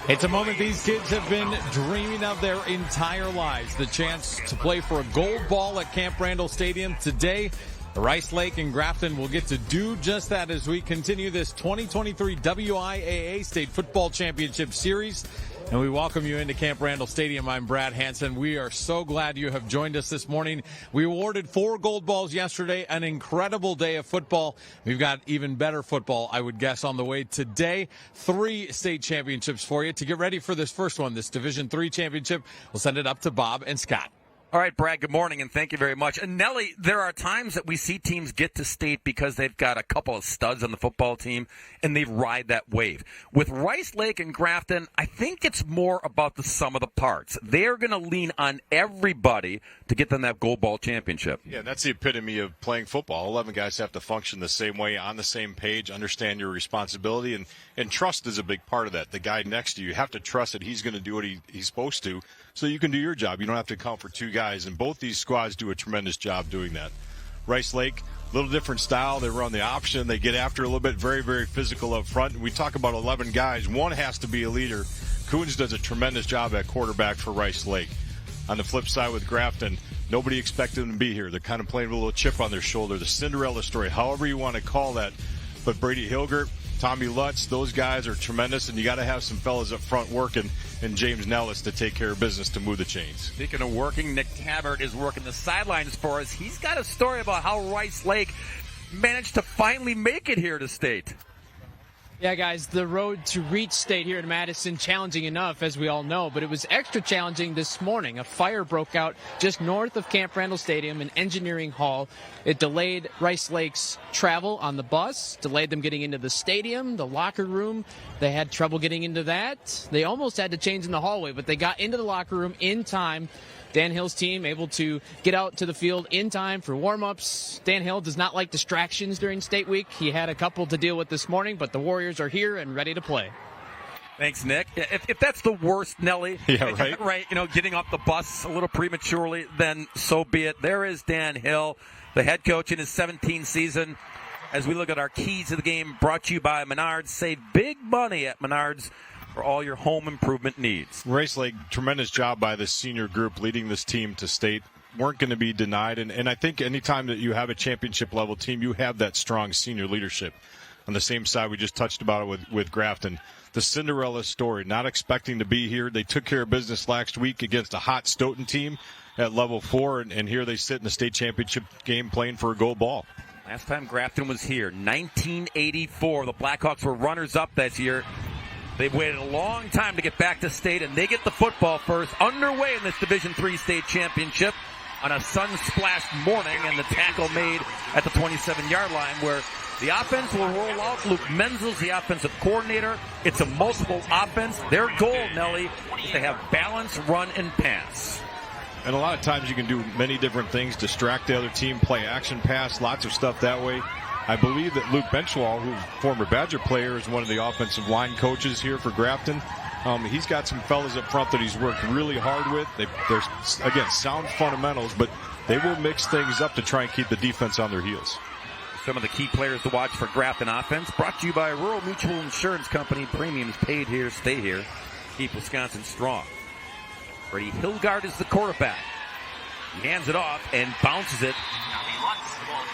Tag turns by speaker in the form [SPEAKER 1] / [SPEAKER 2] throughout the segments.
[SPEAKER 1] It's a moment these kids have been dreaming of their entire lives. The chance to play for a gold ball at Camp Randall Stadium today. The Rice Lake and Grafton will get to do just that as we continue this 2023 WIAA State Football Championship Series. And we welcome you into Camp Randall Stadium. I'm Brad Hansen. We are so glad you have joined us this morning. We awarded 4 gold balls yesterday, an incredible day of football. We've got even better football, I would guess, on the way today. 3 state championships for you. To get ready for this first one, this Division III championship, we'll send it up to Bob and Scott.
[SPEAKER 2] All right, Brad, good morning, and thank you very much. And Nelly, there are times that we see teams get to state because they've got a couple of studs on the football team, and they ride that wave. With Rice Lake and Grafton, I think it's more about the sum of the parts. They're going to lean on everybody to get them that gold ball championship.
[SPEAKER 3] Yeah, that's the epitome of playing football. 11 guys have to function the same way, on the same page, understand your responsibility, and trust is a big part of that. The guy next to you have to trust that he's going to do what he's supposed to, so you can do your job. You don't have to count for 2 guys, and both these squads do a tremendous job doing that. Rice Lake, a little different style. They run the option. They get after a little bit, very, very physical up front. And we talk about 11 guys. One has to be a leader. Coons does a tremendous job at quarterback for Rice Lake. On the flip side with Grafton, nobody expected them to be here. They're kind of playing with a little chip on their shoulder, the Cinderella story, however you want to call that. But Brady Hilgert, Tommy Lutz, those guys are tremendous, and you got to have some fellas up front working, and James Nellis to take care of business to move the chains.
[SPEAKER 2] Speaking of working, Nick Tabbert is working the sidelines for us. He's got a story about how Rice Lake managed to finally make it here to state.
[SPEAKER 4] Yeah, guys, the road to reach state here in Madison, challenging enough, as we all know, but it was extra challenging this morning. A fire broke out just north of Camp Randall Stadium in Engineering Hall. It delayed Rice Lake's travel on the bus, delayed them getting into the stadium, the locker room. They had trouble getting into that. They almost had to change in the hallway, but they got into the locker room in time. Dan Hill's team able to get out to the field in time for warm-ups. Dan Hill does not like distractions during state week. He had a couple to deal with this morning, but the Warriors are here and ready to play.
[SPEAKER 2] Thanks, Nick. If that's the worst, Nelly,
[SPEAKER 3] yeah, right?
[SPEAKER 2] Right, getting off the bus a little prematurely, then so be it. There is Dan Hill, the head coach in his 17th season. As we look at our keys to the game, brought to you by Menards. Save big money at Menards for all your home improvement needs.
[SPEAKER 3] Rice Lake, tremendous job by the senior group leading this team to state. Weren't going to be denied, and I think anytime that you have a championship level team, you have that strong senior leadership. On the same side, we just touched about it with Grafton. The Cinderella story, not expecting to be here. They took care of business last week against a hot Stoughton team at level 4, and here they sit in the state championship game playing for a gold ball.
[SPEAKER 2] Last time Grafton was here, 1984. The Blackhawks were runners-up that year. They've waited a long time to get back to state, and they get the football first underway in this Division III state championship on a sun-splashed morning, and the tackle made at the 27-yard line where the offense will roll out. Luke Menzel's the offensive coordinator. It's a multiple offense. Their goal, Nelly, is to have balance, run, and pass.
[SPEAKER 3] And a lot of times you can do many different things, distract the other team, play action pass, lots of stuff that way. I believe that Luke Benchwall, who's a former Badger player, is one of the offensive line coaches here for Grafton. He's got some fellas up front that he's worked really hard with. They're, again, sound fundamentals, but they will mix things up to try and keep the defense on their heels.
[SPEAKER 2] Some of the key players to watch for Grafton offense, brought to you by Rural Mutual Insurance Company. Premiums paid here, stay here. Keep Wisconsin strong. Brady Hilgard is the quarterback. He hands it off and bounces it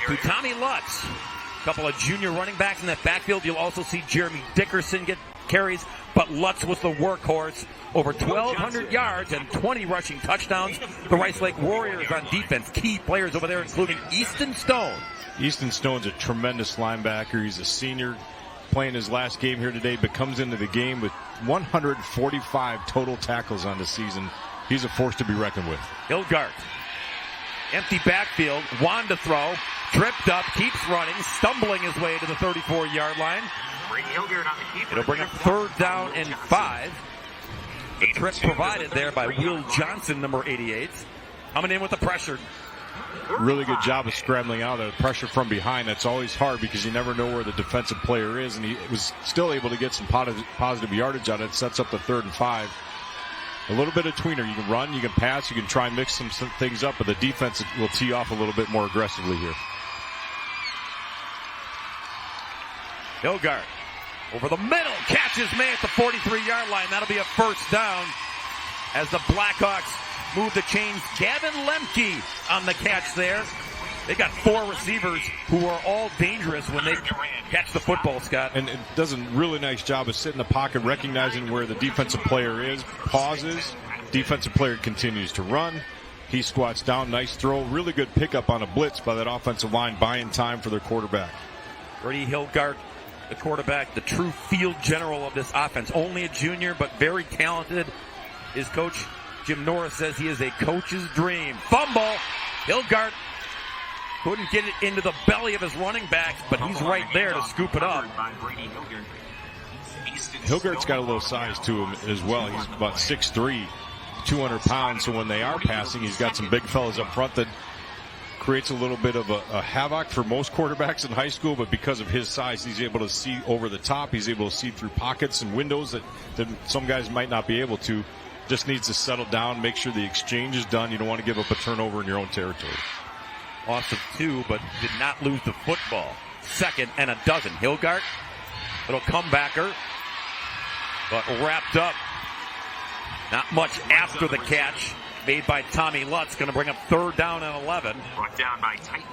[SPEAKER 2] to Tommy Lutz. A couple of junior running backs in that backfield. You'll also see Jeremy Dickerson get carries, but Lutz was the workhorse. Over 1,200 yards and 20 rushing touchdowns. The Rice Lake Warriors on defense. Key players over there, including Easton Stone.
[SPEAKER 3] Easton Stone's a tremendous linebacker. He's a senior playing his last game here today, but comes into the game with 145 total tackles on the season. He's a force to be reckoned with.
[SPEAKER 2] Hilgard. Empty backfield. Wanted to throw. Tripped up. Keeps running. Stumbling his way to the 34-yard line. It'll bring up 3rd down and 5. The trip provided there by Will Johnson, number 88. Coming in with the pressure.
[SPEAKER 3] Really good job of scrambling out of the pressure from behind. That's always hard because you never know where the defensive player is, and he was still able to get some positive yardage on it. Sets up the 3rd and 5. A little bit of tweener. You can run, you can pass, you can try and mix some things up, but the defense will tee off a little bit more aggressively here.
[SPEAKER 2] Hilgard Over the middle, catches May at the 43-yard line. That'll be a first down as the Blackhawks move the chains. Gavin Lemke on the catch there. They got 4 receivers who are all dangerous when they catch the football, Scott.
[SPEAKER 3] And it does a really nice job of sitting in the pocket, recognizing where the defensive player is, pauses, defensive player continues to run. He squats down, nice throw, really good pickup on a blitz by that offensive line, buying time for their quarterback.
[SPEAKER 2] Brady Hilgard, the quarterback, the true field general of this offense. Only a junior, but very talented. His coach, Jim Norris, says he is a coach's dream. Fumble. Hilgard couldn't get it into the belly of his running backs, but he's right there to scoop it up.
[SPEAKER 3] Hilgard's got a little size to him as well. He's about 6'3", 200 pounds, so when they are passing, he's got some big fellas up front that creates a little bit of a havoc for most quarterbacks in high school, but because of his size, he's able to see over the top. He's able to see through pockets and windows that some guys might not be able to. Just needs to settle down, make sure the exchange is done. You don't want to give up a turnover in your own territory.
[SPEAKER 2] Loss of 2, but did not lose the football. 2nd and a dozen. Hilgard, little comebacker, but wrapped up. Not much after the catch made by Tommy Lutz. Going to bring up 3rd down and 11.
[SPEAKER 5] Brought down by Titan.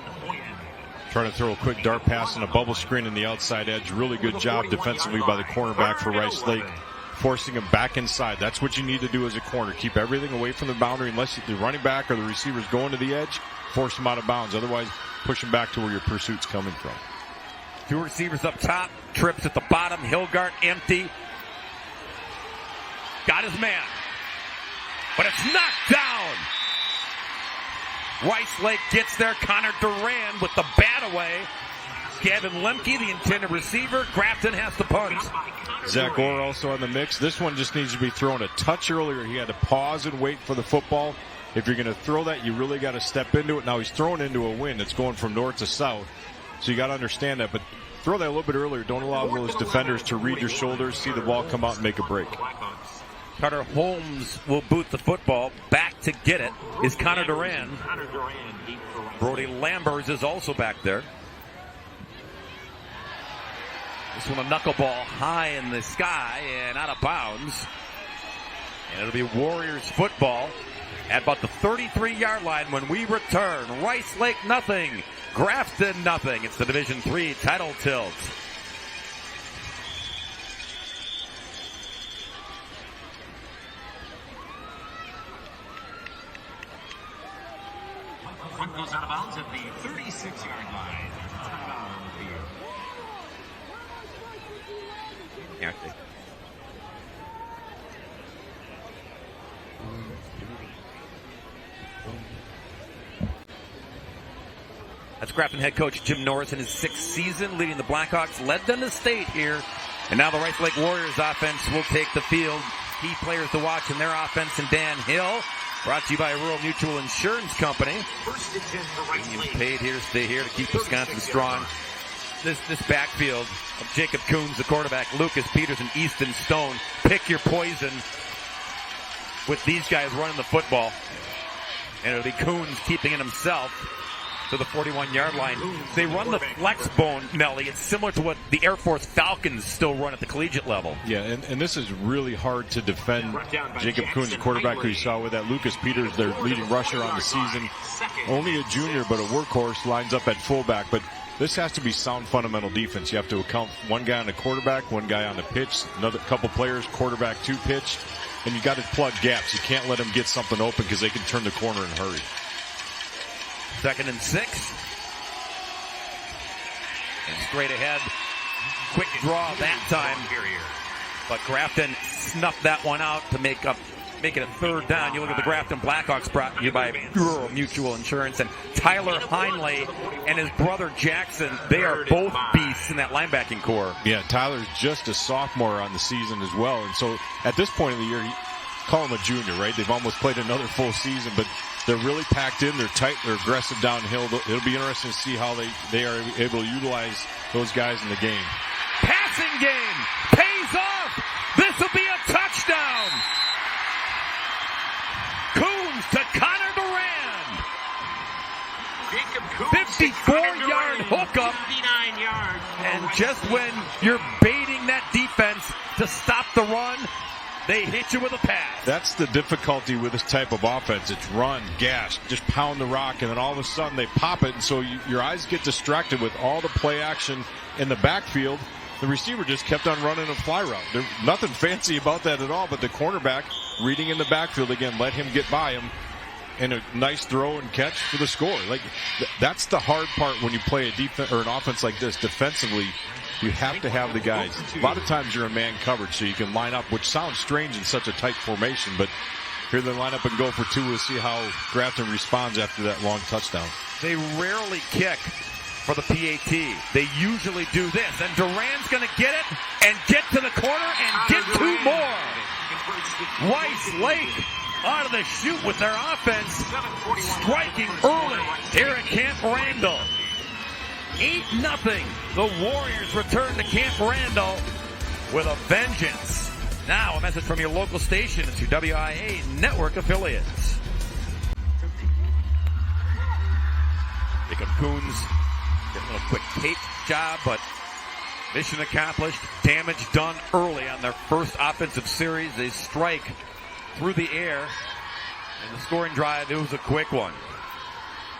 [SPEAKER 3] Trying to throw a quick dart pass and a bubble screen in the outside edge. Really good job defensively by the cornerback for Rice Lake, forcing him back inside. That's what you need to do as a corner. Keep everything away from the boundary unless the running back or the receiver's going to the edge. Force him out of bounds. Otherwise, push him back to where your pursuit's coming from.
[SPEAKER 2] 2 receivers up top. Trips at the bottom. Hilgard empty. Got his man. But it's knocked down. Rice Lake gets there. Connor Duran with the bat away. Gavin Lemke, the intended receiver. Grafton has to punt.
[SPEAKER 3] Zach Orr also on the mix. This one just needs to be thrown a touch earlier. He had to pause and wait for the football. If you're going to throw that, you really got to step into it. Now he's throwing into a wind that's going from north to south, so you got to understand that. But throw that a little bit earlier. Don't allow those defenders to read your shoulders, see the ball come out and make a break.
[SPEAKER 2] Carter Holmes will boot the football. Back to get it is Connor Duran. Brody Lambers is also back there. This one a knuckleball high in the sky and out of bounds. And it'll be Warriors football at about the 33-yard line when we return. Rice Lake nothing, Grafton nothing. It's the Division III title tilt.
[SPEAKER 5] Punt goes out of bounds at the 36-yard line. Timeout on the field.
[SPEAKER 2] Yeah, that's Grafton head coach Jim Norris in his 6th season, leading the Blackhawks, led them to state here. And now the Rice Lake Warriors offense will take the field. Key players to watch in their offense, and Dan Hill, brought to you by Rural Mutual Insurance Company.
[SPEAKER 5] First and 10 for Rice Lake.
[SPEAKER 2] Paid here, stay here to keep Wisconsin strong. This backfield of Jacob Coons, the quarterback, Lucas Peters, and Easton Stone. Pick your poison with these guys running the football. And it'll be Coons keeping it himself to the 41-yard line. They run the flex bone, Melly. It's similar to what the Air Force Falcons still run at the collegiate level.
[SPEAKER 3] Yeah, and this is really hard to defend. Jacob Coons, the quarterback who you saw with that. Lucas Peters, their leading rusher on the season. Only a junior, but a workhorse, lines up at fullback. But this has to be sound fundamental defense. You have to account for one guy on the quarterback, one guy on the pitch, another couple players, quarterback to pitch. And you got to plug gaps. You can't let them get something open because they can turn the corner in a hurry.
[SPEAKER 2] 2nd and 6. And straight ahead. Quick draw that time. But Grafton snuffed that one out to make it a 3rd down. You look at the Grafton Blackhawks, brought to you by Rural Mutual Insurance. And Tyler Heinley and his brother Jackson, they are both beasts in that linebacking core.
[SPEAKER 3] Yeah, Tyler's just a sophomore on the season as well. And so at this point of the year, call him a junior, right? They've almost played another full season, but they're really packed in. They're tight. They're aggressive downhill. It'll be interesting to see how they are able to utilize those guys in the game.
[SPEAKER 2] Passing game pays off. This will be a touchdown. Coons to Connor Duran. 54-yard hookup.
[SPEAKER 5] 59 yards.
[SPEAKER 2] And just when you're baiting that defense to stop the run, they hit you with a pass.
[SPEAKER 3] That's the difficulty with this type of offense. It's run, gash, just pound the rock, and then all of a sudden they pop it, and so your eyes get distracted with all the play action in the backfield. The receiver just kept on running a fly route. There's nothing fancy about that at all, but the cornerback reading in the backfield again, let him get by him, and a nice throw and catch for the score. Like that's the hard part when you play a defense or an offense like this defensively. You have to have the guys. A lot of times you're in man coverage, so you can line up, which sounds strange in such a tight formation, but here they line up and go for two. We'll see how Grafton responds after that long touchdown.
[SPEAKER 2] They rarely kick for the PAT. They usually do this, and Duran's going to get it and get to the corner and get two more. Rice Lake out of the chute with their offense, striking early here at Camp Randall. 8-0. The Warriors return to Camp Randall with a vengeance. Now a message from your local station to WIAA network affiliates. The Coons get a little quick tape job, but mission accomplished. Damage done early on their first offensive series. They strike through the air. And the scoring drive, it was a quick one.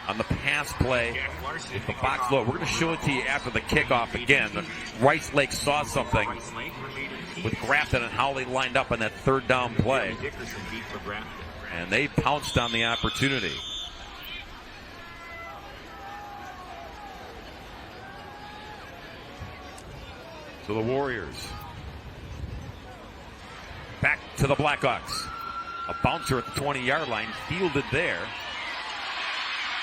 [SPEAKER 2] On the pass play, with the box low. We're going to show it to you after the kickoff again. Rice Lake saw something with Grafton and how they lined up on that third down play. And they pounced on the opportunity. So the Warriors back to the Blackhawks. A bouncer at the 20-yard line, fielded there.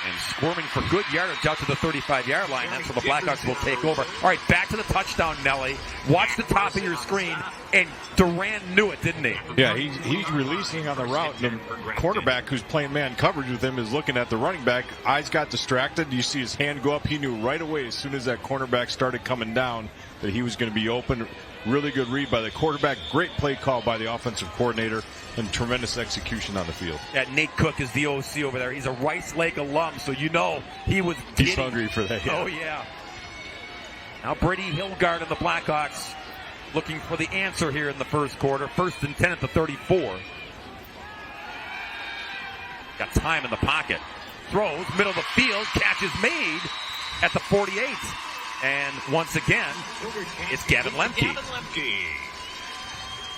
[SPEAKER 2] And squirming for good yardage out to the 35-yard line. That's where the Blackhawks will take over. All right, back to the touchdown, Nelly. Watch the top of your screen. And Duran knew it, didn't he?
[SPEAKER 3] Yeah, he's releasing on the route. The quarterback who's playing man coverage with him is looking at the running back. Eyes got distracted. You see his hand go up. He knew right away as soon as that cornerback started coming down that he was going to be open. Really good read by the quarterback. Great play call by the offensive coordinator. And tremendous execution on the field.
[SPEAKER 2] Yeah, Nate Cook is the OC over there. He's a Rice Lake alum, so you know he was
[SPEAKER 3] He's hungry for that. Yeah.
[SPEAKER 2] Oh, yeah. Now Brady Hilgard and the Blackhawks looking for the answer here in the first quarter. 1st and 10 at the 34. Got time in the pocket. Throws, middle of the field, catch is made at the 48. And once again, it's Gavin Lemke.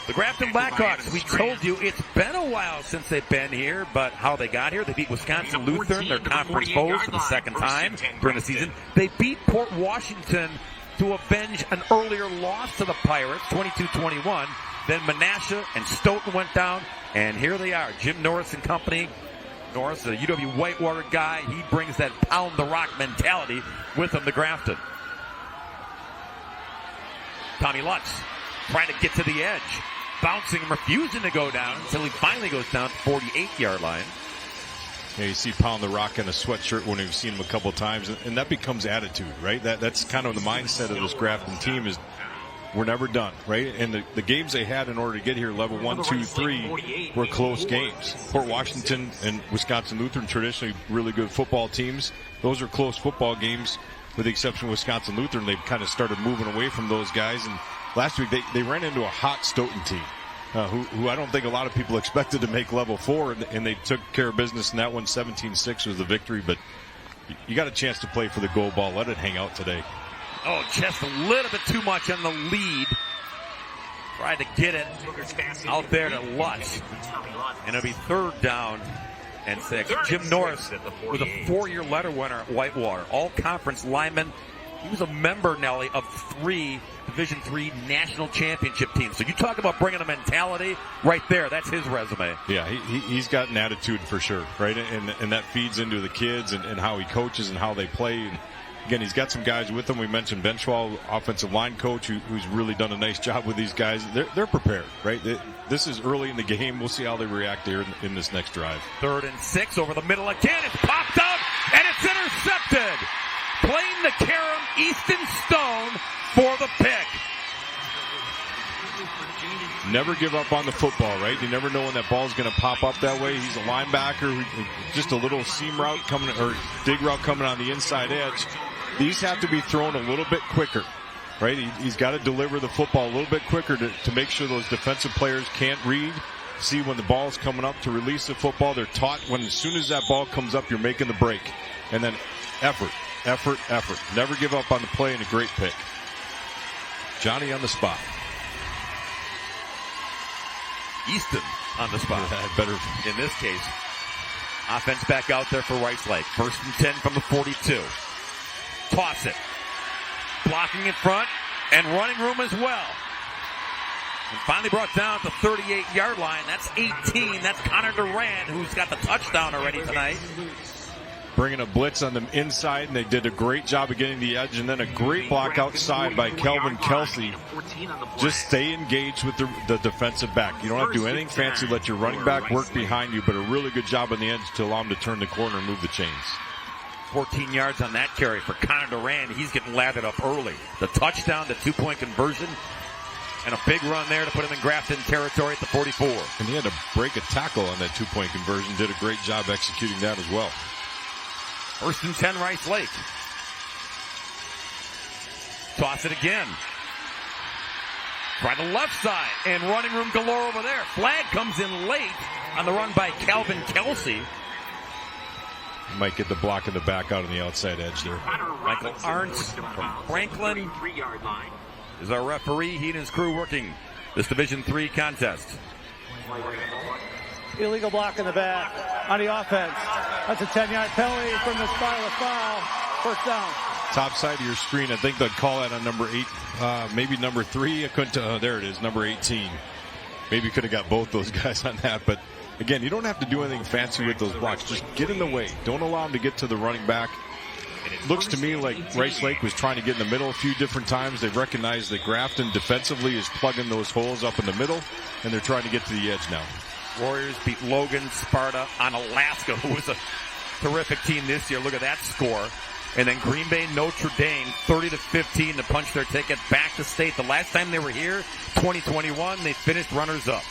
[SPEAKER 2] The Grafton Blackhawks, we told you it's been a while since they've been here, but how they got here, they beat Wisconsin Lutheran, their conference foes, for the second time during the season. They beat Port Washington to avenge an earlier loss to the Pirates, 22-21. Then Menasha and Stoughton went down, and here they are, Jim Norris and company. Norris, a UW Whitewater guy, he brings that pound the rock mentality with him to Grafton. Tommy Lutz trying to get to the edge. Bouncing and refusing to go down until he finally goes down to the 48-yard line.
[SPEAKER 3] Yeah, you see pound the rock in a sweatshirt when we've seen him a couple times, and that becomes attitude, right? That's kind of the mindset of this Grafton team is we're never done, right? And the games they had in order to get here, level 1, 2, 3, were close games. Port Washington and Wisconsin Lutheran, traditionally really good football teams. Those are close football games, with the exception of Wisconsin Lutheran. They've kind of started moving away from those guys, and last week they ran into a hot Stoughton team, who I don't think a lot of people expected to make level 4, and they took care of business in that one. 17-6 was the victory, but you got a chance to play for the gold ball. Let it hang out today.
[SPEAKER 2] Oh, just a little bit too much on the lead. Tried to get it out there to Lutz. And it'll be 3rd down and 6. Jim Norris was a 4-year letter winner at Whitewater. All-conference lineman. He was a member, Nelly, of 3 Division III national championship teams. So you talk about bringing a mentality right there. That's his resume.
[SPEAKER 3] Yeah, he's got an attitude for sure, right? And that feeds into the kids and how he coaches and how they play. And again, he's got some guys with him. We mentioned Benchwall, offensive line coach, who's really done a nice job with these guys. They're prepared, right? This is early in the game. We'll see how they react here in this next drive.
[SPEAKER 2] 3rd and 6 over the middle again. It's popped out, and it's intercepted. Playing the Karam Easton Stone for the pick.
[SPEAKER 3] Never give up on the football, right? You never know when that ball's going to pop up that way. He's a linebacker, just a little seam route coming, or dig route coming on the inside edge. These have to be thrown a little bit quicker. right? He's got to deliver the football a little bit quicker to make sure those defensive players can't read, see when the ball is coming up to release the football. They're taught when as soon as that ball comes up, you're making the break. And then effort. Never give up on the play, and a great pick. Johnny on the spot.
[SPEAKER 2] Easton on the spot.
[SPEAKER 3] Better
[SPEAKER 2] in this case. Offense back out there for Rice Lake. 1st and 10 from the 42. Toss it. Blocking in front and running room as well. And finally brought down at the 38-yard line. That's 18. That's Connor Durand, who's got the touchdown already tonight.
[SPEAKER 3] Bringing a blitz on the inside, and they did a great job of getting the edge, and then a great block outside by Kelvin Kelsey. Just stay engaged with the defensive back. You don't have to do anything fancy. Let your running back work behind you, but a really good job on the edge to allow him to turn the corner and move the chains.
[SPEAKER 2] 14 yards on that carry for Connor Durand. He's getting lathered up early. The touchdown, the 2-point conversion, and a big run there to put him in Grafton territory at the 44.
[SPEAKER 3] And he had to break a tackle on that 2-point conversion. Did a great job executing that as well.
[SPEAKER 2] 1st and 10, Rice Lake. Toss it again. Try the left side, and running room galore over there. Flag comes in late on the run by Calvin Kelsey.
[SPEAKER 3] Might get the block in the back out on the outside edge there.
[SPEAKER 2] Michael Arntz from Franklin is our referee. He and his crew working this Division III contest.
[SPEAKER 6] Illegal block in the back on the offense. That's a 10-yard penalty from the spot of the foul. 1st down.
[SPEAKER 3] Top side of your screen, I think they'll call that on number 8, maybe number 3. I couldn't. There it is, number 18. Maybe could have got both those guys on that, but again, you don't have to do anything fancy with those blocks. Just get in the way. Don't allow them to get to the running back. It looks to me like Rice Lake was trying to get in the middle a few different times. They've recognized that Grafton defensively is plugging those holes up in the middle, and they're trying to get to the edge now.
[SPEAKER 2] Warriors beat Logan Sparta on Alaska, who was a terrific team this year. Look at that score. And then Green Bay, Notre Dame, 30-15 to punch their ticket back to state. The last time they were here, 2021, they finished runners-up.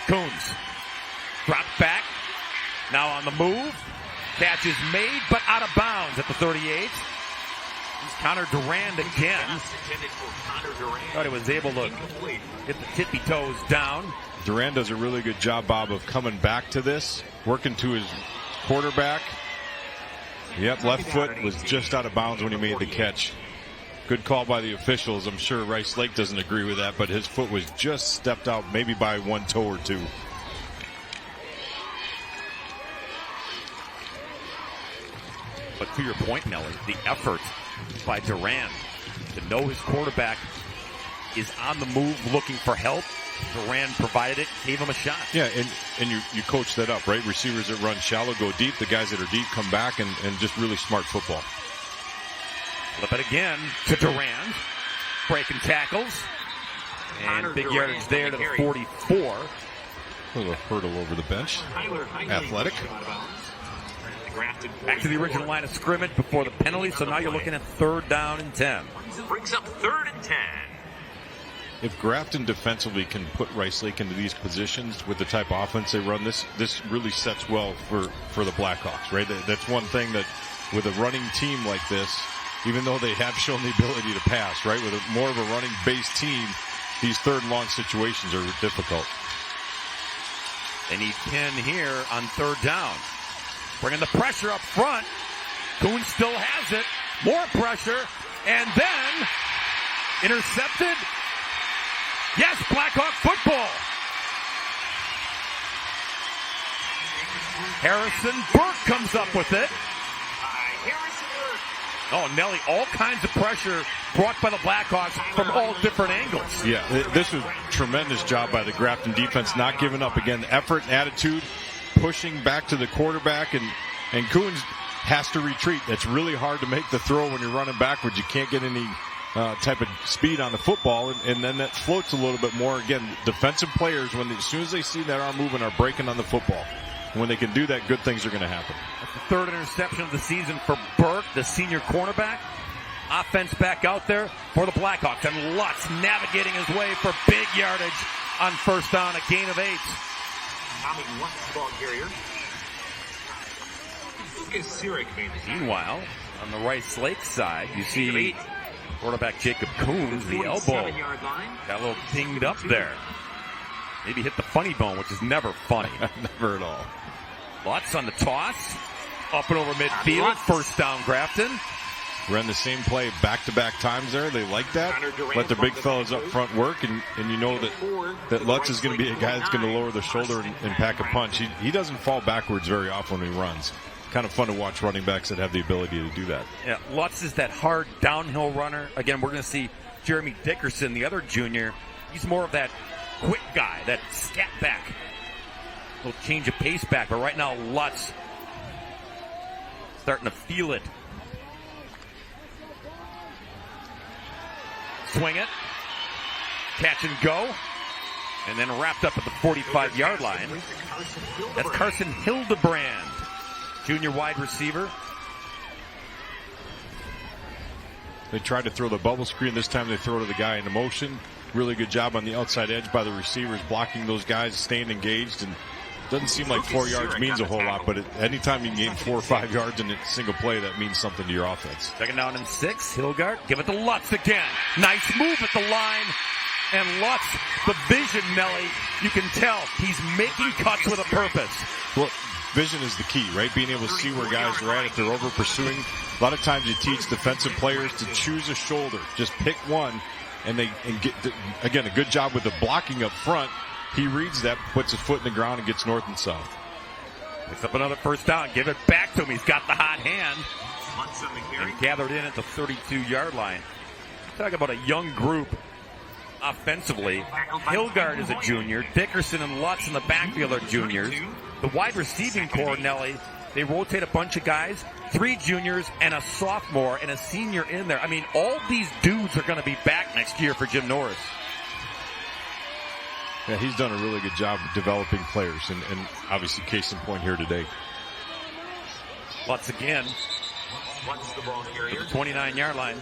[SPEAKER 2] Coons dropped back. Now on the move. Catch is made, but out of bounds at the 38. He's Connor Durand again. Thought he was able to get the tippy toes down.
[SPEAKER 3] Durand does a really good job, Bob, of coming back to this, working to his quarterback. Yep, left foot was just out of bounds when he made the catch. Good call by the officials. I'm sure Rice Lake doesn't agree with that, but his foot was just stepped out maybe by one toe or two.
[SPEAKER 2] But to your point, Nelly, the effort by Durand to know his quarterback is on the move looking for help. Durand provided it, gave him a shot.
[SPEAKER 3] Yeah, and you coach that up, right? Receivers that run shallow go deep. The guys that are deep come back, and just really smart football.
[SPEAKER 2] Flip it again to Durand. Breaking tackles. And big yardage there to the 44.
[SPEAKER 3] A little hurdle over the bench. Athletic.
[SPEAKER 2] Back to the original line of scrimmage before the penalty, so now you're looking at 3rd down and 10.
[SPEAKER 5] Brings up 3rd and 10.
[SPEAKER 3] If Grafton defensively can put Rice Lake into these positions with the type of offense they run, this really sets well for the Blackhawks, right? That's one thing that with a running team like this, even though they have shown the ability to pass, right? With more of a running-based team, these 3rd and long situations are difficult.
[SPEAKER 2] They need 10 here on 3rd down. Bringing the pressure up front. Coons still has it. More pressure. And then intercepted. Yes, Blackhawk football. Harrison Burke comes up with it. Oh, Nelly, all kinds of pressure brought by the Blackhawks from all different angles.
[SPEAKER 3] Yeah, this was a tremendous job by the Grafton defense, not giving up. Again, effort and attitude, pushing back to the quarterback, and Coons has to retreat. It's really hard to make the throw when you're running backwards. You can't get any type of speed on the football, and then that floats a little bit more. Again, defensive players, as soon as they see that arm moving, are breaking on the football. When they can do that, good things are going to happen.
[SPEAKER 2] That's the 3rd interception of the season for Burke, the senior cornerback. Offense back out there for the Blackhawks. And Lutz navigating his way for big yardage on 1st down, a gain of 8.
[SPEAKER 5] Lucas Sirik made the
[SPEAKER 2] Meanwhile, on the Rice Lake side, you see Quarterback Jacob Coons, the elbow,
[SPEAKER 5] Yard line.
[SPEAKER 2] got a little dinged up there. Maybe hit the funny bone, which is never funny.
[SPEAKER 3] Never at all.
[SPEAKER 2] Lutz on the toss. Up and over midfield. First down, Grafton.
[SPEAKER 3] Ran the same play back-to-back times there. They like that. Let their big fellas up front work, and you know that Lutz is going to be a guy that's going to lower the shoulder and pack a punch. He doesn't fall backwards very often when he runs. Kind of fun to watch running backs that have the ability to do that.
[SPEAKER 2] Yeah, Lutz is that hard downhill runner. Again, we're going to see Jeremy Dickerson, the other junior. He's more of that quick guy, that scat back. A little change of pace back, but right now Lutz starting to feel it. Swing it. Catch and go. And then wrapped up at the 45-yard line. That's Carson Hildebrand, junior wide receiver.
[SPEAKER 3] They tried to throw the bubble screen. This time they throw to the guy in motion. Really good job on the outside edge by the receivers, blocking those guys, staying engaged. And doesn't seem like 4 yards means a whole lot, but anytime you can gain 4 or 5 yards in a single play, that means something to your offense.
[SPEAKER 2] Second down and 6. Hilgard, give it to Lutz again. Nice move at the line. And Lutz, the vision, Nelly, you can tell he's making cuts with a purpose.
[SPEAKER 3] Well, vision is the key, right? Being able to see where guys are at if they're over pursuing. A lot of times you teach defensive players to choose a shoulder. Just pick one, and get, again, a good job with the blocking up front. He reads that, puts his foot in the ground, and gets north and south.
[SPEAKER 2] Picks up another first down. Give it back to him. He's got the hot hand. And gathered in at the 32-yard line. Talk about a young group offensively. Hilgard is a junior. Dickerson and Lutz in the backfield are juniors. The wide receiving core, Nelly, they rotate a bunch of guys. 3 juniors and a sophomore and a senior in there. I mean, all these dudes are going to be back next year for Jim Norris.
[SPEAKER 3] Yeah, he's done a really good job of developing players, and obviously case in point here today.
[SPEAKER 2] Lutz again.
[SPEAKER 5] What's the ball carrier?
[SPEAKER 2] 29-yard line.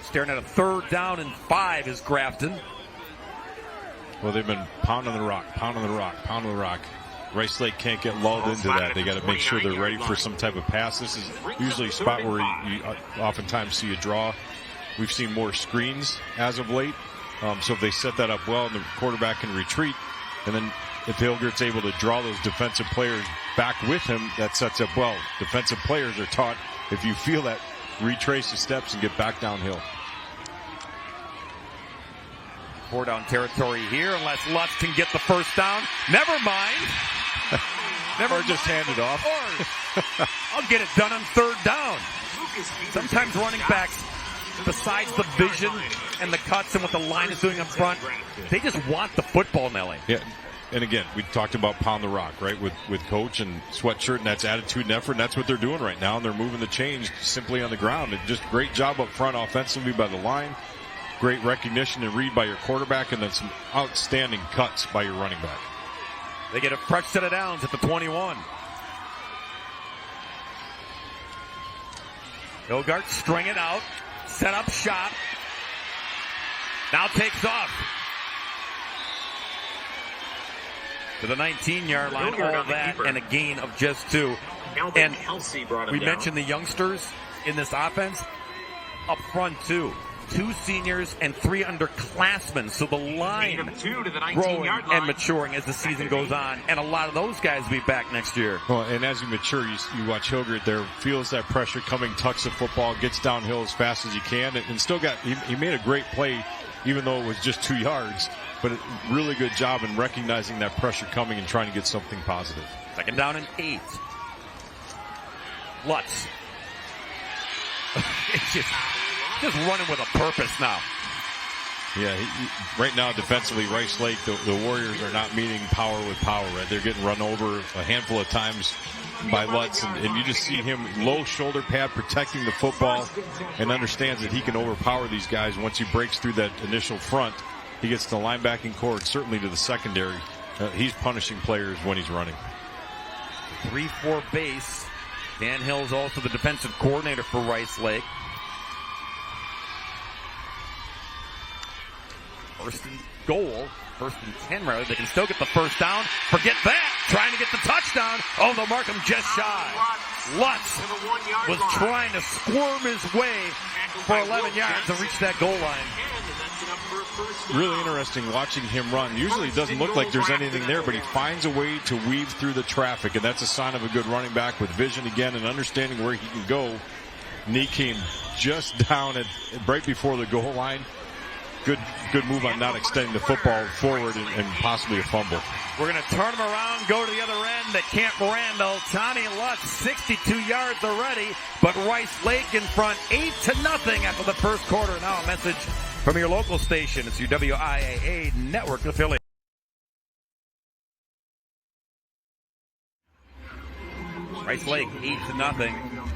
[SPEAKER 2] Staring at a third down and 5 is Grafton.
[SPEAKER 3] Well, they've been pounding the rock. Rice Lake can't get lulled into that. They got to make sure they're ready for some type of pass. This is usually a spot where you oftentimes see a draw. We've seen more screens as of late. So if they set that up well and the quarterback can retreat, and then if Hilgert's able to draw those defensive players back with him, that sets up well. Defensive players are taught, if you feel that, retrace the steps and get back downhill.
[SPEAKER 2] 4-down territory here unless Lutz can get the first down. Never mind.
[SPEAKER 3] Or just hand it off.
[SPEAKER 2] Or I'll get it done on third down. Sometimes running backs, besides the vision and the cuts and what the line is doing up front, they just want the football, Nelly.
[SPEAKER 3] Yeah, and again, we talked about pound the rock, right, with Coach and Sweatshirt, and that's attitude and effort, and that's what they're doing right now, and they're moving the chains simply on the ground. And just great job up front offensively by the line, great recognition and read by your quarterback, and then some outstanding cuts by your running back.
[SPEAKER 2] They get a fresh set of downs at the 21. Hilgard string it out. Set up shot. Now takes off. To the 19-yard line. All that and a gain of just 2. And we mentioned the youngsters in this offense. Up front, too. 2 seniors and 3 underclassmen. So the line growing and maturing as the season goes on. And a lot of those guys will be back next year.
[SPEAKER 3] Well, and as you mature, you watch Hilgert there, feels that pressure coming, tucks the football, gets downhill as fast as he can, and still he made a great play, even though it was just 2 yards. But a really good job in recognizing that pressure coming and trying to get something positive.
[SPEAKER 2] Second down and 8. Lutz. It's just running with a purpose now.
[SPEAKER 3] Yeah, right now defensively, Rice Lake, the Warriors are not meeting power with power, right? They're getting run over a handful of times by Lutz, and you just see him low shoulder pad protecting the football and understands that he can overpower these guys once he breaks through that initial front. He gets to the linebacking core and certainly to the secondary. He's punishing players when he's running.
[SPEAKER 2] 3-4 base. Dan Hill's also the defensive coordinator for Rice Lake. First and goal. First and 10, rather. They can still get the first down. Forget that. Trying to get the touchdown. Oh, they'll mark him just shy. Lutz was trying to squirm his way for 11 yards to reach that goal line.
[SPEAKER 3] Really interesting watching him run. Usually it doesn't look like there's anything there, but he finds a way to weave through the traffic, and that's a sign of a good running back with vision again and understanding where he can go. And he came just down right before the goal line. Good move on not extending the football forward and possibly a fumble.
[SPEAKER 2] We're going to turn him around, go to the other end at Camp Randall. Tommy Lutz, 62 yards already, but Rice Lake in front 8-0 after the first quarter. Now a message from your local station. It's your WIAA network affiliate. Rice Lake 8-0.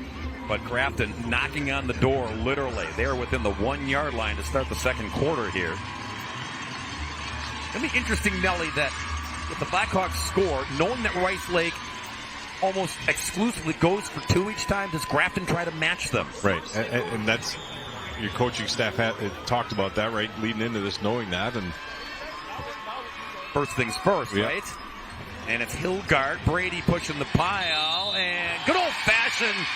[SPEAKER 2] But Grafton knocking on the door, literally. They're within the 1 yard line to start the second quarter here. It'll be interesting, Nelly, that if the Blackhawks score, knowing that Rice Lake almost exclusively goes for two each time, does Grafton try to match them?
[SPEAKER 3] Right, and that's your coaching staff had talked about that, right, leading into this, knowing that. And
[SPEAKER 2] first things first, right? And it's Hilgard, Brady pushing the pile, and good old-fashioned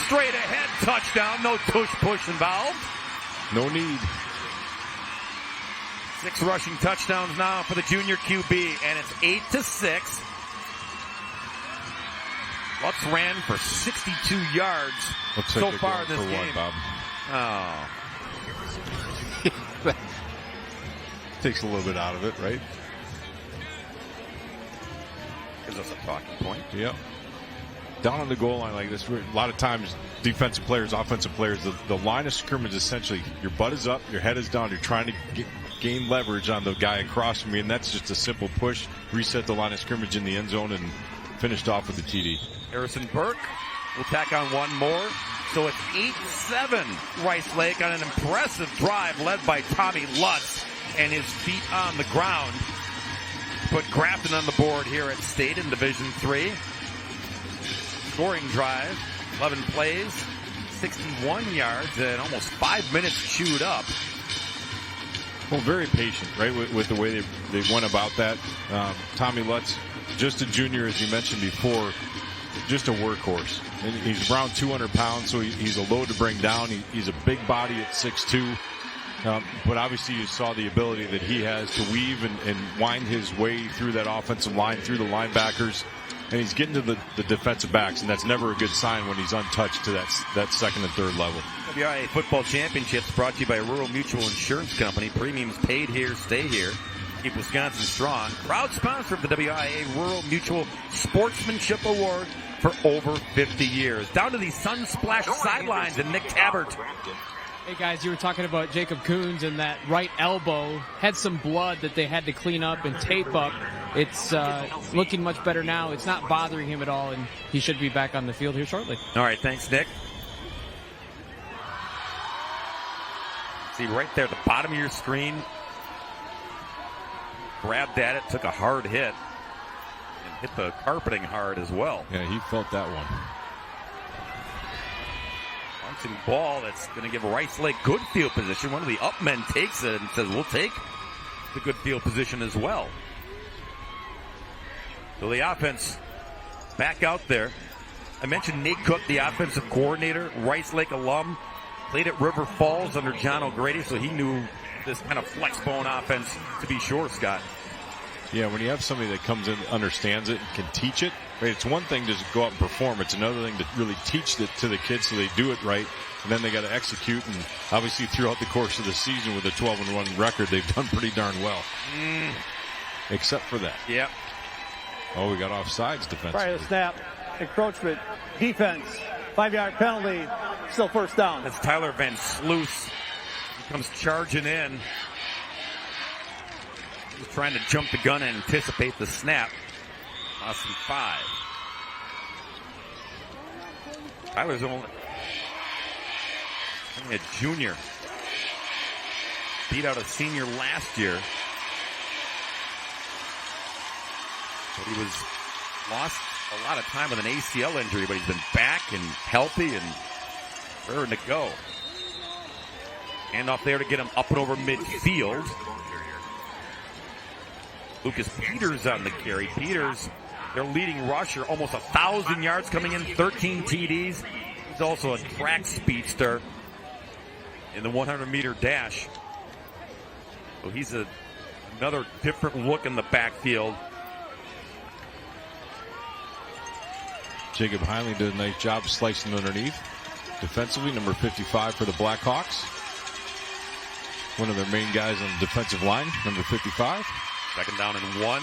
[SPEAKER 2] straight ahead touchdown. No push involved.
[SPEAKER 3] No need.
[SPEAKER 2] 6 rushing touchdowns now for the junior QB, and it's 8-6. Lutz ran for 62 yards so far in this game.
[SPEAKER 3] Bob.
[SPEAKER 2] Oh.
[SPEAKER 3] Takes a little bit out of it, right?
[SPEAKER 2] Gives us a talking point.
[SPEAKER 3] Yep. Down on the goal line like this, a lot of times defensive players, offensive players, the line of scrimmage, essentially your butt is up, your head is down, you're trying to gain leverage on the guy across from you, and that's just a simple push, reset the line of scrimmage in the end zone, and finished off with the TD.
[SPEAKER 2] Harrison Burke will tack on one more. So it's 8-7 Rice Lake on an impressive drive led by Tommy Lutz and his feet on the ground. Put Grafton on the board here at State in Division III. Scoring drive, 11 plays, 61 yards, and almost 5 minutes chewed up.
[SPEAKER 3] Well, very patient, right, with the way they went about that. Tommy Lutz, just a junior, as you mentioned before, just a workhorse. And he's around 200 pounds, so he's a load to bring down. He's a big body at 6'2". But obviously you saw the ability that he has to weave and wind his way through that offensive line, through the linebackers. And he's getting to the defensive backs, and that's never a good sign when he's untouched to that second and third level.
[SPEAKER 2] WIAA Football Championships brought to you by Rural Mutual Insurance Company. Premiums paid here, stay here. Keep Wisconsin strong. Proud sponsor of the WIAA Rural Mutual Sportsmanship Award for over 50 years. Down to the Sunsplash sidelines and Nick Tabbert.
[SPEAKER 4] Hey guys, you were talking about Jacob Coons, and that right elbow had some blood that they had to clean up and tape up. It's looking much better now. It's not bothering him at all, and he should be back on the field here shortly.
[SPEAKER 2] All right, thanks, Nick. See right there at the bottom of your screen. Grabbed at it, took a hard hit, and hit the carpeting hard as well.
[SPEAKER 3] Yeah, he felt that one.
[SPEAKER 2] Bouncing ball that's going to give Rice Lake good field position. One of the up men takes it and says, we'll take the good field position as well. So the offense back out there. I mentioned Nate Cook, the offensive coordinator, Rice Lake alum, played at River Falls under John O'Grady, so he knew this kind of flex bone offense to be sure, Scott.
[SPEAKER 3] Yeah, when you have somebody that comes in, understands it, and can teach it, right? It's one thing to just go out and perform. It's another thing to really teach it to the kids so they do it right, and then they got to execute. And obviously, throughout the course of the season with a 12-1 record, they've done pretty darn well. Except for that.
[SPEAKER 2] Yep.
[SPEAKER 3] Oh, we got offsides defensively.
[SPEAKER 6] Prior to the snap, encroachment, defense, 5-yard penalty, still first down.
[SPEAKER 2] That's Tyler Van Sluis. He comes charging in. He's trying to jump the gun and anticipate the snap. Austin 5. Tyler's only a junior. Beat out a senior last year. But he was lost a lot of time with an ACL injury, but he's been back and healthy and raring to go. Hand off there to get him up and over midfield. Lucas Peters on the carry. Peters, their leading rusher, almost 1,000 yards coming in, 13 TDs. He's also a track speedster in the 100-meter dash. So he's another different look in the backfield.
[SPEAKER 3] Jacob Heinley did a nice job slicing underneath. Defensively, number 55 for the Blackhawks. One of their main guys on the defensive line, number 55.
[SPEAKER 2] Second down and 1.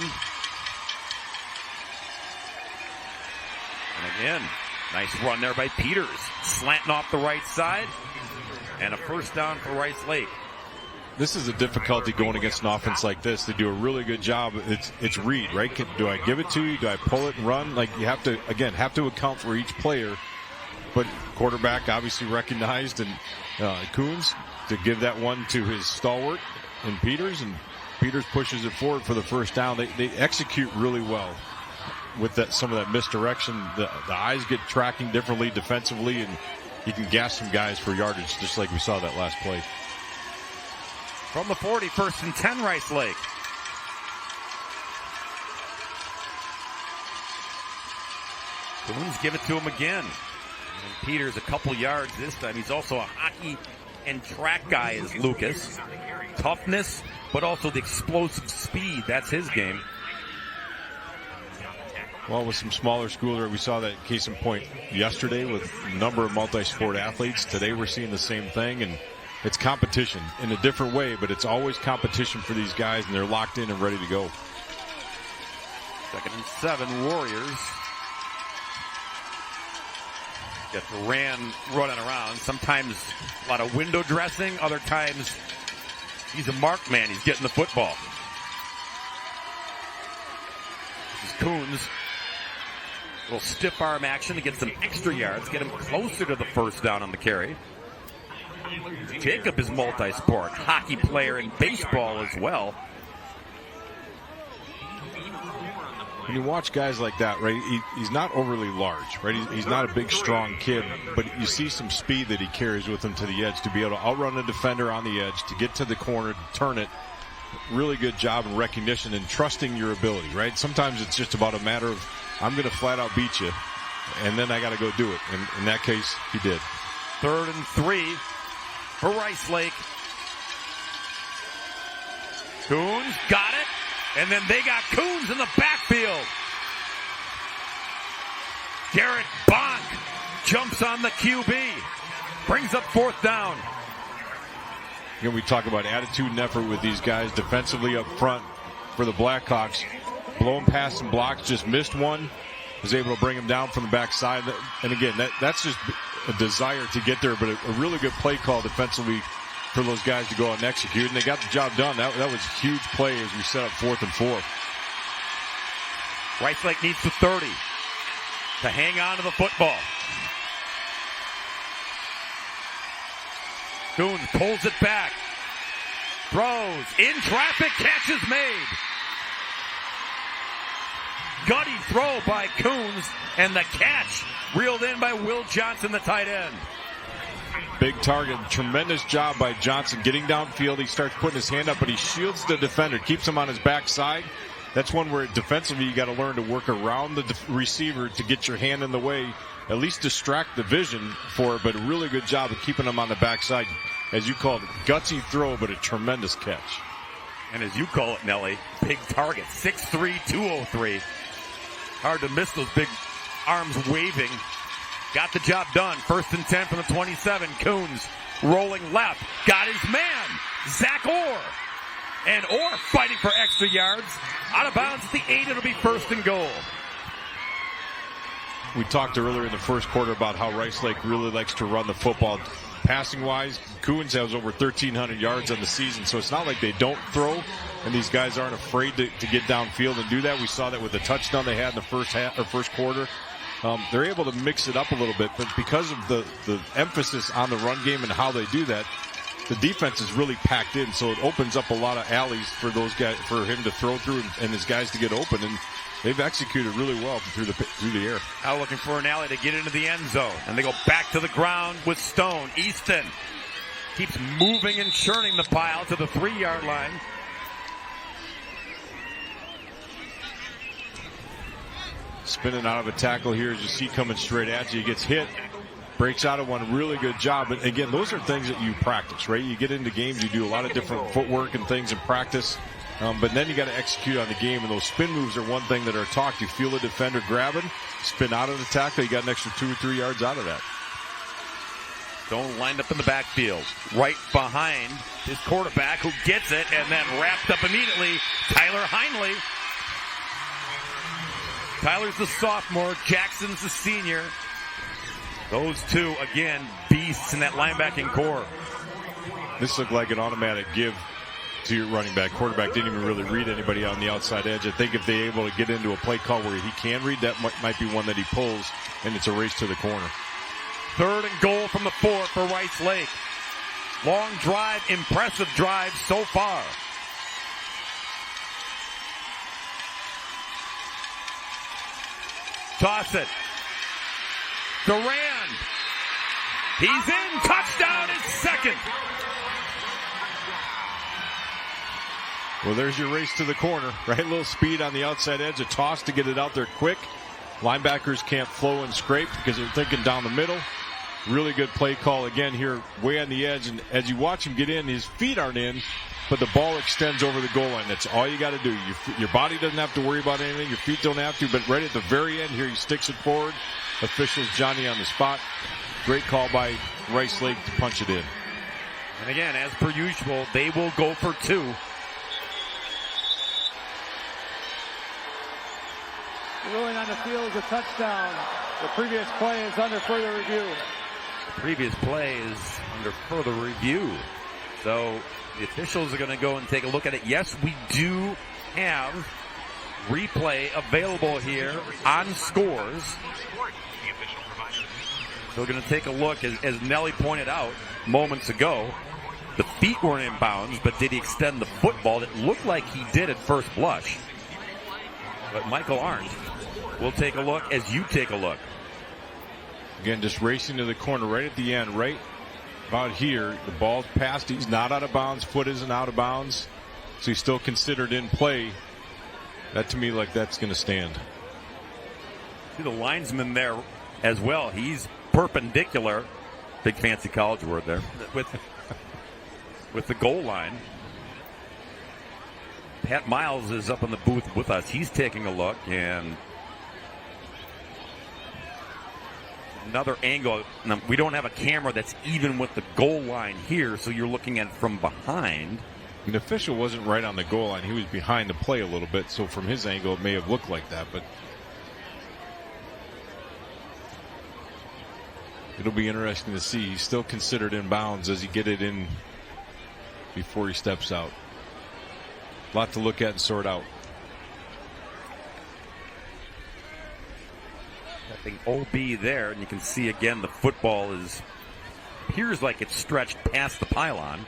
[SPEAKER 2] And again, nice run there by Peters. Slanting off the right side. And a first down for Rice Lake.
[SPEAKER 3] This is a difficulty going against an offense like this. They do a really good job. It's read, right? Do I give it to you? Do I pull it and run? Like, you have to, again, account for each player. But quarterback obviously recognized, and Coons to give that one to his stalwart and Peters, and Peters pushes it forward for the first down. They execute really well with that, some of that misdirection. The eyes get tracking differently defensively, and you can gas some guys for yardage, just like we saw that last play.
[SPEAKER 2] From the 40, first and 10, Rice Lake. Coons give it to him again. And Peters a couple yards this time. He's also a hockey and track guy, is Lucas. Toughness, but also the explosive speed. That's his game.
[SPEAKER 3] Well, with some smaller schools, we saw that case in point yesterday with a number of multi-sport athletes. Today we're seeing the same thing, and it's competition in a different way, but it's always competition for these guys, and they're locked in and ready to go.
[SPEAKER 2] Second and 7, Warriors. Got Duran running around. Sometimes a lot of window dressing. Other times he's a mark man. He's getting the football. This is Coons. A little stiff arm action to get some extra yards. Get him closer to the first down on the carry. Jacob is multi-sport. Hockey player and baseball as well.
[SPEAKER 3] When you watch guys like that, right, he's not overly large, right? He's not a big, strong kid, but you see some speed that he carries with him to the edge to be able to outrun a defender on the edge, to get to the corner, to turn it. Really good job in recognition and trusting your ability, right? Sometimes it's just about a matter of, I'm going to flat out beat you, and then I got to go do it. And in that case, he did.
[SPEAKER 2] 3rd and 3 for Rice Lake. Coons got it. And then they got Coons in the backfield. Garrett Bonk jumps on the QB. Brings up 4th down.
[SPEAKER 3] Again, we talk about attitude and effort with these guys defensively up front for the Blackhawks. Blowing past some blocks, just missed one. Was able to bring him down from the backside. And again, that's just a desire to get there, but a really good play call defensively for those guys to go out and execute, and they got the job done. That was a huge play as we set up 4th and 4.
[SPEAKER 2] Rice Lake needs the 30 to hang on to the football. Coons pulls it back. Throws. In traffic. Catch is made. Gutty throw by Coons, and the catch reeled in by Will Johnson, the tight end.
[SPEAKER 3] Big target. Tremendous job by Johnson getting downfield. He starts putting his hand up, but he shields the defender, keeps him on his backside. That's one where defensively you got to learn to work around the receiver to get your hand in the way, at least distract the vision for it, but a really good job of keeping him on the backside. As you called it, gutsy throw, but a tremendous catch.
[SPEAKER 2] And as you call it, Nelly, big target, 6'3", 203. Hard to miss those big arms waving. Got the job done. 1st and 10 from the 27. Coons rolling left. Got his man, Zach Orr. And Orr fighting for extra yards. Out of bounds at the 8. It'll be 1st and goal.
[SPEAKER 3] We talked earlier in the first quarter about how Rice Lake really likes to run the football. Passing-wise, Coons has over 1,300 yards on the season, so it's not like they don't throw, and these guys aren't afraid to get downfield and do that. We saw that with the touchdown they had in the first quarter. They're able to mix it up a little bit, but because of the emphasis on the run game and how they do that, the defense is really packed in, so it opens up a lot of alleys for those guys, for him to throw through and his guys to get open, and they've executed really well through the air.
[SPEAKER 2] Now looking for an alley to get into the end zone, and they go back to the ground with Stone. Easton keeps moving and churning the pile to the 3-yard line.
[SPEAKER 3] spinning out of a tackle here as you see coming straight at you. He gets hit, breaks out of one, really good job. But again, those are things that you practice, right? You get into games, you do a lot of different footwork and things in practice. But then you got to execute on the game, and those spin moves are one thing that are taught. You feel a defender grabbing, spin out of the tackle, you got an extra 2 or 3 yards out of that.
[SPEAKER 2] Stone lined up in the backfield, right behind his quarterback, who gets it, and then wrapped up immediately, Tyler Heinley. Tyler's the sophomore, Jackson's the senior. Those two, again, beasts in that linebacking core.
[SPEAKER 3] This looked like an automatic give to your running back. Quarterback didn't even really read anybody on the outside edge. I think if they're able to get into a play call where he can read, that might be one that he pulls, and it's a race to the corner.
[SPEAKER 2] 3rd and goal from the 4 for Rice Lake. Long drive, impressive drive so far. Toss it. Durand. He's in. Touchdown is second.
[SPEAKER 3] Well, there's your race to the corner, right? A little speed on the outside edge, a toss to get it out there quick. Linebackers can't flow and scrape because they're thinking down the middle. Really good play call again here, way on the edge. And as you watch him get in, his feet aren't in, but the ball extends over the goal line. That's all you got to do. Your body doesn't have to worry about anything. Your feet don't have to. But right at the very end here, he sticks it forward. Officials Johnny on the spot. Great call by Rice Lake to punch it in.
[SPEAKER 2] And again, as per usual, they will go for 2.
[SPEAKER 6] The ruling on the field is a touchdown. The previous play is under further review.
[SPEAKER 2] The previous play is under further review. So the officials are going to go and take a look at it. Yes, we do have replay available here on Scores. So we're going to take a look, as Nelly pointed out moments ago. The feet weren't in bounds, but did he extend the football? It looked like he did at first blush. But Michael Arndt will take a look as you take a look.
[SPEAKER 3] Again, just racing to the corner right at the end, right about here. The ball's passed. He's not out of bounds. Foot isn't out of bounds. So he's still considered in play. That to me, like that's going to stand.
[SPEAKER 2] See the linesman there as well. He's perpendicular. Big fancy college word there. With the goal line. Pat Miles is up in the booth with us. He's taking a look, and another angle. Now, we don't have a camera that's even with the goal line here, so you're looking at it from behind.
[SPEAKER 3] The official wasn't right on the goal line. He was behind the play a little bit, so from his angle it may have looked like that, but it'll be interesting to see. He's still considered in bounds as he get it in before he steps out. A lot to look at and sort out.
[SPEAKER 2] I think OB there, and you can see again the football appears like it's stretched past the pylon.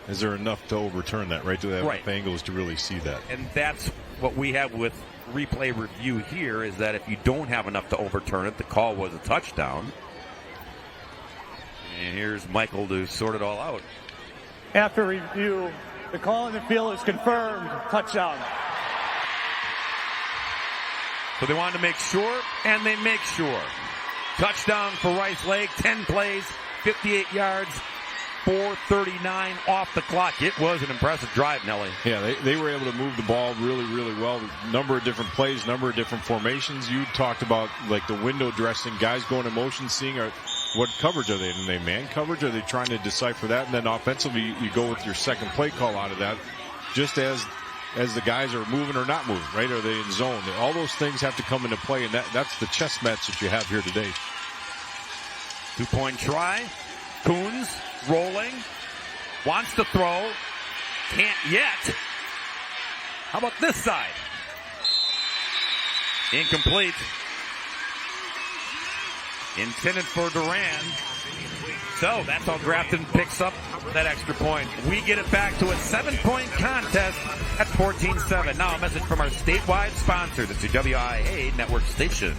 [SPEAKER 3] Is there enough to overturn that, right? Do they have enough angles to really see that?
[SPEAKER 2] And that's what we have with replay review here, is that if you don't have enough to overturn it, the call was a touchdown. And here's Michael to sort it all out.
[SPEAKER 6] After review, the call in the field is confirmed. Touchdown.
[SPEAKER 2] So they wanted to make sure, and they make sure. Touchdown for Rice Lake, 10 plays, 58 yards, 4:39 off the clock. It was an impressive drive, Nelly.
[SPEAKER 3] Yeah, they were able to move the ball really, really well. Number of different plays, number of different formations. You talked about like the window dressing, guys going in motion, seeing what coverage are they in? Are they man coverage? Are they trying to decipher that? And then offensively, you go with your second play call out of that, just as the guys are moving or not moving, right? Are they in zone? All those things have to come into play, and that's the chess match that you have here today.
[SPEAKER 2] 2-point try. Coons rolling. Wants to throw. Can't yet. How about this side? Incomplete. Intended for Durand. So that's how Grafton picks up that extra point. We get it back to a 7-point contest at 14-7. Now a message from our statewide sponsor, the WIAA network station.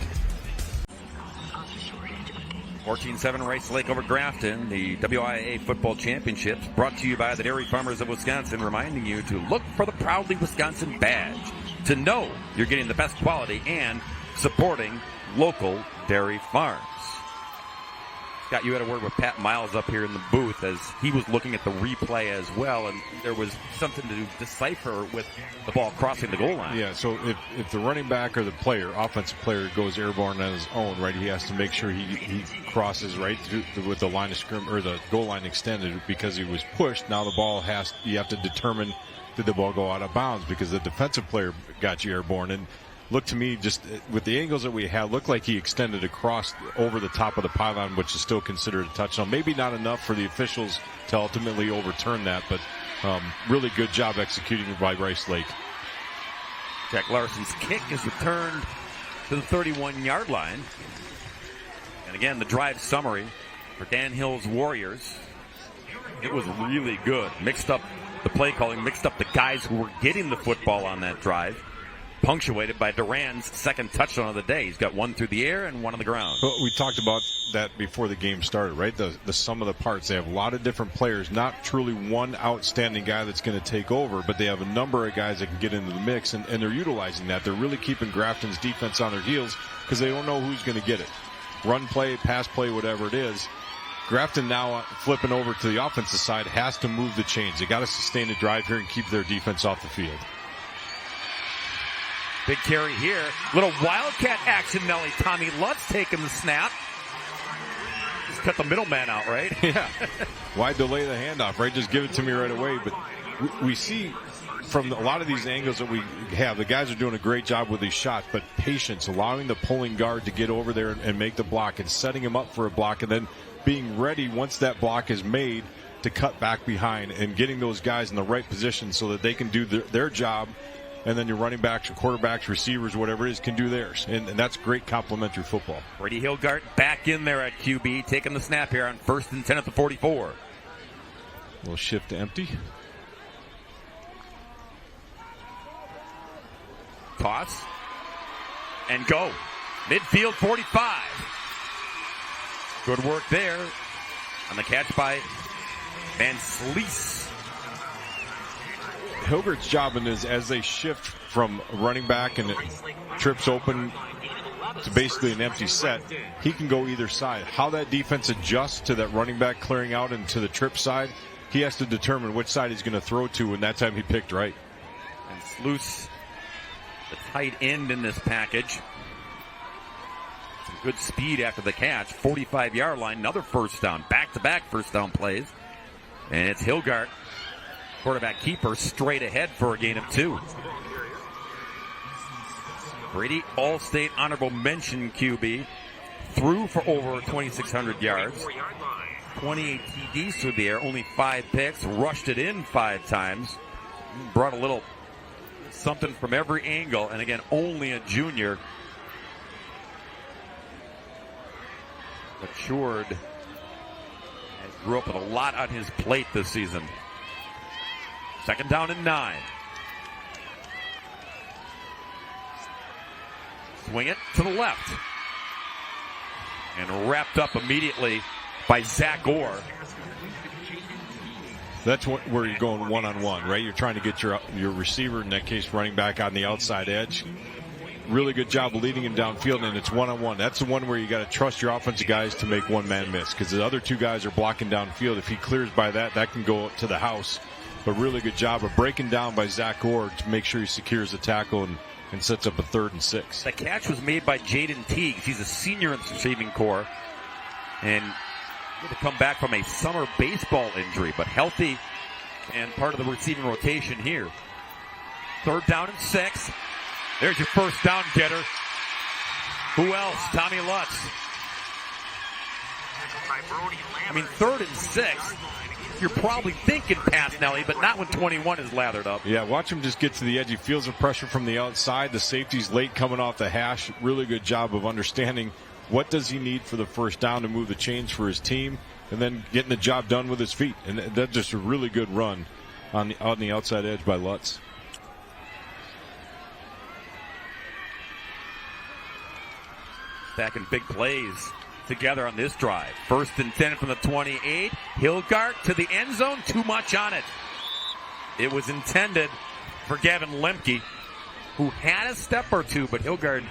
[SPEAKER 2] 14-7 Rice Lake over Grafton, the WIAA football championships, brought to you by the Dairy Farmers of Wisconsin, reminding you to look for the Proudly Wisconsin badge. to know you're getting the best quality and supporting local dairy farms. Scott, you had a word with Pat Miles up here in the booth as he was looking at the replay as well, and there was something to decipher with the ball crossing the goal line.
[SPEAKER 3] Yeah, so if the running back or the player, offensive player, goes airborne on his own, right, he has to make sure he crosses right through with the line of scrim or the goal line extended because he was pushed. Now the ball you have to determine, did the ball go out of bounds because the defensive player got you airborne. And looked to me, just with the angles that we had, looked like he extended across over the top of the pylon, which is still considered a touchdown. Maybe not enough for the officials to ultimately overturn that, but really good job executing by Rice Lake.
[SPEAKER 2] Jack Larson's kick is returned to the 31-yard line. And again, the drive summary for Dan Hill's Warriors. It was really good. Mixed up the play calling, mixed up the guys who were getting the football on that drive. Punctuated by Duran's second touchdown of the day. He's got one through the air and one on the ground.
[SPEAKER 3] Well, we talked about that before the game started, right? The sum of the parts. They have a lot of different players, not truly one outstanding guy that's going to take over, but they have a number of guys that can get into the mix, and they're utilizing that. They're really keeping Grafton's defense on their heels because they don't know who's going to get it. Run play, pass play, whatever it is. Grafton now flipping over to the offensive side has to move the chains. They got to sustain the drive here and keep their defense off the field.
[SPEAKER 2] Big carry here. Little Wildcat action, Nelly. Tommy Lutz taking the snap. Just cut the middleman out, right?
[SPEAKER 3] Yeah. Why delay the handoff, right? Just give it to me right away. But we see from a lot of these angles that we have, the guys are doing a great job with these shots, but patience, allowing the pulling guard to get over there and make the block and setting him up for a block and then being ready once that block is made to cut back behind and getting those guys in the right position so that they can do their job. And then your running backs, your quarterbacks, receivers, whatever it is, can do theirs. And that's great complementary football.
[SPEAKER 2] Brady Hilgart back in there at QB, taking the snap here on 1st and 10 at the 44.
[SPEAKER 3] We'll shift to empty.
[SPEAKER 2] Toss. And go. Midfield 45. Good work there on the catch by Van Slees.
[SPEAKER 3] Hilgert's job is as they shift from running back and it trips open to basically an empty set, he can go either side. How that defense adjusts to that running back clearing out and to the trip side, he has to determine which side he's going to throw to, and that time he picked right.
[SPEAKER 2] And Sluice, the tight end in this package. Some good speed after the catch. 45-yard line, another first down. Back-to-back first down plays. And it's Hilgart, quarterback keeper, straight ahead for a gain of 2. Brady, All-State honorable mention QB, threw for over 2,600 yards. 28 TDs through the air, only 5 picks, rushed it in 5 times, brought a little something from every angle, and again, only a junior. Matured and grew up with a lot on his plate this season. 2nd down and 9. Swing it to the left. And wrapped up immediately by Zach Orr.
[SPEAKER 3] That's where you're going one-on-one, right? You're trying to get your receiver, in that case running back, on the outside edge. Really good job leading him downfield, and it's one-on-one. That's the one where you got to trust your offensive guys to make one man miss, because the other 2 guys are blocking downfield. If he clears by that can go up to the house. But really good job of breaking down by Zach Orr to make sure he secures the tackle and sets up a 3rd and 6.
[SPEAKER 2] The catch was made by Jaden Teagues. He's a senior in the receiving corps, and had to come back from a summer baseball injury, but healthy and part of the receiving rotation here. 3rd down and 6. There's your first down getter. Who else? Tommy Lutz. I mean, 3rd and 6. You're probably thinking pass, Nelly, but not when 21 is lathered up.
[SPEAKER 3] Yeah, watch him just get to the edge. He feels the pressure from the outside. The safety's late coming off the hash. Really good job of understanding what does he need for the first down to move the chains for his team, and then getting the job done with his feet. And that's just a really good run on the outside edge by Lutz.
[SPEAKER 2] Stacking big plays together on this drive. 1st and 10 from the 28. Hilgart to the end zone. Too much on it. It was intended for Gavin Lemke. who had a step or two, but Hilgard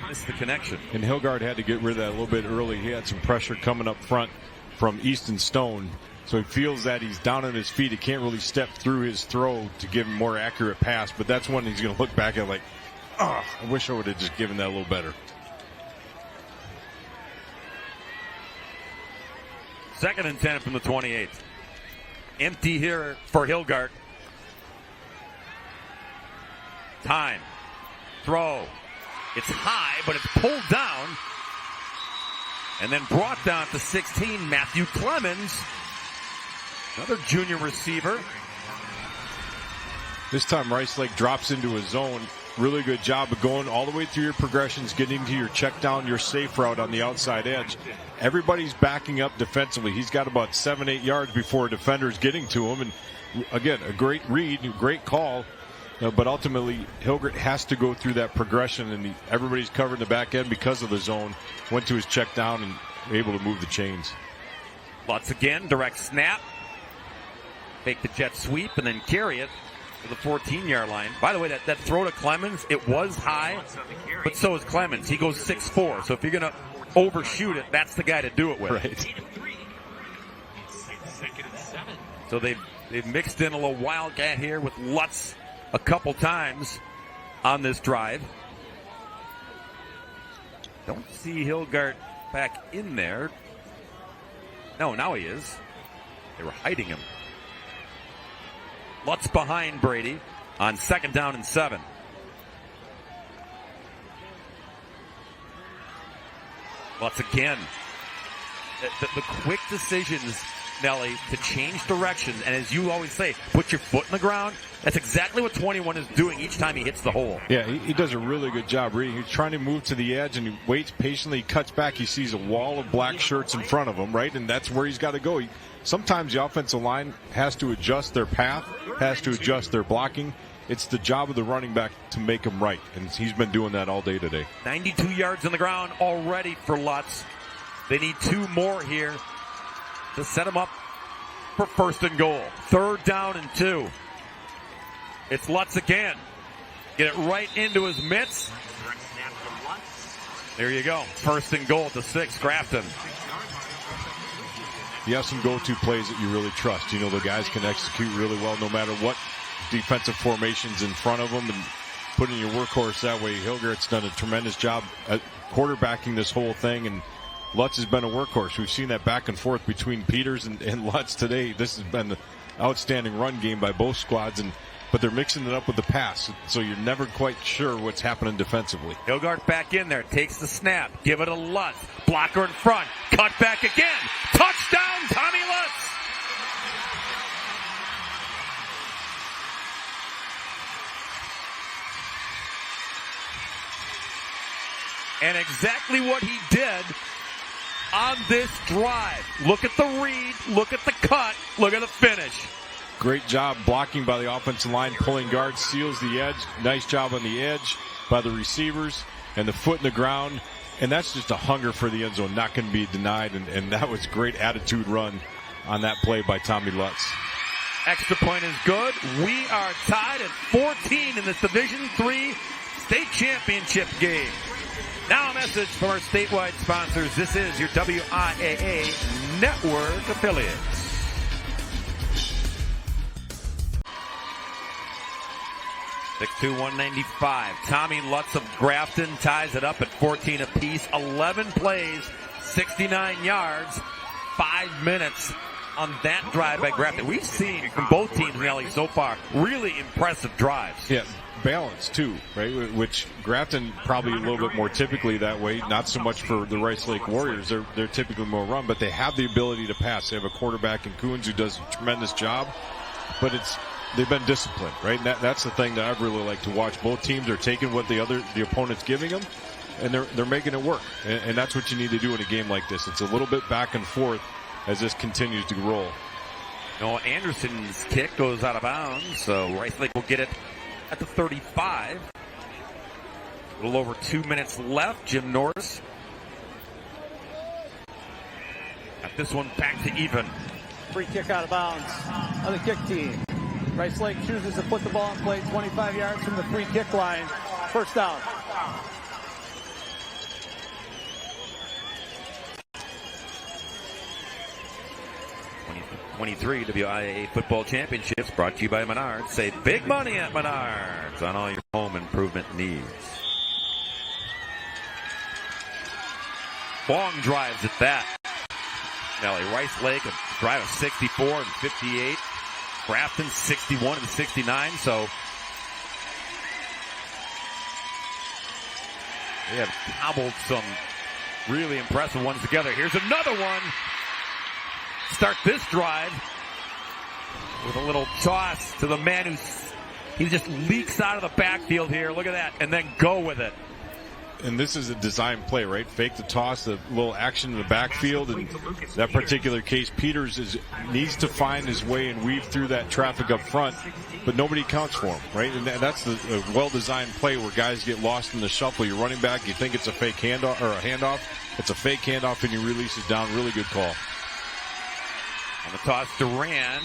[SPEAKER 2] missed the connection.
[SPEAKER 3] And Hilgard had to get rid of that a little bit early. He had some pressure coming up front from Easton Stone. So he feels that he's down on his feet. He can't really step through his throw to give him a more accurate pass. But that's when he's going to look back at like, I wish I would have just given that a little better.
[SPEAKER 2] Second and 10 from the 28. Empty here for Hilgard. Time. Throw. It's high, but it's pulled down. And then brought down to 16, Matthew Clemens. Another junior receiver.
[SPEAKER 3] This time Rice Lake drops into a zone. Really good job of going all the way through your progressions, getting to your check down, your safe route on the outside edge. Everybody's backing up defensively. He's got about 7-8 yards before a defender's getting to him. And again, a great read, great call. But ultimately, Hilgard has to go through that progression, and everybody's covered the back end because of the zone. Went to his check down and able to move the chains.
[SPEAKER 2] Lutz again, direct snap. Fake the jet sweep and then carry it to the 14-yard line. By the way, that throw to Clemens, it was high, but so is Clemens. He goes 6'4", so if you're going to overshoot it, that's the guy to do it with.
[SPEAKER 3] Right.
[SPEAKER 2] So they've mixed in a little wildcat here with Lutz a couple times on this drive. Don't see Hilgard back in there. No, now he is. They were hiding him. Lutz behind Brady on 2nd down and 7. Lutz again. The quick decisions, Nelly, to change directions, and as you always say, put your foot in the ground. That's exactly what 21 is doing each time he hits the hole.
[SPEAKER 3] Yeah, he does a really good job reading. He's trying to move to the edge, and he waits patiently, cuts back. He sees a wall of black shirts in front of him, right? And that's where he's got to go. Sometimes the offensive line has to adjust their path, has to adjust their blocking. It's the job of the running back to make them right, and he's been doing that all day today.
[SPEAKER 2] 92 yards on the ground already for Lutz. They need 2 more here to set him up for 1st and goal. 3rd down and 2. It's Lutz again. Get it right into his mitts. There you go. 1st and goal to 6, Grafton.
[SPEAKER 3] You have some go-to plays that you really trust. You know the guys can execute really well no matter what defensive formation's in front of them, and putting your workhorse that way. Hilgard's done a tremendous job at quarterbacking this whole thing, and Lutz has been a workhorse. We've seen that back and forth between Peters and Lutz today. This has been an outstanding run game by both squads, but they're mixing it up with the pass, so you're never quite sure what's happening defensively.
[SPEAKER 2] Hilgard back in there, takes the snap, give it a Lutz, blocker in front, cut back again, touchdown, Tommy Lutz! And exactly what he did on this drive. Look at the read, look at the cut, look at the finish.
[SPEAKER 3] Great job blocking by the offensive line, pulling guard, seals the edge. Nice job on the edge by the receivers, and the foot in the ground. And that's just a hunger for the end zone, not going to be denied. And that was great attitude run on that play by Tommy Lutz.
[SPEAKER 2] Extra point is good. We are tied at 14 in this Division III state championship game. Now a message from our statewide sponsors. This is your WIAA network affiliates. .6'2", 195. Tommy Lutz of Grafton ties it up at 14 apiece. 11 plays, 69 yards, 5 minutes on that drive by Grafton. We've seen from both teams, Nelly, so far, really impressive drives.
[SPEAKER 3] Yeah, balance too, right? Which Grafton probably a little bit more typically that way. Not so much for the Rice Lake Warriors. They're typically more run, but they have the ability to pass. They have a quarterback in Coons who does a tremendous job, but they've been disciplined, right? And that's the thing that I've really liked to watch. Both teams are taking what the opponent's giving them, and they're making it work. And that's what you need to do in a game like this. It's a little bit back and forth as this continues to roll.
[SPEAKER 2] No, Anderson's kick goes out of bounds, so Rice Lake will get it at the 35. A little over 2 minutes left. Jim Norris got this one back to even.
[SPEAKER 6] Free kick out of bounds on the kick team. Rice Lake chooses to put the ball in play 25 yards from the free kick line. First down.
[SPEAKER 2] 23 WIAA Football Championships brought to you by Menards. Save big money at Menards on all your home improvement needs. Long drives at that. Nelly, Rice Lake, a drive of 64 and 58. Grafton, 61 and 69. So they have cobbled some really impressive ones together. Here's another one. Start this drive with a little toss to the man he just leaks out of the backfield here. Look at that. And then go with it.
[SPEAKER 3] And this is a design play, right? Fake the toss, the little action in the backfield. And that particular case, Peters needs to find his way and weave through that traffic up front, but nobody counts for him, right? And that's a well-designed play where guys get lost in the shuffle. You're running back, you think it's a fake handoff or a handoff. It's a fake handoff, and you release it down. Really good call.
[SPEAKER 2] On the toss, Durand,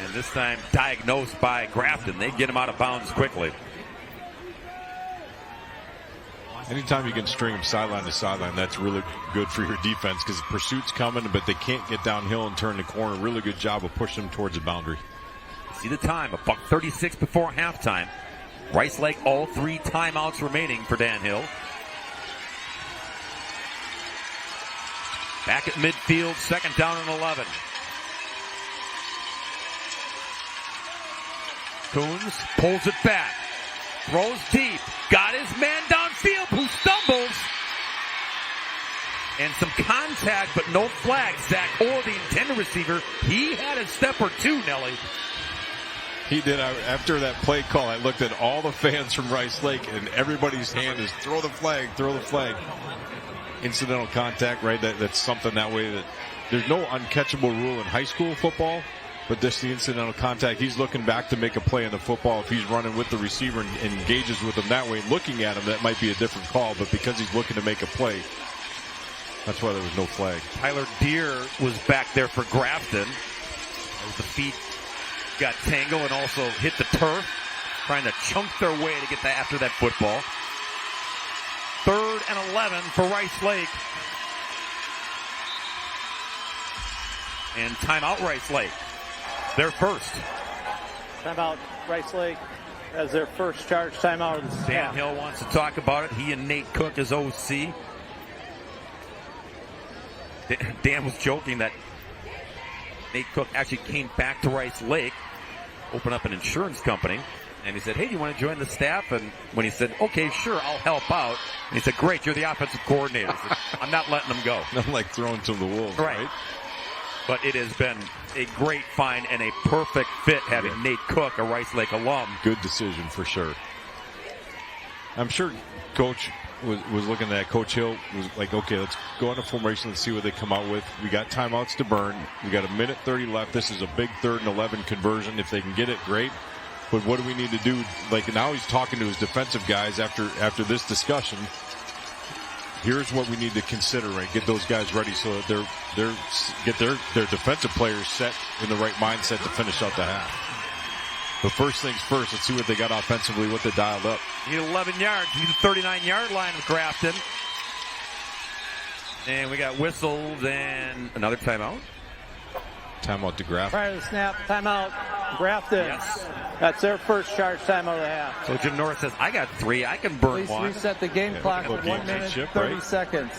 [SPEAKER 2] and this time diagnosed by Grafton. They get him out of bounds quickly.
[SPEAKER 3] Anytime you can string them sideline to sideline, that's really good for your defense because the pursuit's coming, but they can't get downhill and turn the corner. Really good job of pushing them towards the boundary.
[SPEAKER 2] See the time, $1:36 before halftime. Rice Lake, all 3 timeouts remaining for Dan Hill. Back at midfield, second down and 11. Coons pulls it back. Throws deep. Got his man downfield who stumbles. And some contact, but no flag. Zach Orr, the intended receiver, he had a step or two, Nelly.
[SPEAKER 3] He did. After that play call, I looked at all the fans from Rice Lake, and everybody's hand is throw the flag, throw the flag. Incidental contact, right? That's something that way that there's no uncatchable rule in high school football, but this the incidental contact. He's looking back to make a play in the football. If he's running with the receiver and engages with him that way, looking at him, that might be a different call, but because he's looking to make a play, that's why there was no flag.
[SPEAKER 2] Tyler Deere was back there for Grafton. As the feet got tangled and also hit the turf, trying to chunk their way to get that after that football. 3rd and 11 for Rice Lake. And timeout Rice Lake. Their first.
[SPEAKER 6] Timeout Rice Lake as their first charge timeout of the half.
[SPEAKER 2] Dan Hill wants to talk about it. He and Nate Cook as OC. Dan was joking that Nate Cook actually came back to Rice Lake, opened up an insurance company. And he said, hey, do you want to join the staff? And when he said, okay, sure, I'll help out. And he said, great, you're the offensive coordinator. Said, I'm not letting him go.
[SPEAKER 3] Not like throwing to the wolves, right?
[SPEAKER 2] But it has been a great find and a perfect fit having Nate Cook, a Rice Lake alum.
[SPEAKER 3] Good decision for sure. I'm sure Coach was looking at that. Coach Hill was like, okay, let's go into formation and see what they come out with. We got timeouts to burn. We got 1:30 left. This is a big 3rd and 11 conversion. If they can get it, great. But what do we need to do? Like now he's talking to his defensive guys after this discussion. Here's what we need to consider, right? Get those guys ready so that get their defensive players set in the right mindset to finish out the half. But first things first, let's see what they got offensively, what they dialed up.
[SPEAKER 2] Need 11 yards. Need the 39-yard line of Grafton. And we got whistles and another timeout.
[SPEAKER 3] Timeout to Grafton.
[SPEAKER 6] Prior to the snap, timeout, Grafton.
[SPEAKER 2] Yes.
[SPEAKER 6] That's their first charge timeout of the half.
[SPEAKER 2] So Jim Norris says, I got 3. I can burn
[SPEAKER 6] Please
[SPEAKER 2] one.
[SPEAKER 6] reset the game clock
[SPEAKER 3] well,
[SPEAKER 6] to 1 minute, 30 seconds.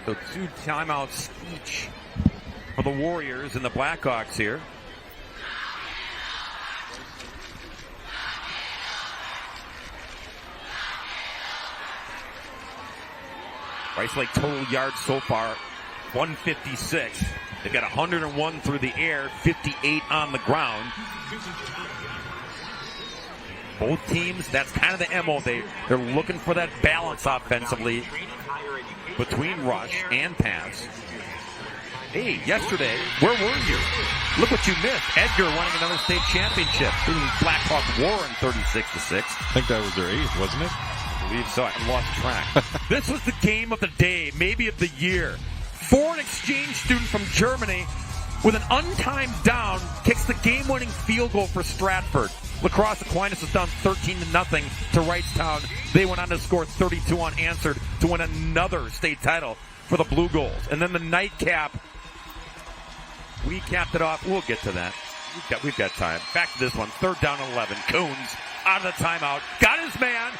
[SPEAKER 2] So 2 timeouts each for the Warriors and the Blackhawks here. Rice Lake total yards so far, 156. They've got 101 through the air, 58 on the ground. Both teams, that's kind of the MO. They're looking for that balance offensively between rush and pass. Hey, yesterday, where were you? Look what you missed. Edgar winning another state championship. Blackhawk Warren 36-6.
[SPEAKER 3] I think that was their 8th, wasn't it?
[SPEAKER 2] I believe so. I lost track. This was the game of the day, maybe of the year. Foreign exchange student from Germany with an untimed down, kicks the game-winning field goal for Stratford. Lacrosse Aquinas is down 13-0 to Wrightstown. They went on to score 32 unanswered to win another state title for the Blue Goals. And then the nightcap, we capped it off. We'll get to that. We've got time. Back to this one. 3rd down and 11. Coons out of the timeout. Got his man,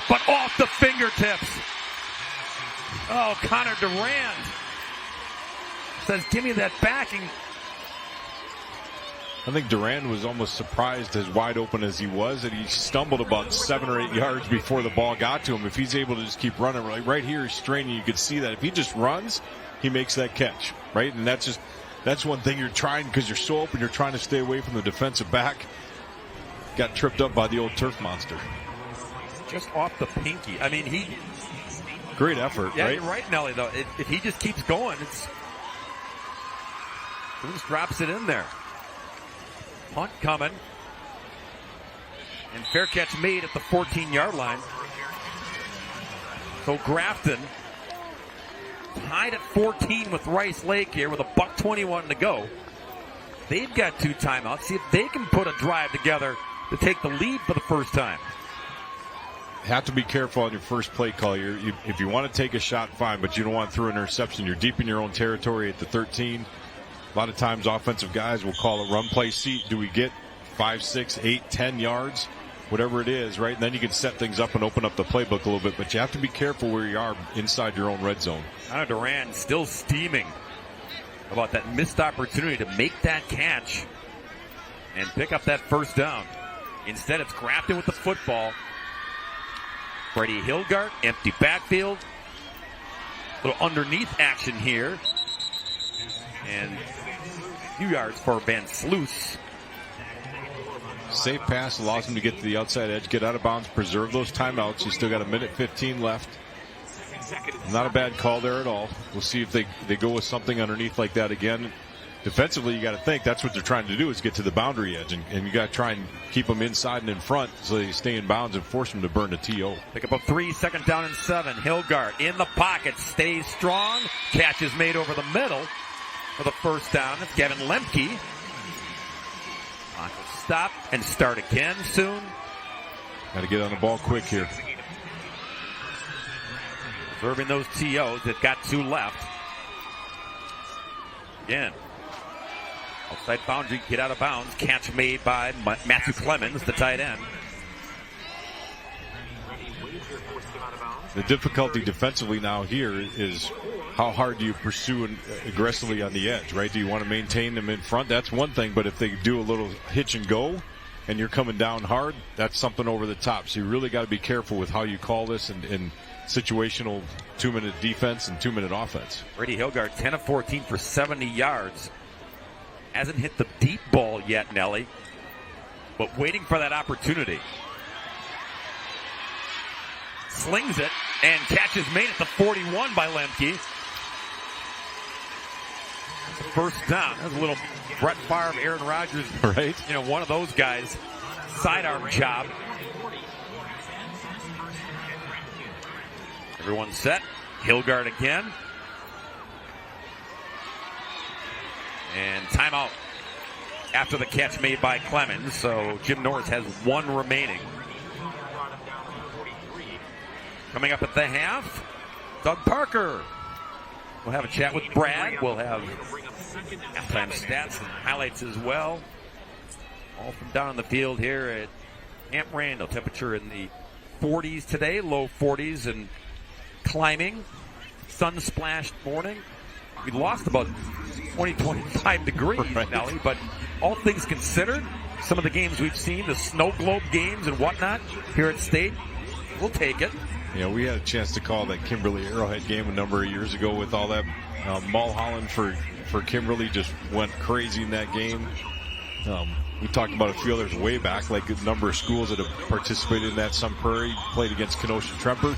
[SPEAKER 2] but off the fingertips. Oh, Connor Durand says, give me that backing.
[SPEAKER 3] I think Durand was almost surprised as wide open as he was that he stumbled about 7 or 8 yards before the ball got to him. If he's able to just keep running, right here he's straining, you could see that. If he just runs, he makes that catch, right? And that's one thing you're trying, because you're so open, you're trying to stay away from the defensive back. Got tripped up by the old turf monster.
[SPEAKER 2] Just off the pinky. I mean,
[SPEAKER 3] great effort,
[SPEAKER 2] yeah,
[SPEAKER 3] right?
[SPEAKER 2] You're right, Nelly, though. If he just keeps going, he just drops it in there. Punt coming. And fair catch made at the 14-yard line. So Grafton tied at 14 with Rice Lake here with $1:21 to go. They've got 2 timeouts. See if they can put a drive together to take the lead for the first time.
[SPEAKER 3] Have to be careful on your first play call. If you want to take a shot, fine, but you don't want to throw an interception. You're deep in your own territory at the 13. A lot of times offensive guys will call a run play. See, do we get 5, 6, 8, 10 yards? Whatever it is, right? And then you can set things up and open up the playbook a little bit, but you have to be careful where you are inside your own red zone.
[SPEAKER 2] Connor Durand still steaming about that missed opportunity to make that catch and pick up that first down. Instead, it's Grafton with the football. Brady Hilgart, empty backfield. Little underneath action here. And a few yards for Van Sluis.
[SPEAKER 3] Safe pass allows him to get to the outside edge, get out of bounds, preserve those timeouts. He's still got 1:15 left. Not a bad call there at all. We'll see if they go with something underneath like that again. Defensively, you got to think that's what they're trying to do, is get to the boundary edge, and you got to try and keep them inside and in front so they stay in bounds and force them to burn the TO.
[SPEAKER 2] Pick up a 3, 2nd down and 7. Hilgart in the pocket, stays strong. Catch is made over the middle for the first down. It's Gavin Lemke. Clock will stop and start again soon.
[SPEAKER 3] Got to get on the ball quick here.
[SPEAKER 2] Observing those TOs. They've got 2 left. Again. Outside boundary, get out of bounds. Catch made by Matthew Clemens, the tight end.
[SPEAKER 3] The difficulty defensively now here is how hard do you pursue aggressively on the edge, right? Do you want to maintain them in front? That's one thing, but if they do a little hitch and go and you're coming down hard, that's something over the top. So you really got to be careful with how you call this in situational 2-minute defense and 2-minute offense.
[SPEAKER 2] Brady Hilgart, 10 of 14 for 70 yards. Hasn't hit the deep ball yet, Nelly, but waiting for that opportunity. Slings it, and catch is made at the 41 by Lemke. First down. That's a little Brett Favre, Aaron Rodgers,
[SPEAKER 3] right?
[SPEAKER 2] You know, one of those guys. Sidearm job. Everyone's set. Hilgart again. And timeout after the catch made by Clemens. So Jim Norris has 1 remaining. Coming up at the half, Doug Parker. We'll have a chat with Brad. We'll have halftime stats and highlights as well. All from down on the field here at Camp Randall. Temperature in the 40s today, low 40s and climbing. Sun-splashed morning. We lost about 25 degrees, right, Nelly, but all things considered, some of the games we've seen, the snow globe games and whatnot here at State, we'll take it.
[SPEAKER 3] Yeah, we had a chance to call that Kimberly Arrowhead game a number of years ago with all that. Mulholland for Kimberly just went crazy in that game. We talked about a few others way back, like a number of schools that have participated in that. Sun Prairie played against Kenosha Tremper.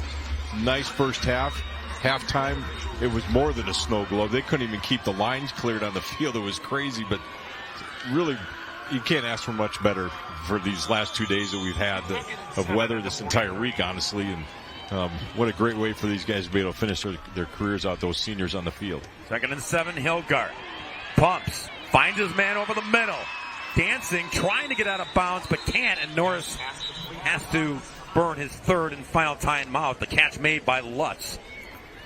[SPEAKER 3] Nice first half. Halftime, it was more than a snow globe. They couldn't even keep the lines cleared on the field. It was crazy, but really, you can't ask for much better for these last 2 days that we've had of weather this entire week, honestly. And what a great way for these guys to be able to finish their careers out, those seniors on the field.
[SPEAKER 2] 2nd and 7, Hilgart. Pumps, Finds his man over the middle. Dancing, trying to get out of bounds, but can't. And Norris has to burn his third and final timeout. The catch made by Lutz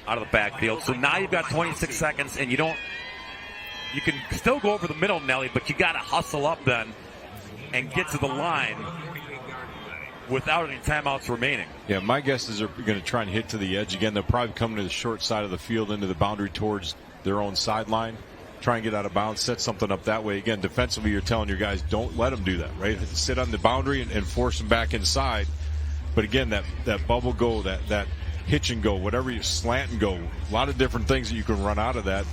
[SPEAKER 2] out of the backfield. So now you've got 26 seconds, and you can still go over the middle, Nelly, but you got to hustle up then and get to the line without any timeouts remaining.
[SPEAKER 3] Yeah, my guess is they're going to try and hit to the edge again. They'll probably come to the short side of the field into the boundary towards their own sideline. Try and get out of bounds, set something up that way. Again, defensively, you're telling your guys, don't let them do that, right? Sit on the boundary and force them back inside. But again, that bubble go, that hitch and go, whatever you slant and go, a lot of different things that you can run out of that.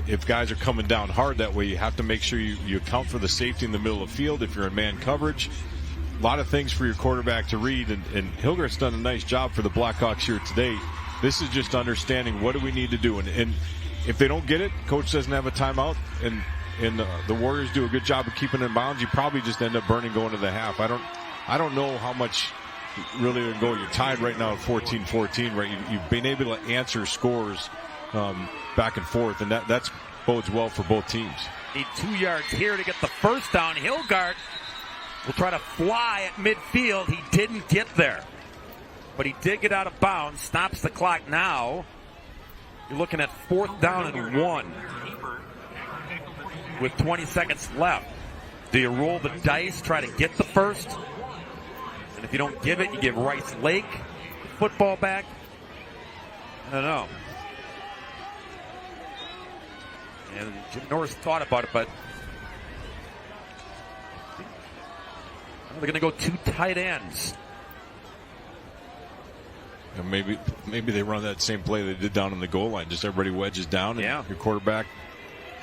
[SPEAKER 3] If guys are coming down hard that way, you have to make sure you account for the safety in the middle of the field if you're in man coverage. A lot of things for your quarterback to read, and Hilgert's done a nice job for the Blackhawks here today. This is just understanding what do we need to do. And if they don't get it, coach doesn't have a timeout, and the Warriors do a good job of keeping it in bounds, you probably just end up burning going to the half. I don't know how much really to go. You're tied right now at 14-14, right? You've been able to answer scores back and forth, and that's bodes well for both teams.
[SPEAKER 2] Need 2 yards here to get the first down. Hilgard will try to fly at midfield. He didn't get there, but he did get out of bounds. Stops the clock now. You're looking at 4th down and 1 with 20 seconds left. Do you roll the dice, try to get the first? And if you don't give it, you give Rice Lake the football back? I don't know. And Jim Norris thought about it, but they're going to go 2 tight ends.
[SPEAKER 3] And maybe they run that same play they did down on the goal line. Just everybody wedges down, and your quarterback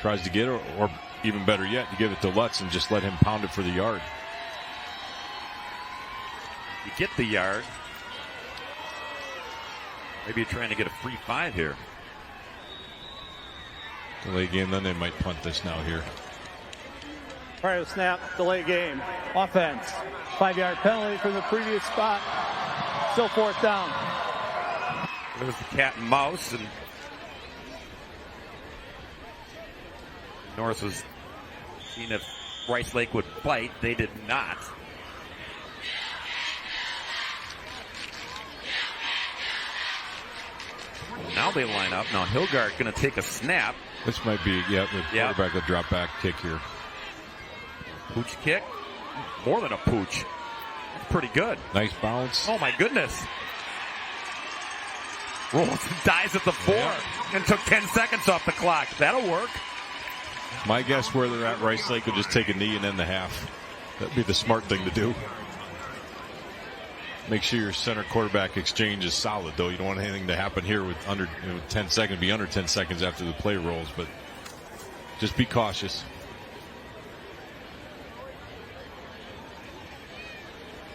[SPEAKER 3] tries to get it, or even better yet, you give it to Lutz and just let him pound it for the yard.
[SPEAKER 2] You get the yard. Maybe you're trying to get a free 5 here.
[SPEAKER 3] Delay game, then they might punt this now here.
[SPEAKER 6] Prior to snap, delay game. Offense. 5-yard penalty from the previous spot. Still 4th down.
[SPEAKER 2] There's the cat and mouse, and Norris was seeing if Rice Lake would bite. They did not. Now they line up. Now Hilgard going to take a snap.
[SPEAKER 3] This might be, the quarterback will drop back kick here.
[SPEAKER 2] Pooch kick. More than a pooch. That's pretty good.
[SPEAKER 3] Nice bounce.
[SPEAKER 2] Oh my goodness. Rolls and dies at the 4 and took 10 seconds off the clock. That'll work.
[SPEAKER 3] My guess where they're at, Rice Lake will just take a knee and end the half. That'd be the smart thing to do. Make sure your center quarterback exchange is solid, though. You don't want anything to happen here with under 10 seconds, be under 10 seconds after the play rolls, but just be cautious.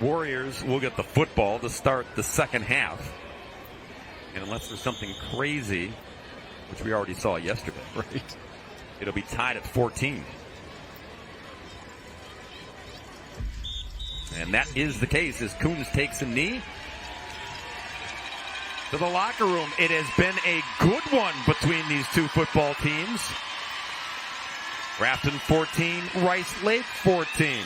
[SPEAKER 2] Warriors will get the football to start the second half. And unless there's something crazy, which we already saw yesterday,
[SPEAKER 3] right?
[SPEAKER 2] It'll be tied at 14. And that is the case as Coons takes a knee to the locker room. It has been a good one between these two football teams. Grafton 14, Rice Lake 14.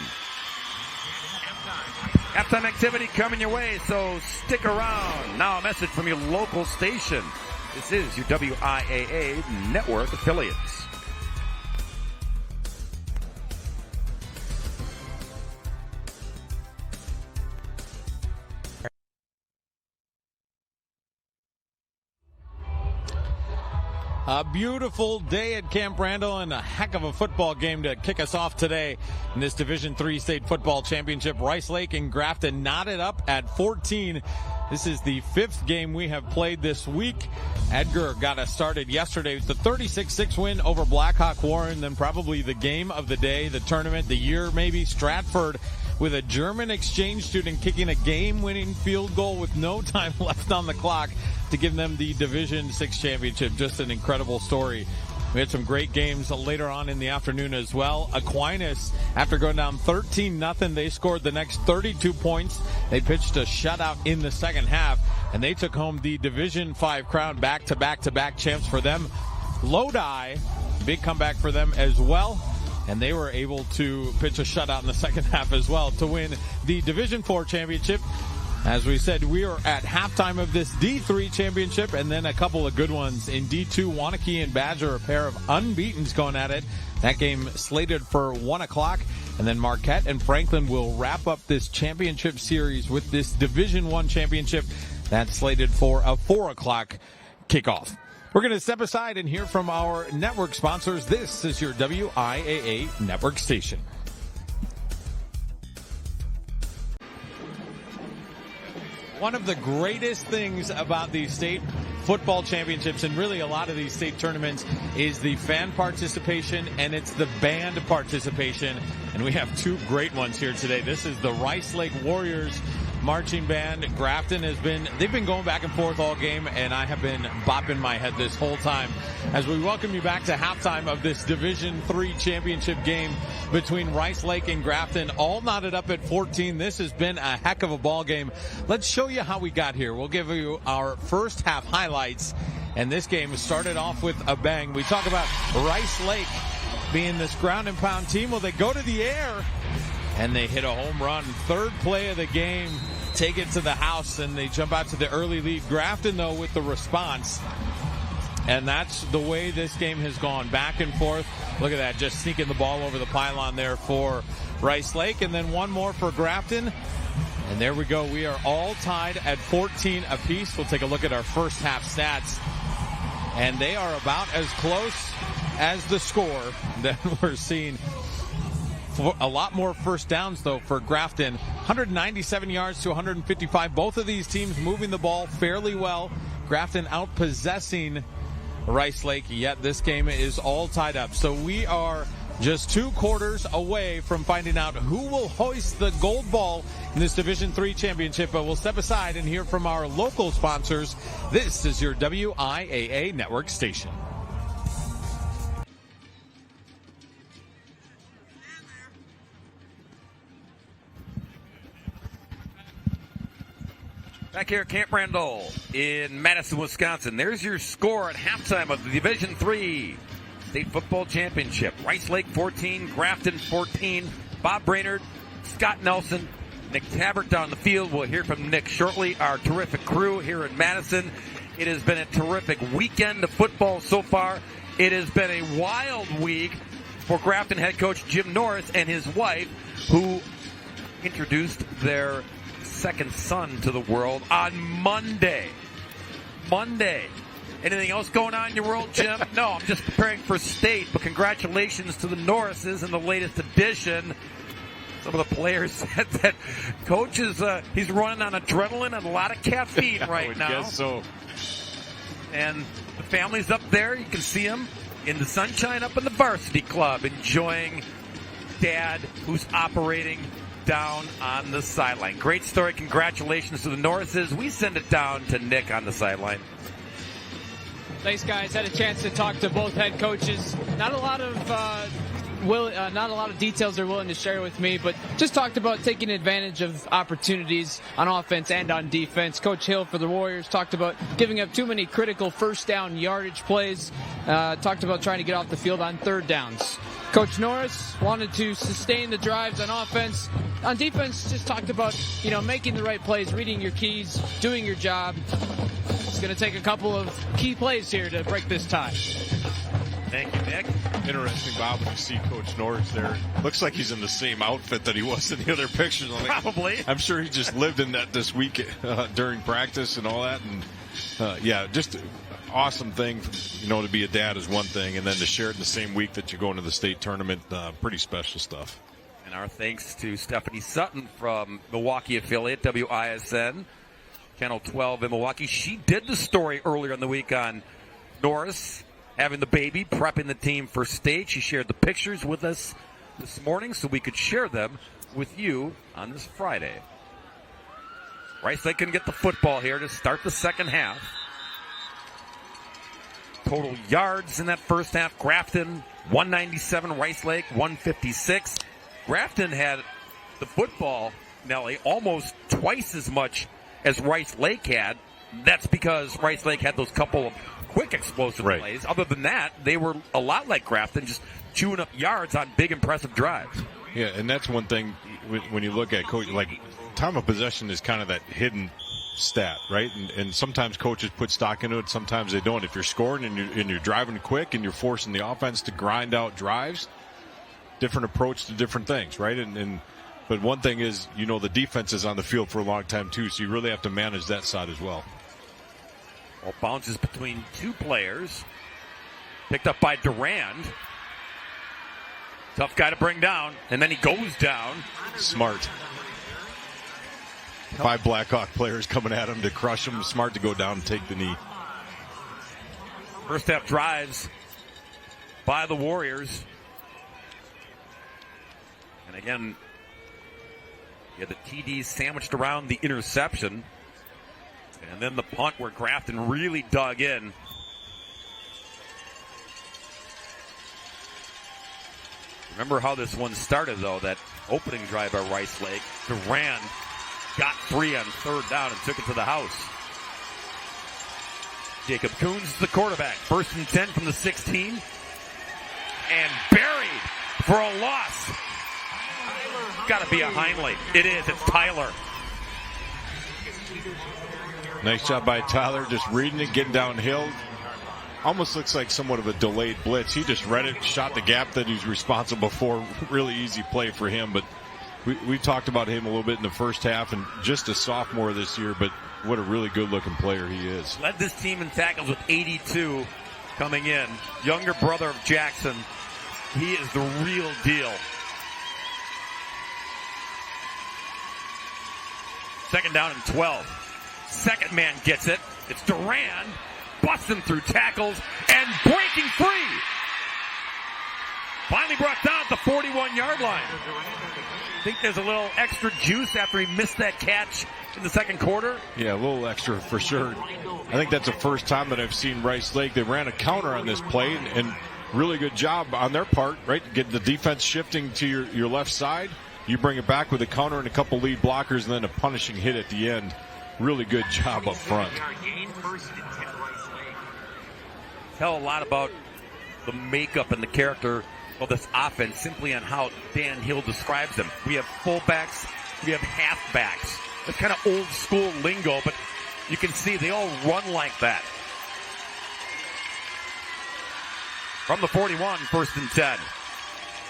[SPEAKER 2] Halftime activity coming your way, so stick around. Now a message from your local station. This is your WIAA network affiliates.
[SPEAKER 1] A beautiful day at Camp Randall and a heck of a football game to kick us off today in this Division III State Football Championship. Rice Lake and Grafton knotted up at 14. This is the 5th game we have played this week. Edgar got us started yesterday with the 36-6 win over Blackhawk Warren, then probably the game of the day, the tournament, the year maybe, Stratford, with a German exchange student kicking a game-winning field goal with no time left on the clock to give them the Division VI championship. Just an incredible story. We had some great games later on in the afternoon as well. Aquinas, after going down 13-0, they scored the next 32 points. They pitched a shutout in the second half, and they took home the Division V crown, back-to-back-to-back champs for them. Lodi, big comeback for them as well. and they were able to pitch a shutout in the second half as well to win the Division IV championship. As we said, we are at halftime of this D3 championship, and then a couple of good ones in D2. Waunakee and Badger, a pair of unbeatens going at it. That game slated for 1 o'clock. And then Marquette and Franklin will wrap up this championship series with this Division I championship. That's slated for a 4 o'clock kickoff. We're going to step aside and hear from our network sponsors. This is your WIAA network station. One of the greatest things about these state football championships, and really a lot of these state tournaments, is the fan participation, and it's the band participation. And we have two great ones here today. This is the Rice Lake Warriors marching band. Grafton they've been going back and forth all game, and I have been bopping my head this whole time as we welcome you back to halftime of this Division III championship game between Rice Lake and Grafton, all knotted up at 14. This has been a heck of a ball game. Let's show you how we got here. We'll give you our first half highlights, and this game started off with a bang. We talk about Rice Lake being this ground and pound team. Well, they go to the air and they hit a home run. Third play of the game, take it to the house, and they jump out to the early lead. Grafton, though, with the response. And that's the way this game has gone, back and forth. Look at that, just sneaking the ball over the pylon there for Rice Lake. And then one more for Grafton. And there we go. We are all tied at 14 apiece. We'll take a look at our first half stats. And they are about as close as the score that we're seeing. A lot more first downs, though, for Grafton. 197 yards to 155. Both of these teams moving the ball fairly well. Grafton outpossessing Rice Lake, yet this game is all tied up. So we are just 2 quarters away from finding out who will hoist the gold ball in this Division III championship. But we'll step aside and hear from our local sponsors. This is your WIAA network station.
[SPEAKER 2] Back here at Camp Randall in Madison, Wisconsin. There's your score at halftime of the Division III State Football Championship. Rice Lake 14, Grafton 14. Bob Brainerd, Scott Nelson, Nick Tabbert down the field. We'll hear from Nick shortly. Our terrific crew here in Madison. It has been a terrific weekend of football so far. It has been a wild week for Grafton head coach Jim Norris and his wife, who introduced their second son to the world on Monday. Anything else going on in your world, Jim? No, I'm just preparing for state, but congratulations to the Norrises in the latest edition. Some of the players said that coach is he's running on adrenaline and a lot of caffeine right now.
[SPEAKER 3] I guess so.
[SPEAKER 2] And the family's up there. You can see them in the sunshine up in the varsity club enjoying Dad, who's operating down on the sideline. Great story. Congratulations to the Norrises. We send it down to Nick on the sideline.
[SPEAKER 4] Thanks, guys. Had a chance to talk to both head coaches. Not a lot of details they're willing to share with me, but just talked about taking advantage of opportunities on offense and on defense. Coach Hill for the Warriors talked about giving up too many critical first down yardage plays. Talked about trying to get off the field on third downs. Coach Norris wanted to sustain the drives on offense. On defense, just talked about, making the right plays, reading your keys, doing your job. It's going to take a couple of key plays here to break this tie.
[SPEAKER 2] Thank you, Nick.
[SPEAKER 3] Interesting, Bob, when you see Coach Norris there. Looks like he's in the same outfit that he was in the other pictures.
[SPEAKER 2] Probably.
[SPEAKER 3] I'm sure he just lived in that this week during practice and all that. And, just an awesome thing, to be a dad is one thing, and then to share it in the same week that you go into the state tournament, pretty special stuff.
[SPEAKER 2] And our thanks to Stephanie Sutton from Milwaukee affiliate, WISN, Channel 12 in Milwaukee. She did the story earlier in the week on Norris having the baby, prepping the team for state. She shared the pictures with us this morning so we could share them with you on this Friday. Rice Lake can get the football here to start the second half. Total yards in that first half. Grafton, 197. Rice Lake, 156. Grafton had the football, Nelly, almost twice as much as Rice Lake had. That's because Rice Lake had those couple of quick explosive plays. Other than that, they were a lot like Grafton, just chewing up yards on big, impressive drives.
[SPEAKER 3] Yeah, and that's one thing when you look at coach, like time of possession is kind of that hidden stat, right? And sometimes coaches put stock into it, sometimes they don't. If you're scoring and you're driving quick and you're forcing the offense to grind out drives, different approach to different things, right? But one thing is, the defense is on the field for a long time too, so you really have to manage that side as well.
[SPEAKER 2] Well, bounces between two players. Picked up by Durand. Tough guy to bring down, and then he goes down.
[SPEAKER 3] Smart. 5 Blackhawk players coming at him to crush him. Smart to go down and take the knee.
[SPEAKER 2] First half drives by the Warriors. And again, you had the TDs sandwiched around the interception. And then the punt where Grafton really dug in. Remember how this one started, though, that opening drive by Rice Lake. Durand got 3 on 3rd down and took it to the house. Jacob Coons is the quarterback. 1st and 10 from the 16. And buried for a loss. Got to be a Heinley. It is. It's Tyler.
[SPEAKER 3] Nice job by Tyler, just reading it, getting downhill. Almost looks like somewhat of a delayed blitz. He just read it, shot the gap that he's responsible for. Really easy play for him, but we talked about him a little bit in the first half, and just a sophomore this year, but what a really good-looking player he is.
[SPEAKER 2] Led this team in tackles with 82 coming in. Younger brother of Jackson. He is the real deal. 2nd down and 12. Second man gets it. It's Durand. Busting through tackles and breaking free. Finally brought down at the 41-yard line. I think there's a little extra juice after he missed that catch in the second quarter.
[SPEAKER 3] Yeah, a little extra for sure. I think that's the first time that I've seen Rice Lake. They ran a counter on this play, and really good job on their part, right? Getting the defense shifting to your left side. You bring it back with a counter and a couple lead blockers and then a punishing hit at the end. Really good job up front.
[SPEAKER 2] Tell a lot about the makeup and the character of this offense simply on how Dan Hill describes them. We have fullbacks, we have halfbacks. It's kind of old school lingo, but you can see they all run like that. From the 41, 1st and 10.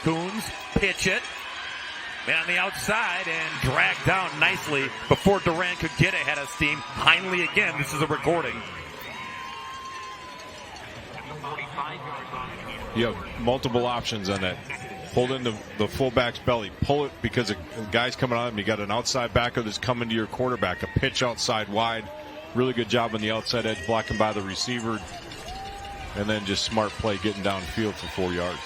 [SPEAKER 2] Coons pitch it. Man on the outside and dragged down nicely before Durand could get ahead of steam. Heinley again, this is a recording.
[SPEAKER 3] You have multiple options on that. Hold in the fullback's belly. Pull it because a guy's coming on him. You got an outside backer that's coming to your quarterback. A pitch outside wide. Really good job on the outside edge, blocking by the receiver. And then just smart play getting downfield for 4 yards.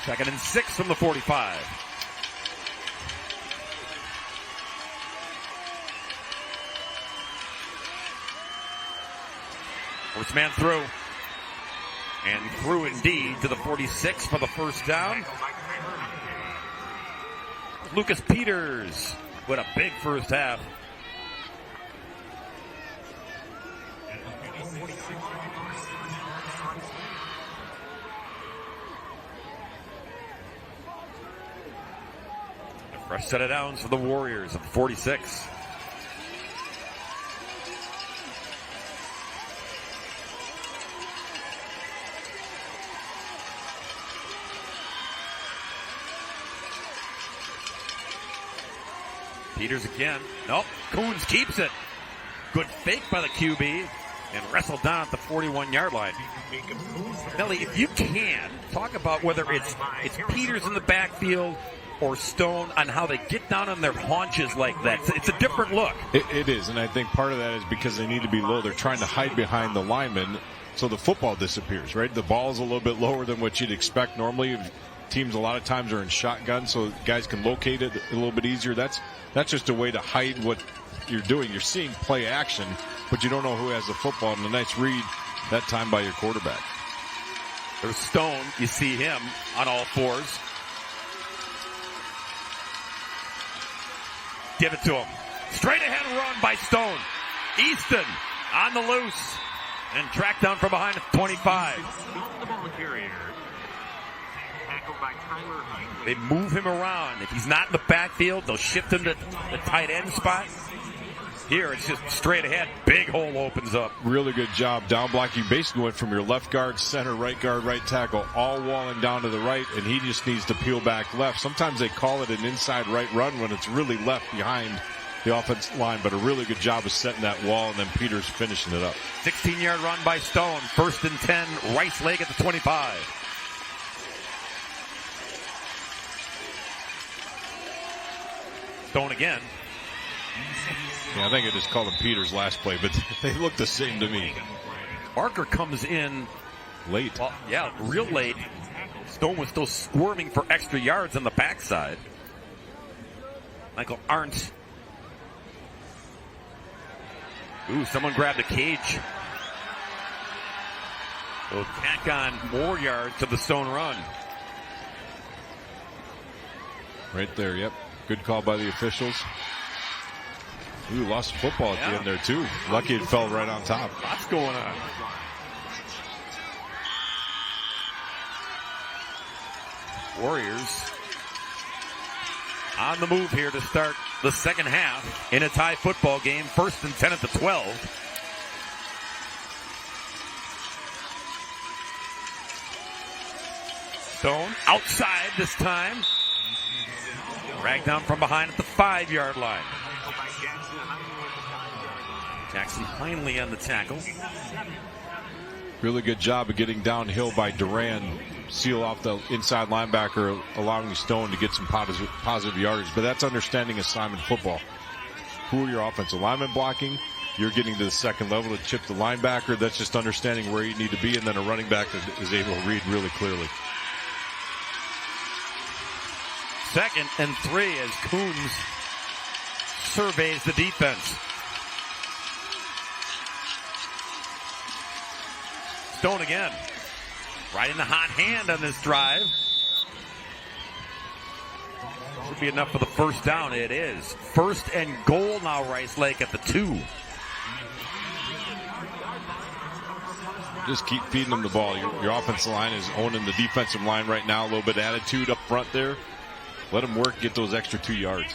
[SPEAKER 2] 2nd and 6 from the 45. First man through. And through indeed to the 46 for the 1st down. Lucas Peters with a big first half. A fresh set of downs for the Warriors at 46. Peters again. Nope. Coons keeps it. Good fake by the QB and wrestled down at the 41-yard line. Nelly, if you can, talk about whether it's Peters in the backfield or Stone on how they get down on their haunches like that. It's a different look.
[SPEAKER 3] It is, and I think part of that is because they need to be low. They're trying to hide behind the linemen, so the football disappears, right? The ball is a little bit lower than what you'd expect normally. Teams a lot of times are in shotgun, so guys can locate it a little bit easier. That's just a way to hide what you're doing. You're seeing play action, but you don't know who has the football. And a nice read that time by your quarterback.
[SPEAKER 2] There's Stone. You see him on all fours. Give it to him. Straight ahead run by Stone. Easton on the loose and tracked down from behind at 25. They move him around. If he's not in the backfield, they'll shift him to the tight end spot. Here, it's just straight ahead. Big hole opens up.
[SPEAKER 3] Really good job down blocking. Basically went from your left guard, center, right guard, right tackle, all walling down to the right, and he just needs to peel back left. Sometimes they call it an inside right run when it's really left behind the offensive line, but a really good job of setting that wall, and then Peters finishing it up.
[SPEAKER 2] 16-yard run by Stone. 1st and 10, Rice Lake at the 25. Stone again.
[SPEAKER 3] Yeah, I think I just called him Peters last play, but they look the same to me.
[SPEAKER 2] Barker comes in
[SPEAKER 3] late.
[SPEAKER 2] Well, yeah, real late. Stone was still squirming for extra yards on the backside. Michael Arndt. Ooh, someone grabbed a cage. They'll tack on more yards to the Stone run.
[SPEAKER 3] Right there, yep. Good call by the officials. Ooh, lost the football at the end there, too. Lucky it fell right on top.
[SPEAKER 2] Lots going on. Warriors on the move here to start the second half in a tie football game. 1st and 10 at the 12. Stone outside this time. Dragged down from behind at the 5-yard line. Jackson finally on the tackle.
[SPEAKER 3] Really good job of getting downhill by Duran. Seal off the inside linebacker, allowing Stone to get some positive yardage. But that's understanding assignment football. Who are your offensive linemen blocking? You're getting to the second level to chip the linebacker. That's just understanding where you need to be, and then a running back is able to read really clearly.
[SPEAKER 2] 2nd and 3 as Coombs surveys the defense. Stone again. Right in the hot hand on this drive. Should be enough for the first down. It is. 1st and goal now, Rice Lake at the 2.
[SPEAKER 3] Just keep feeding them the ball. Your offensive line is owning the defensive line right now. A little bit of attitude up front there. Let them work, get those extra 2 yards.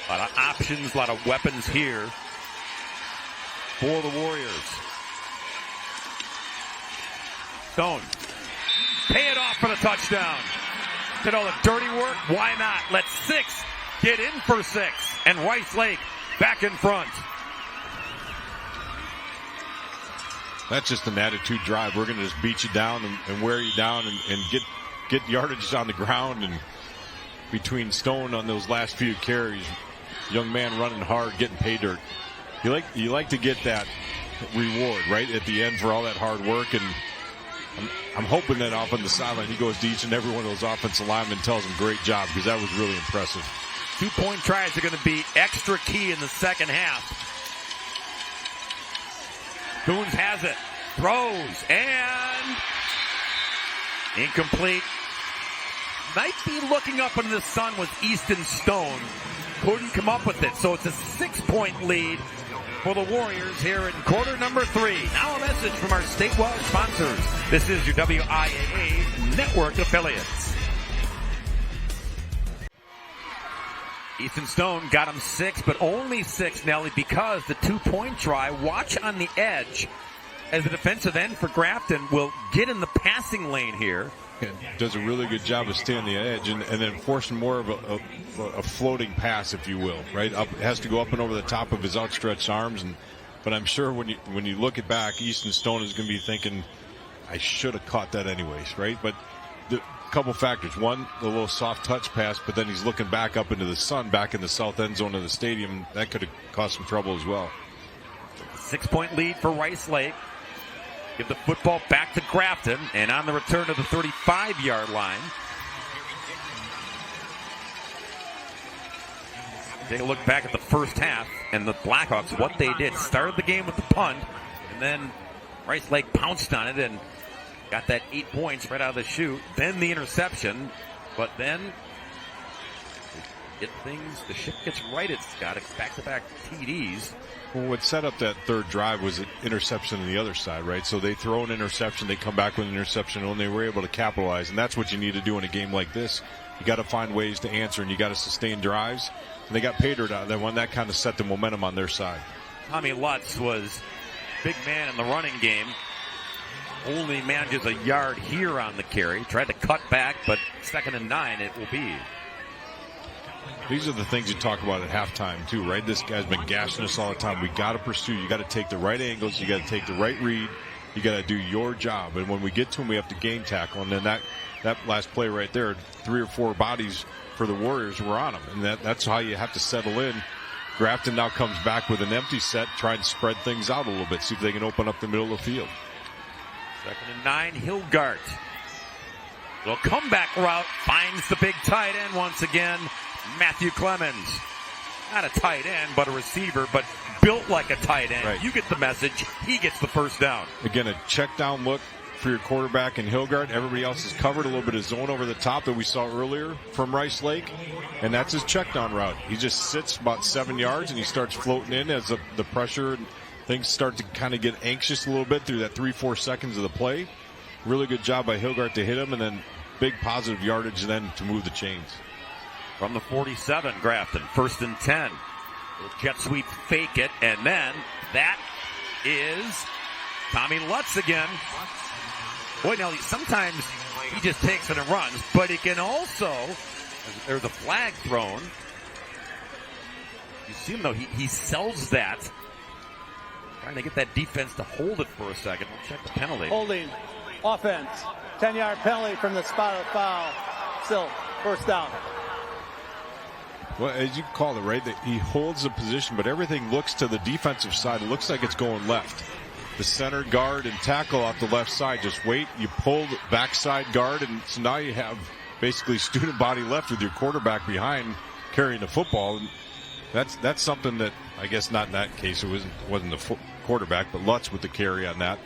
[SPEAKER 2] A lot of options, a lot of weapons here for the Warriors. Stone. Pay it off for the touchdown. Did all the dirty work? Why not? Let 6 get in for 6. And Rice Lake back in front.
[SPEAKER 3] That's just an attitude drive. We're going to just beat you down and wear you down and get yardage on the ground. And between Stone on those last few carries, young man running hard, getting pay dirt. You like to get that reward right at the end for all that hard work. And I'm hoping that off on the sideline he goes to each and every one of those offensive linemen and tells them great job, because that was really impressive.
[SPEAKER 2] 2-point tries are going to be extra key in the second half. Coons has it, throws, and incomplete. Might be looking up into the sun with Easton Stone. Couldn't come up with it, so it's a 6-point lead for the Warriors here in quarter number 3. Now a message from our statewide sponsors. This is your WIAA network affiliates. Easton Stone got him 6, but only 6, Nelly, because the 2-point try. Watch on the edge as the defensive end for Grafton will get in the passing lane here.
[SPEAKER 3] And does a really good job of staying on the edge and then forcing more of a floating pass, if you will, right? Up, it has to go up and over the top of his outstretched arms. But I'm sure when you look it back, Easton Stone is going to be thinking, I should have caught that anyways, right? But couple factors. One, the little soft touch pass, but then he's looking back up into the sun, back in the south end zone of the stadium. That could have caused some trouble as well.
[SPEAKER 2] 6-point lead for Rice Lake. Give the football back to Grafton, and on the return to the 35-yard line. Take a look back at the first half, and the Blackhawks, what they did. Started the game with the punt, and then Rice Lake pounced on it and got that 8 points right out of the chute. Then the interception, but then the ship gets righted, Scott. It's back-to-back TDs.
[SPEAKER 3] Well, what set up that third drive was an interception on the other side, right? So they throw an interception, they come back with an interception, and they were able to capitalize. And that's what you need to do in a game like this. You got to find ways to answer, and you got to sustain drives. And they got Patered out of that one. That kind of set the momentum on their side.
[SPEAKER 2] Tommy Lutz was big man in the running game. Only manages a yard here on the carry. Tried to cut back, but 2nd and 9 it will be.
[SPEAKER 3] These are the things you talk about at halftime, too, right? This guy's been gashing us all the time. We got to pursue. You got to take the right angles. You got to take the right read. You got to do your job. And when we get to him, we have to game tackle. And then that last play right there, 3 or 4 bodies for the Warriors were on him. And that's how you have to settle in. Grafton now comes back with an empty set, try and spread things out a little bit, see if they can open up the middle of the field.
[SPEAKER 2] 2nd and 9, Hilgart. Little comeback route, finds the big tight end once again. Matthew Clemens. Not a tight end, but a receiver, but built like a tight end.
[SPEAKER 3] Right.
[SPEAKER 2] You get the message. He gets the first down.
[SPEAKER 3] Again, a check down look for your quarterback in Hilgart. Everybody else is covered. A little bit of zone over the top that we saw earlier from Rice Lake. And that's his check down route. He just sits about 7 yards and he starts floating in as the pressure and things start to kind of get anxious a little bit through that 3-4 seconds of the play. Really good job by Hilgart to hit him, and then big positive yardage then to move the chains.
[SPEAKER 2] From the 47, Grafton, 1st and 10. Jet sweep, fake it, and then that is Tommy Lutz again. Boy, now sometimes he just takes it and runs, but he can also, there's a flag thrown. You see him though, he sells that. Trying to get that defense to hold it for a second. We'll check the penalty.
[SPEAKER 6] Holding offense. 10-yard penalty from the spot of the foul. Still, first down.
[SPEAKER 3] Well, as you call it, right, that he holds the position, but everything looks to the defensive side. It looks like it's going left. The center guard and tackle off the left side. Just wait. You pull the backside guard, and so now you have basically student body left with your quarterback behind carrying the football. And that's something that I guess not in that case. It wasn't the quarterback, but Lutz with the carry on that.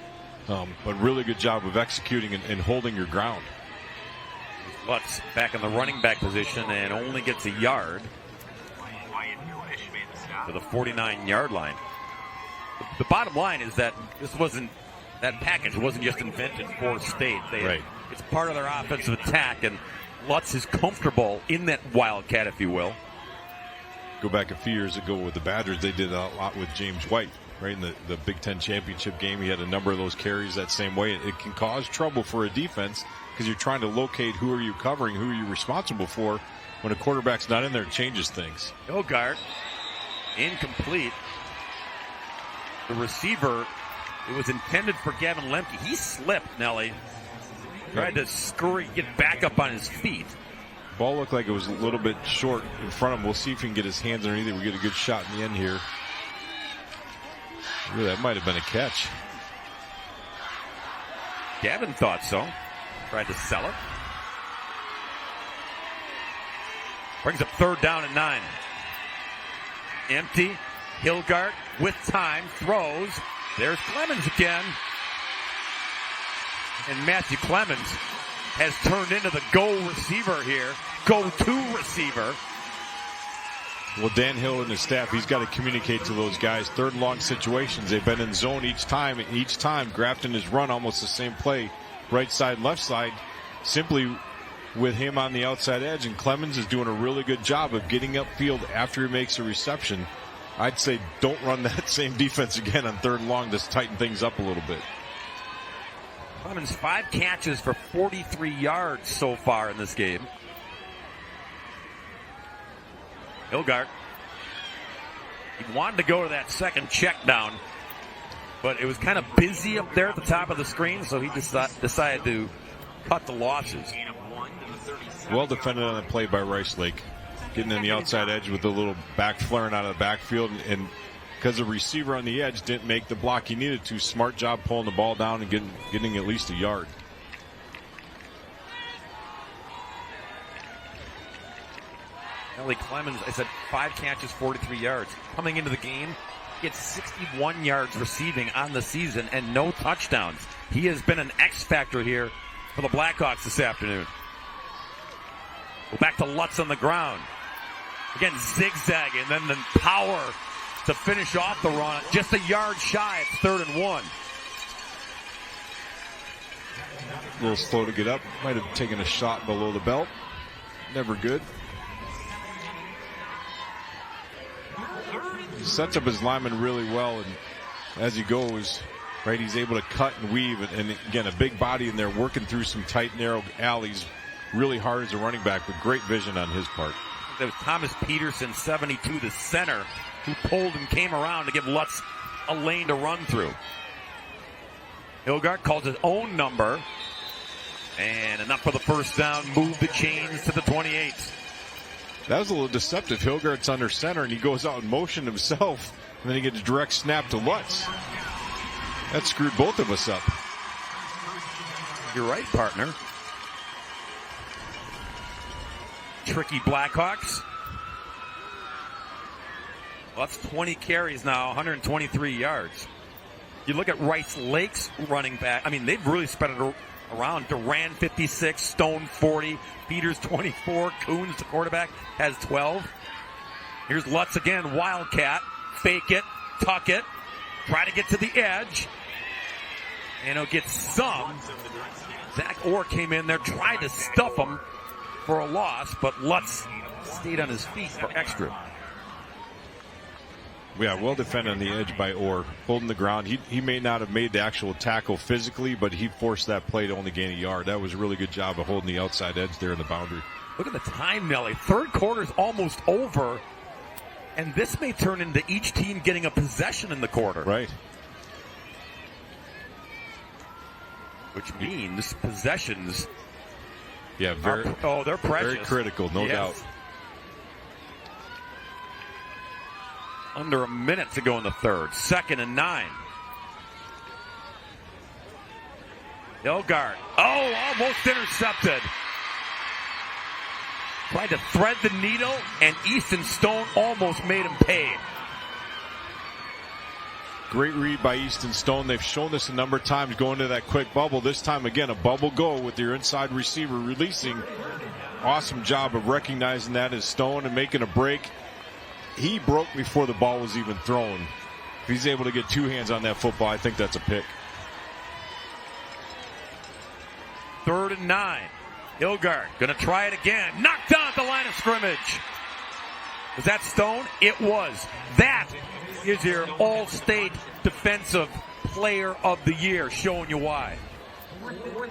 [SPEAKER 3] But really good job of executing and holding your ground.
[SPEAKER 2] Lutz back in the running back position and only gets a yard to the 49-yard line. The bottom line is that that package wasn't just invented for State.
[SPEAKER 3] Right.
[SPEAKER 2] It's part of their offensive attack, and Lutz is comfortable in that wildcat, if you will.
[SPEAKER 3] Go back a few years ago with the Badgers, they did a lot with James White, right? In the Big Ten championship game, he had a number of those carries that same way. It can cause trouble for a defense because you're trying to locate who are you covering, who are you responsible for. When a quarterback's not in there, it changes things.
[SPEAKER 2] Hilgart, incomplete. The receiver, it was intended for Gavin Lemke. He slipped, Nelly. Tried to scurry, get back up on his feet.
[SPEAKER 3] Ball looked like it was a little bit short in front of him. We'll see if he can get his hands underneath it. We get a good shot in the end here. Ooh, that might have been a catch.
[SPEAKER 2] Gavin thought so. Tried to sell it. Brings up 3rd down and 9. Empty. Hilgart with time. Throws. There's Clemens again. And Matthew Clemens has turned into the go-receiver here. Go-to receiver.
[SPEAKER 3] Well, Dan Hill and his staff, he's got to communicate to those guys. 3rd and long situations. They've been in zone each time. And each time, Grafton has run almost the same play. Right side, left side. Simply with him on the outside edge. And Clemens is doing a really good job of getting upfield after he makes a reception. I'd say don't run that same defense again on 3rd and long. Just tighten things up a little bit.
[SPEAKER 2] Clemens 5 catches for 43 yards so far in this game. Hilgart. He wanted to go to that second check down, but it was kind of busy up there at the top of the screen, so he decided to cut the losses.
[SPEAKER 3] Well defended on the play by Rice Lake. Getting in the outside edge with a little back flaring out of the backfield, and because the receiver on the edge didn't make the block he needed to. Smart job pulling the ball down and getting at least a yard.
[SPEAKER 2] Ellie Clemens, I said 5 catches, 43 yards. Coming into the game, he gets 61 yards receiving on the season and no touchdowns. He has been an X factor here for the Blackhawks this afternoon. Go back to Lutz on the ground. Again, zigzagging, and then the power to finish off the run. Just a yard shy. It's 3rd and 1.
[SPEAKER 3] A little slow to get up. Might have taken a shot below the belt. Never good. He sets up his lineman really well, and as he goes, right, he's able to cut and weave. And again, a big body in there working through some tight, narrow alleys. Really hard as a running back, but great vision on his part.
[SPEAKER 2] There was Thomas Peterson, 72, the center, who pulled and came around to give Lutz a lane to run through. Hilgard calls his own number. And enough for the first down. Move the chains to the 28.
[SPEAKER 3] That was a little deceptive. Hilgard's under center, and he goes out in motion himself. And then he gets a direct snap to Lutz. That screwed both of us up.
[SPEAKER 2] You're right, partner. Tricky Blackhawks. Well, that's 20 carries now, 123 yards. You look at Rice Lake's running back. I mean, they've really spread it around. Duran 56, Stone 40, Peters 24, Coons, the quarterback, has 12. Here's Lutz again, Wildcat, fake it, tuck it, try to get to the edge, and he'll get some. Zach Orr came in there, tried to stuff him for a loss, but Lutz stayed on his feet for extra.
[SPEAKER 3] Yeah, well defended on the edge by Orr, holding the ground. He may not have made the actual tackle physically, but he forced that play to only gain a yard. That was a really good job of holding the outside edge there in the boundary.
[SPEAKER 2] Look at the time, Nelly. Third quarter's almost over, and this may turn into each team getting a possession in the quarter.
[SPEAKER 3] Right.
[SPEAKER 2] Which means possessions.
[SPEAKER 3] Yeah,
[SPEAKER 2] they're precious.
[SPEAKER 3] Very critical, no doubt.
[SPEAKER 2] Under a minute to go in the third. 2nd and 9. Hilgard. Oh, almost intercepted. Tried to thread the needle, and Easton Stone almost made him pay.
[SPEAKER 3] Great read by Easton Stone. They've shown this a number of times going to that quick bubble. This time, again, a bubble go with your inside receiver releasing. Awesome job of recognizing that as Stone and making a break. He broke before the ball was even thrown. If he's able to get two hands on that football, I think that's a pick.
[SPEAKER 2] 3rd and 9. Hilgard going to try it again. Knocked down at the line of scrimmage. Was that Stone? It was. That is your All-State Defensive Player of the Year, showing you why.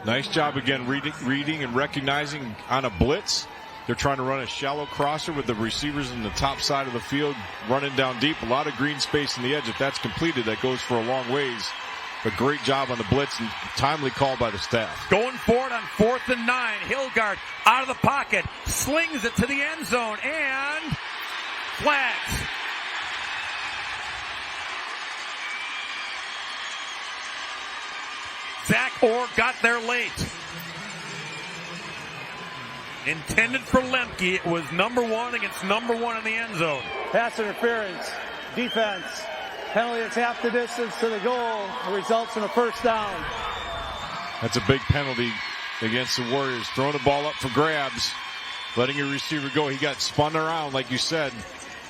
[SPEAKER 3] Nice job again reading and recognizing on a blitz. They're trying to run a shallow crosser with the receivers in the top side of the field, running down deep. A lot of green space in the edge. If that's completed, that goes for a long ways. But great job on the blitz and timely call by the staff.
[SPEAKER 2] Going forward on 4th and 9. Hilgard out of the pocket, slings it to the end zone, and flags. Zach Orr got there late. Intended for Lemke. It was number 1 against number 1 in the end zone.
[SPEAKER 6] Pass interference, defense. Penalty that's half the distance to the goal. It results in a first down.
[SPEAKER 3] That's a big penalty against the Warriors. Throwing the ball up for grabs. Letting your receiver go. He got spun around, like you said.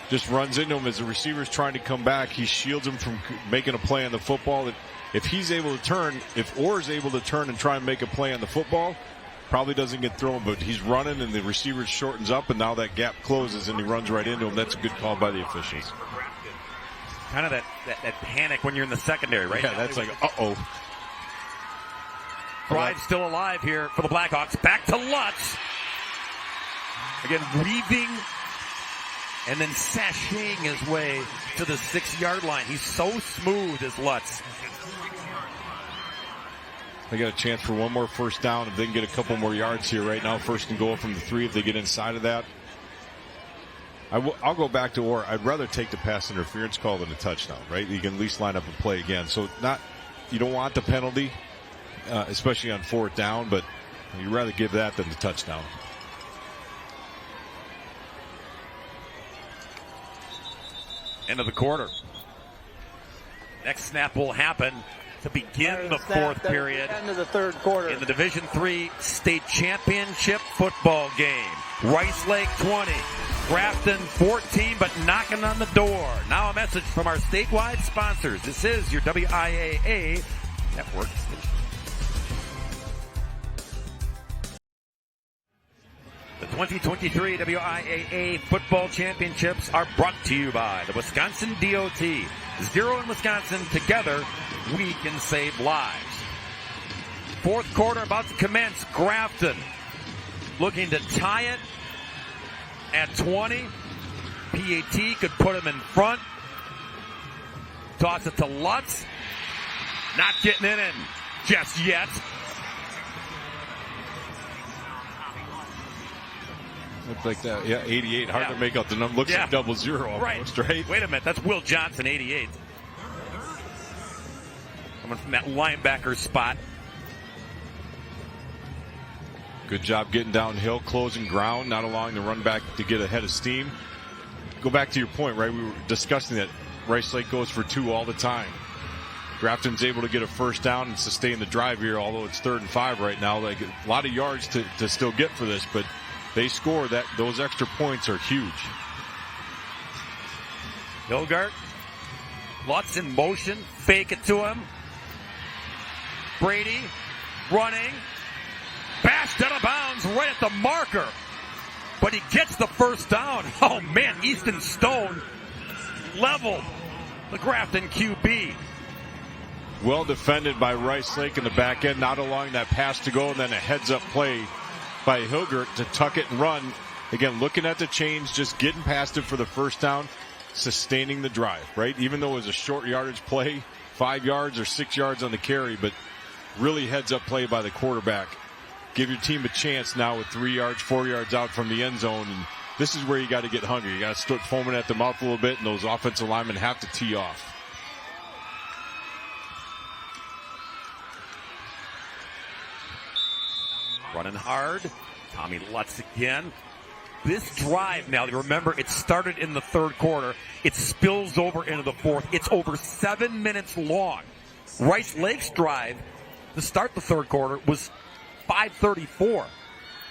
[SPEAKER 3] Just runs into him as the receiver's trying to come back. He shields him from making a play on the football. If he's able to turn, if Orr's able to turn and try and make a play on the football, probably doesn't get thrown, but he's running and the receiver shortens up, and now that gap closes and he runs right into him. That's a good call by the officials.
[SPEAKER 2] Kind of that panic when you're in the secondary, right?
[SPEAKER 3] Yeah, that's like, uh-oh.
[SPEAKER 2] Drive still alive here for the Blackhawks. Back to Lutz. Again, weaving and then sashaying his way to the 6-yard line. He's so smooth as Lutz.
[SPEAKER 3] They got a chance for one more first down if they can get a couple more yards here right now. First and goal from the 3 if they get inside of that. I'll go back to Orr. I'd rather take the pass interference call than a touchdown, right? You can at least line up and play again. So you don't want the penalty, especially on 4th down, but you'd rather give that than the touchdown.
[SPEAKER 2] End of the quarter. Next snap will happen to begin the 4th period.
[SPEAKER 6] End of the 3rd quarter.
[SPEAKER 2] In the Division III State Championship football game. Rice Lake 20, Grafton 14, but knocking on the door. Now a message from our statewide sponsors. This is your WIAA network station. The 2023 WIAA Football Championships are brought to you by the Wisconsin DOT. Zero in Wisconsin, together we can save lives. Fourth quarter about to commence. Grafton looking to tie it at 20. PAT could put him in front. Toss it to Lutz. Not getting it in just yet.
[SPEAKER 3] Looked like that. Yeah, 88. Hard to make out the number. Looks like 00 almost, right?
[SPEAKER 2] Wait a minute. That's Will Johnson, 88. Coming from that linebacker spot.
[SPEAKER 3] Good job getting downhill, closing ground, not allowing the run back to get ahead of steam. Go back to your point, right? We were discussing that Rice Lake goes for 2 all the time. Grafton's able to get a first down and sustain the drive here, although it's 3rd and 5 right now. Like a lot of yards to still get for this, but they score that. Those extra points are huge.
[SPEAKER 2] Hilgart, Lutz in motion, fake it to him. Brady running, bashed out of bounds right at the marker, but he gets the first down. Oh man, Easton Stone leveled the Grafton QB.
[SPEAKER 3] Well defended by Rice Lake in the back end, not allowing that pass to go, and then a heads-up play by Hilgert to tuck it and run. Again, looking at the chains, just getting past it for the first down, sustaining the drive, right? Even though it was a short yardage play, 5 yards or 6 yards on the carry, but really heads-up play by the quarterback. Give your team a chance now with 3 yards, 4 yards out from the end zone, and this is where you got to get hungry. You got to start foaming at the mouth a little bit, and those offensive linemen have to tee off.
[SPEAKER 2] Running hard. Tommy Lutz again. This drive now, remember, it started in the 3rd quarter. It spills over into the 4th. It's over 7 minutes long. Rice Lake's drive to start the 3rd quarter was 5:34.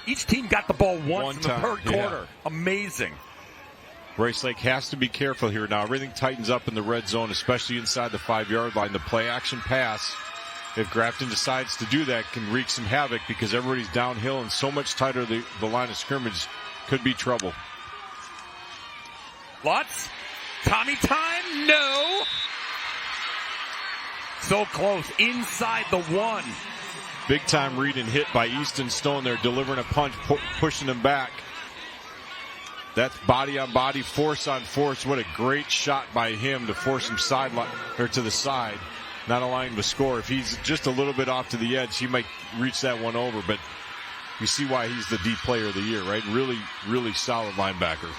[SPEAKER 2] Each team got the ball once in the 3rd quarter. Amazing.
[SPEAKER 3] Rice Lake has to be careful here now. Everything tightens up in the red zone, especially inside the 5-yard line. The play action pass, if Grafton decides to do that, can wreak some havoc because everybody's downhill and so much tighter the line of scrimmage could be trouble.
[SPEAKER 2] Lutz, Tommy time, no. So close, inside the 1.
[SPEAKER 3] Big time read and hit by Easton Stone there, delivering a punch, pushing him back. That's body on body, force on force. What a great shot by him to force him sideline or to the side, not allowing him to score. If he's just a little bit off to the edge, he might reach that one over, but you see why he's the D player of the year, right? Really, really solid linebacker.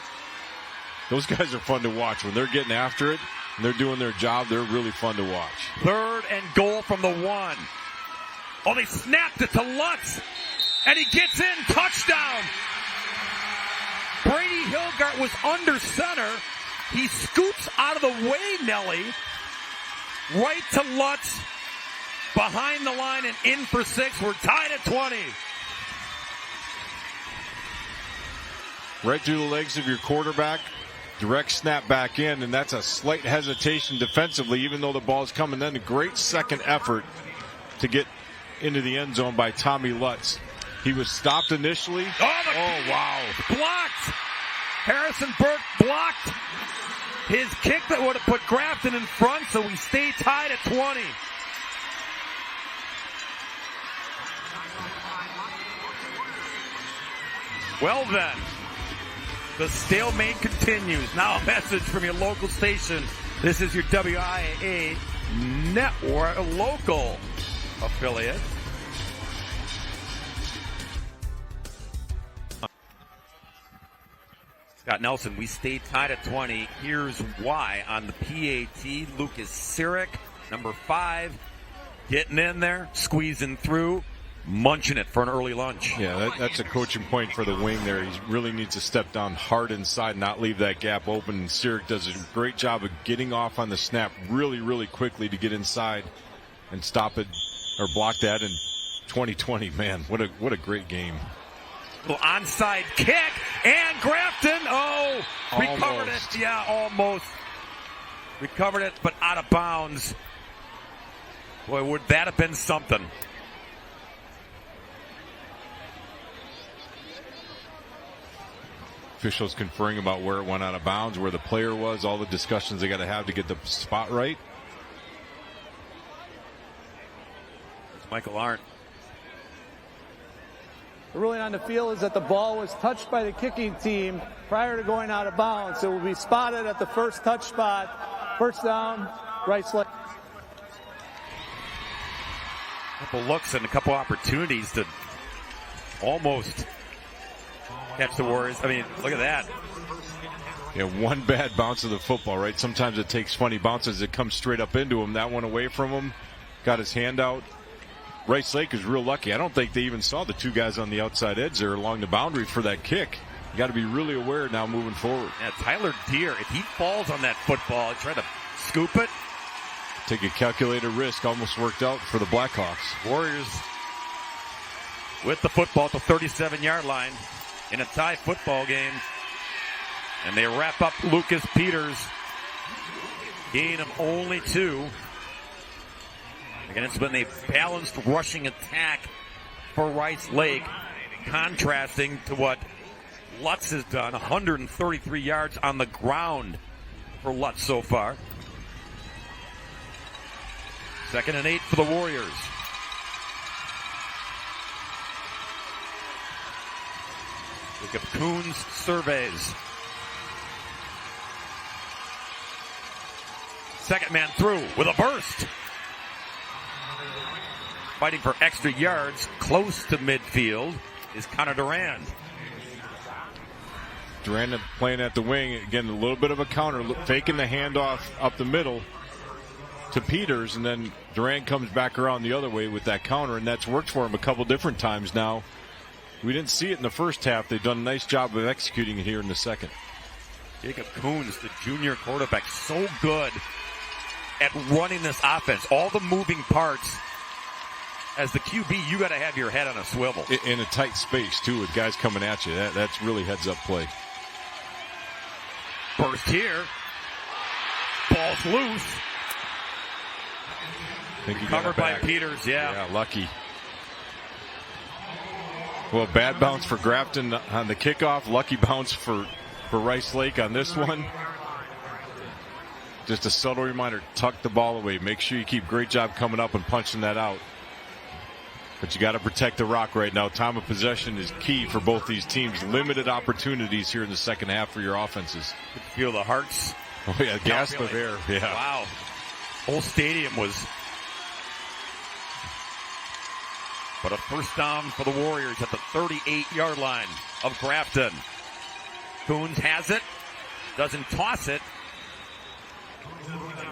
[SPEAKER 3] Those guys are fun to watch. When they're getting after it and they're doing their job, they're really fun to watch.
[SPEAKER 2] 3rd and goal from the 1. Oh, they snapped it to Lutz, and he gets in. Touchdown. Brady Hilgart was under center. He scoops out of the way, Nelly, right to Lutz, behind the line and in for 6. We're tied at 20.
[SPEAKER 3] Right through the legs of your quarterback, direct snap back in, and that's a slight hesitation defensively, even though the ball's coming. Then a great second effort to get into the end zone by Tommy Lutz. He was stopped initially.
[SPEAKER 2] Oh wow. Blocked. Harrison Burke blocked his kick that would have put Grafton in front, so we stay tied at 20. Well then, the stalemate continues. Now a message from your local station. This is your WIAA network, local affiliate. Scott Nelson, we stay tied at 20. Here's why on the PAT. Lucas Sirik, number 5, getting in there, squeezing through, munching it for an early lunch.
[SPEAKER 3] Yeah, that's a coaching point for the wing there. He really needs to step down hard inside, not leave that gap open. And Sirik does a great job of getting off on the snap really, really quickly to get inside and stop it or block that. And 2020, man, what a great game.
[SPEAKER 2] Little onside kick, and Grafton, recovered
[SPEAKER 3] Almost.
[SPEAKER 2] it. Yeah, almost. Recovered it, but out of bounds. Boy, would that have been something.
[SPEAKER 3] Officials conferring about where it went out of bounds, where the player was, all the discussions they got to have to get the spot right.
[SPEAKER 2] It's Michael Arndt.
[SPEAKER 6] The ruling on the field is that the ball was touched by the kicking team prior to going out of bounds. It will be spotted at the first touch spot. First down, Rice Lake.
[SPEAKER 2] A couple looks and a couple opportunities to almost catch the Warriors. I mean, look at that.
[SPEAKER 3] Yeah, one bad bounce of the football, right? Sometimes it takes funny bounces that come straight up into him. That one away from him, got his hand out. Rice Lake is real lucky. I don't think they even saw the two guys on the outside edge there along the boundary for that kick. You got to be really aware now moving forward.
[SPEAKER 2] Yeah, Tyler Deere, if he falls on that football and try to scoop it.
[SPEAKER 3] Take a calculated risk, almost worked out for the Blackhawks.
[SPEAKER 2] Warriors with the football at the 37-yard line in a tie football game. And they wrap up Lucas Peters. Gain of only 2. Again, it's been a balanced rushing attack for Rice Lake, contrasting to what Lutz has done. 133 yards on the ground for Lutz so far. 2nd and 8 for the Warriors. Jacob Coons surveys. Second man through with a burst. Fighting for extra yards close to midfield is Connor Durand.
[SPEAKER 3] Durand playing at the wing. Again, a little bit of a counter, faking the handoff up the middle to Peters, and then Durand comes back around the other way with that counter, and that's worked for him a couple different times now. We didn't see it in the first half. They've done a nice job of executing it here in the second.
[SPEAKER 2] Jacob Coons, the junior quarterback, so good at running this offense. All the moving parts. As the QB, you got to have your head on a swivel.
[SPEAKER 3] In a tight space, too, with guys coming at you. That's really heads-up play.
[SPEAKER 2] Burst here. Ball's loose. Covered by Peters, yeah.
[SPEAKER 3] Yeah, lucky. Well, bad bounce for Grafton on the kickoff. Lucky bounce for Rice Lake on this one. Just a subtle reminder, tuck the ball away. Make sure you keep great job coming up and punching that out. But you got to protect the rock right now. Time of possession is key for both these teams. Limited opportunities here in the second half for your offenses.
[SPEAKER 2] You feel the hearts.
[SPEAKER 3] Oh, yeah, gasp of air. Yeah.
[SPEAKER 2] Wow. Whole stadium was. But a first down for the Warriors at the 38-yard line of Grafton. Coons has it. Doesn't toss it.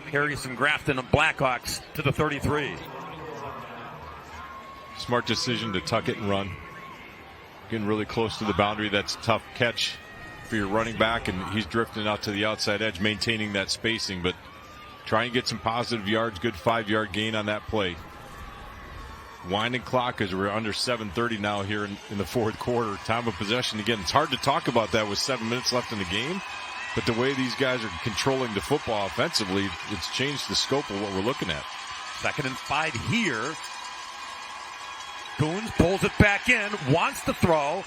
[SPEAKER 2] Carries some Grafton and Blackhawks to the 33.
[SPEAKER 3] Smart decision to tuck it and run. Getting really close to the boundary. That's a tough catch for your running back, and he's drifting out to the outside edge, maintaining that spacing, but try and get some positive yards. Good 5-yard gain on that play. Winding clock as we're under 7:30 now here in the fourth quarter. Time of possession. Again, it's hard to talk about that with 7 minutes left in the game, but the way these guys are controlling the football offensively, it's changed the scope of what we're looking at.
[SPEAKER 2] 2nd and 5 here. Coons pulls it back in, wants to throw,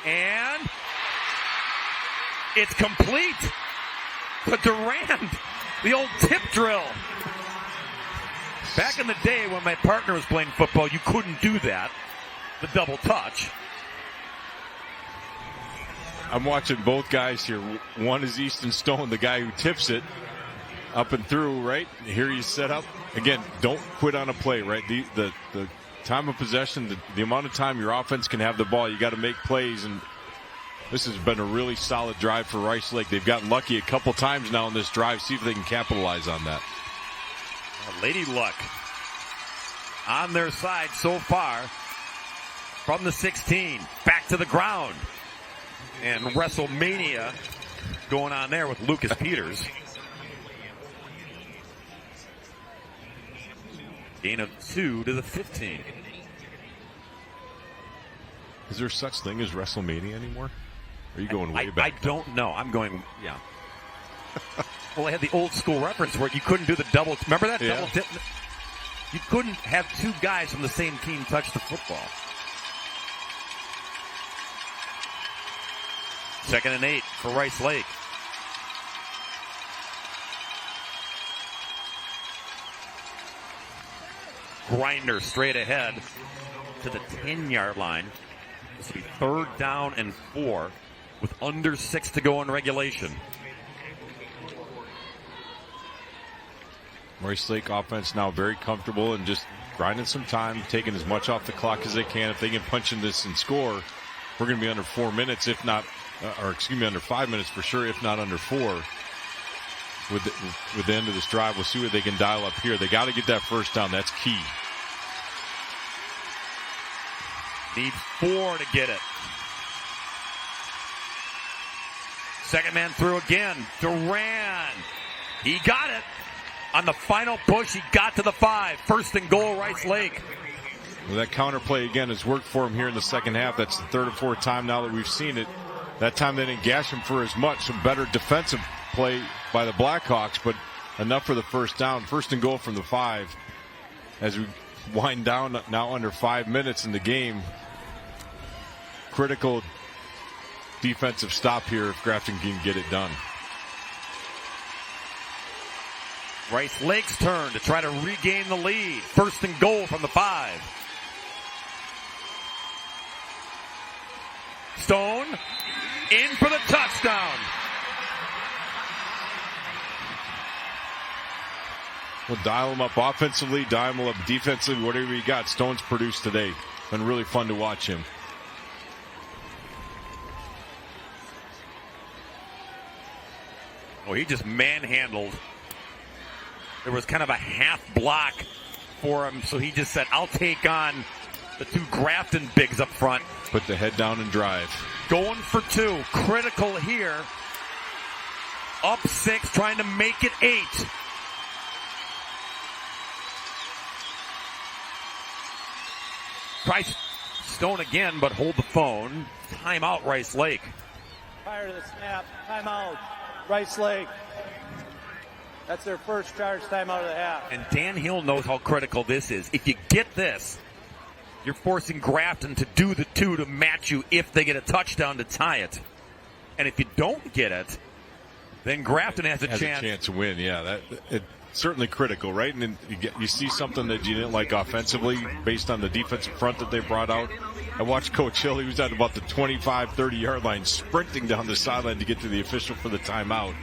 [SPEAKER 2] and it's complete to Durand. The old tip drill. Back in the day when my partner was playing football, you couldn't do that. The double touch.
[SPEAKER 3] I'm watching both guys here. One is Easton Stone, the guy who tips it up and through, right? Here you set up. Again, don't quit on a play, right? The time of possession, the amount of time your offense can have the ball, you got to make plays, and this has been a really solid drive for Rice Lake. They've gotten lucky a couple times now in this drive. See if they can capitalize on that.
[SPEAKER 2] Lady Luck on their side so far from the 16. Back to the ground. And WrestleMania going on there with Lucas Peters. Gain of 2 to the 15.
[SPEAKER 3] Is there such thing as WrestleMania anymore? Are you going way back?
[SPEAKER 2] I don't know. I'm going, yeah. Well, I had the old school reference where you couldn't do the double. Remember that double tip? You couldn't have two guys from the same team touch the football. 2nd and 8 for Rice Lake. Grinder straight ahead to the 10-yard line. This will be 3rd down and 4 with under 6 to go in regulation.
[SPEAKER 3] Rice Lake offense now very comfortable and just grinding some time, taking as much off the clock as they can. If they can punch in this and score, we're going to be under 4 minutes, if not, under 5 minutes for sure, if not under 4. With the end of this drive, we'll see what they can dial up here. They got to get that first down. That's key.
[SPEAKER 2] Need 4 to get it. Second man through again. Duran. He got it. On the final push, he got to the 5. 1st and goal, Rice Lake.
[SPEAKER 3] Well, that counter play again has worked for him here in the second half. That's the 3rd or 4th time now that we've seen it. That time they didn't gash him for as much. Some better defensive play by the Blackhawks, but enough for the first down. 1st and goal from the 5. As we wind down now under 5 minutes in the game. Critical defensive stop here if Grafton can get it done.
[SPEAKER 2] Rice Lake's turn to try to regain the lead. 1st and goal from the 5. Stone in for the touchdown.
[SPEAKER 3] We'll dial him up offensively, dial him up defensively, whatever you got. Stone's produced today. Been really fun to watch him.
[SPEAKER 2] Oh, he just manhandled. There was kind of a half block for him, so he just said, I'll take on the 2 Grafton bigs up front.
[SPEAKER 3] Put the head down and drive.
[SPEAKER 2] Going for 2. Critical here. Up 6, trying to make it 8. Try Stone again, but hold the phone. Timeout, Rice Lake.
[SPEAKER 6] Prior to the snap, timeout, Rice Lake. That's their first charge timeout of the half.
[SPEAKER 2] And Dan Hill knows how critical this is. If you get this, you're forcing Grafton to do the 2 to match you if they get a touchdown to tie it. And if you don't get it, then Grafton has a chance
[SPEAKER 3] to win. Yeah, it's certainly critical, right? And then you see something that you didn't like offensively based on the defensive front that they brought out. I watched Coach Hill. He was at about the 25, 30-yard line sprinting down the sideline to get to the official for the timeout.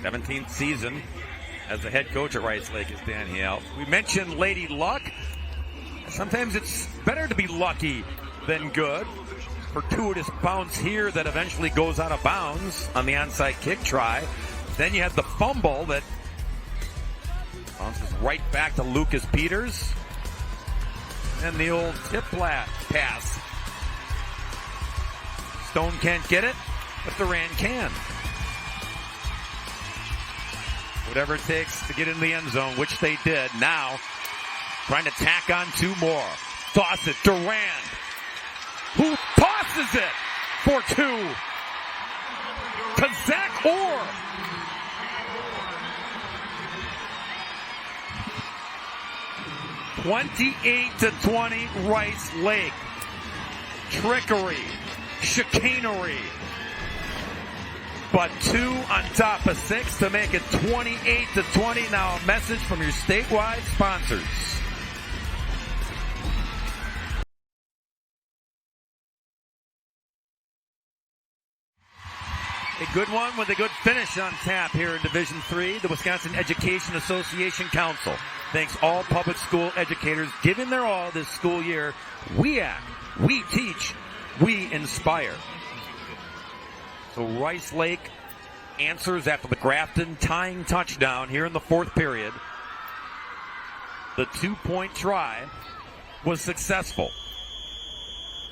[SPEAKER 2] 17th season as the head coach at Rice Lake is Dan Hill. We mentioned Lady Luck. Sometimes it's better to be lucky than good. Fortuitous bounce here that eventually goes out of bounds on the onside kick try. Then you have the fumble that bounces right back to Lucas Peters. And the old tip pass. Stone can't get it, but Duran can. Whatever it takes to get in the end zone, which they did. Now, trying to tack on 2 more. Toss it, Durand, who tosses it for 2 to Zach Orr. (28-20) Rice Lake. Trickery, chicanery. But 2 on top of 6 to make it 28-20. Now a message from your statewide sponsors. A good one with a good finish on tap here in Division III, the Wisconsin Education Association Council. Thanks all public school educators giving their all this school year. WIAA, we teach, we inspire. So Rice Lake answers after the Grafton tying touchdown here in the 4th period. The 2-point try was successful.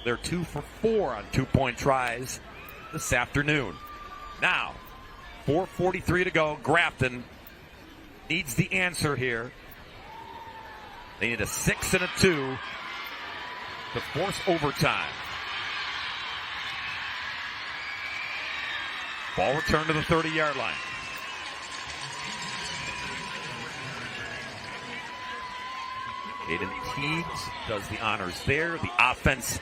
[SPEAKER 2] They're 2 for 4 on 2-point tries this afternoon. Now, 4:43 to go. Grafton needs the answer here. They need a 6 and a 2 to force overtime. Ball returned to the 30-yard line. Aiden Teagues does the honors there. The offense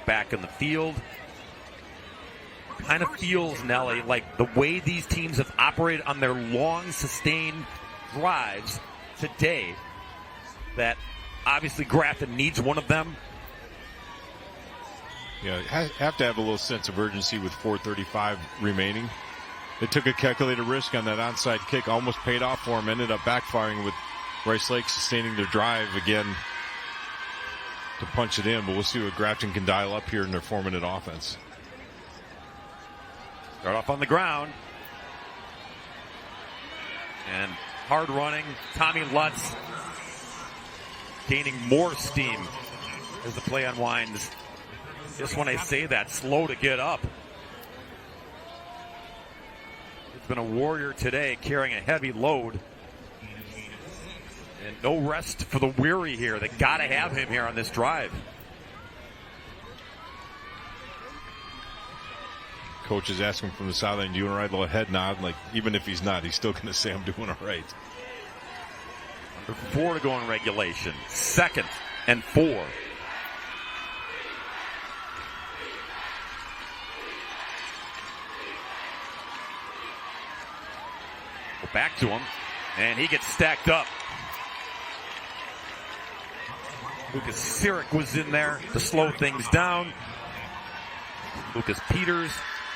[SPEAKER 2] back in the field. Kind of feels, Nelly, like the way these teams have operated on their long, sustained drives today, that obviously Grafton needs one of them.
[SPEAKER 3] Yeah, have to have a little sense of urgency with 4:35 remaining. They took a calculated risk on that onside kick, almost paid off for them, ended up backfiring with Rice Lake sustaining their drive again to punch it in, but we'll see what Grafton can dial up here in their 4-minute offense.
[SPEAKER 2] Start off on the ground. And hard running, Tommy Lutz gaining more steam as the play unwinds. Just when I say that, slow to get up. He's been a warrior today, carrying a heavy load. And no rest for the weary here. They got to have him here on this drive.
[SPEAKER 3] Coach is asking from the sideline, do you want to ride the head nod? Like, even if he's not, he's still going to say, I'm doing all right.
[SPEAKER 2] Under 4 to go in regulation. 2nd and 4. Go back to him, and he gets stacked up. Lucas Sirik was in there to slow things down. Lucas Peters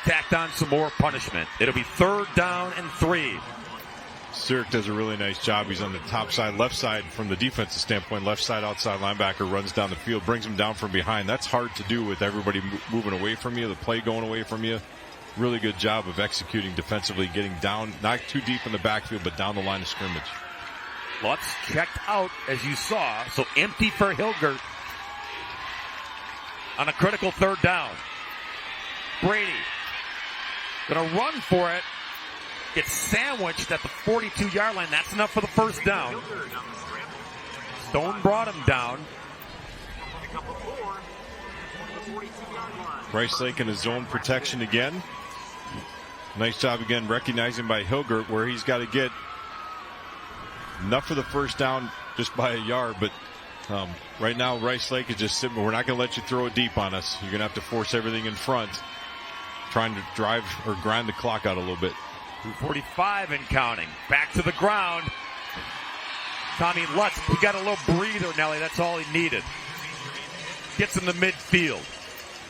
[SPEAKER 2] tacked on some more punishment. It'll be 3rd down and 3.
[SPEAKER 3] Sirik does a really nice job. He's on the top side, left side from the defensive standpoint. Left side outside linebacker runs down the field, brings him down from behind. That's hard to do with everybody moving away from you, the play going away from you. Really good job of executing defensively, getting down, not too deep in the backfield, but down the line of scrimmage.
[SPEAKER 2] Lutz checked out, as you saw, so empty for Hilgert on a critical 3rd down. Brady gonna run for it. Gets sandwiched at the 42-yard line. That's enough for the 1st down. Stone brought him down.
[SPEAKER 3] Rice Lake in his zone protection again. Nice job again recognizing by Hilgert where he's got to get enough for the 1st down just by a yard. But right now Rice Lake is just sitting. We're not going to let you throw it deep on us. You're going to have to force everything in front, trying to drive or grind the clock out a little bit.
[SPEAKER 2] 2:45 and counting. Back to the ground. Tommy Lutz, he got a little breather, Nelly. That's all he needed. Gets in the midfield,